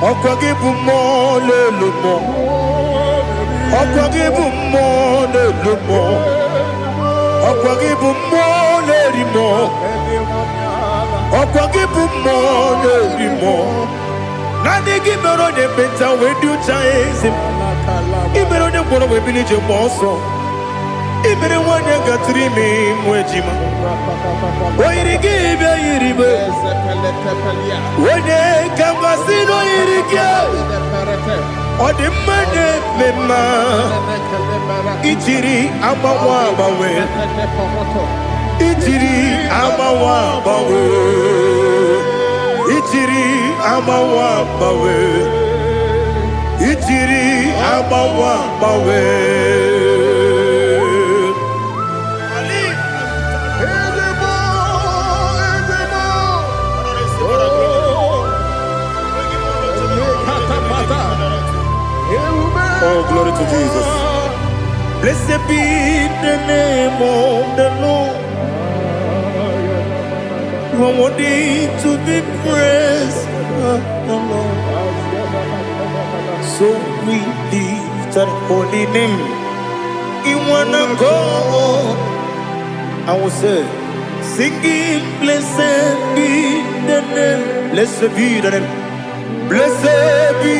okwagibu mo lelumo okwagibu mo lelumo okwagibu mo lerimo okwagibu mo lerimo nadigi mero de beta wedu chaizim ibero ne bono we bilije moso ibere wanya gatrimi mwejima oirigi be iribe wone kambasino irige odimane mema ichiri amawa bawe ichiri amawa bawe ichiri amawa bawe ichiri amawa bawe Oh, glory to Jesus. Blessed be the name of the Lord. You are worthy to be praised, the Lord. So we lift that holy name. You wanna go? I will say, singing, blessed be the name. Blessed be the name. Blessed be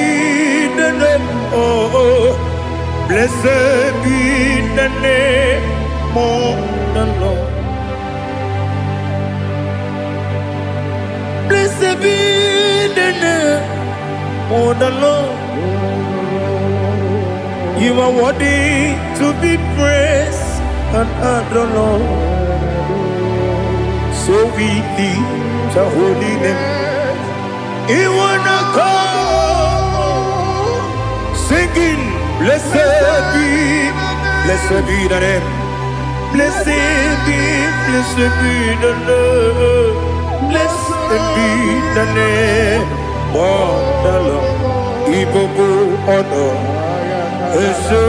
the name. Oh, blessed be the name of the Lord. Blessed be the name of the Lord. You are worthy to be praised and adored, Lord. So we lift your holy name. You wanna come singing, blessed be the name. Blessed be the Lord. Blessed be the name of the Lord. IGBO honor. Ese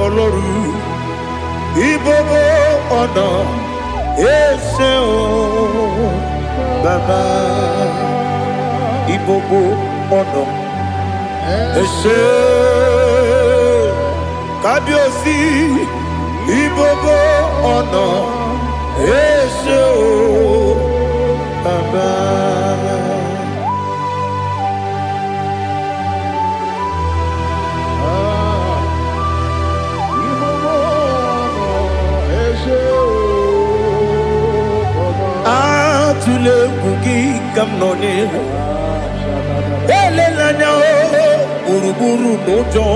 Oloru IGBO honor. Ese o Baba IGBO honor. Ese Kabiosi IGBO honor. Ese o Baba. Tule kuki kamnone ele lanya uruburu nojo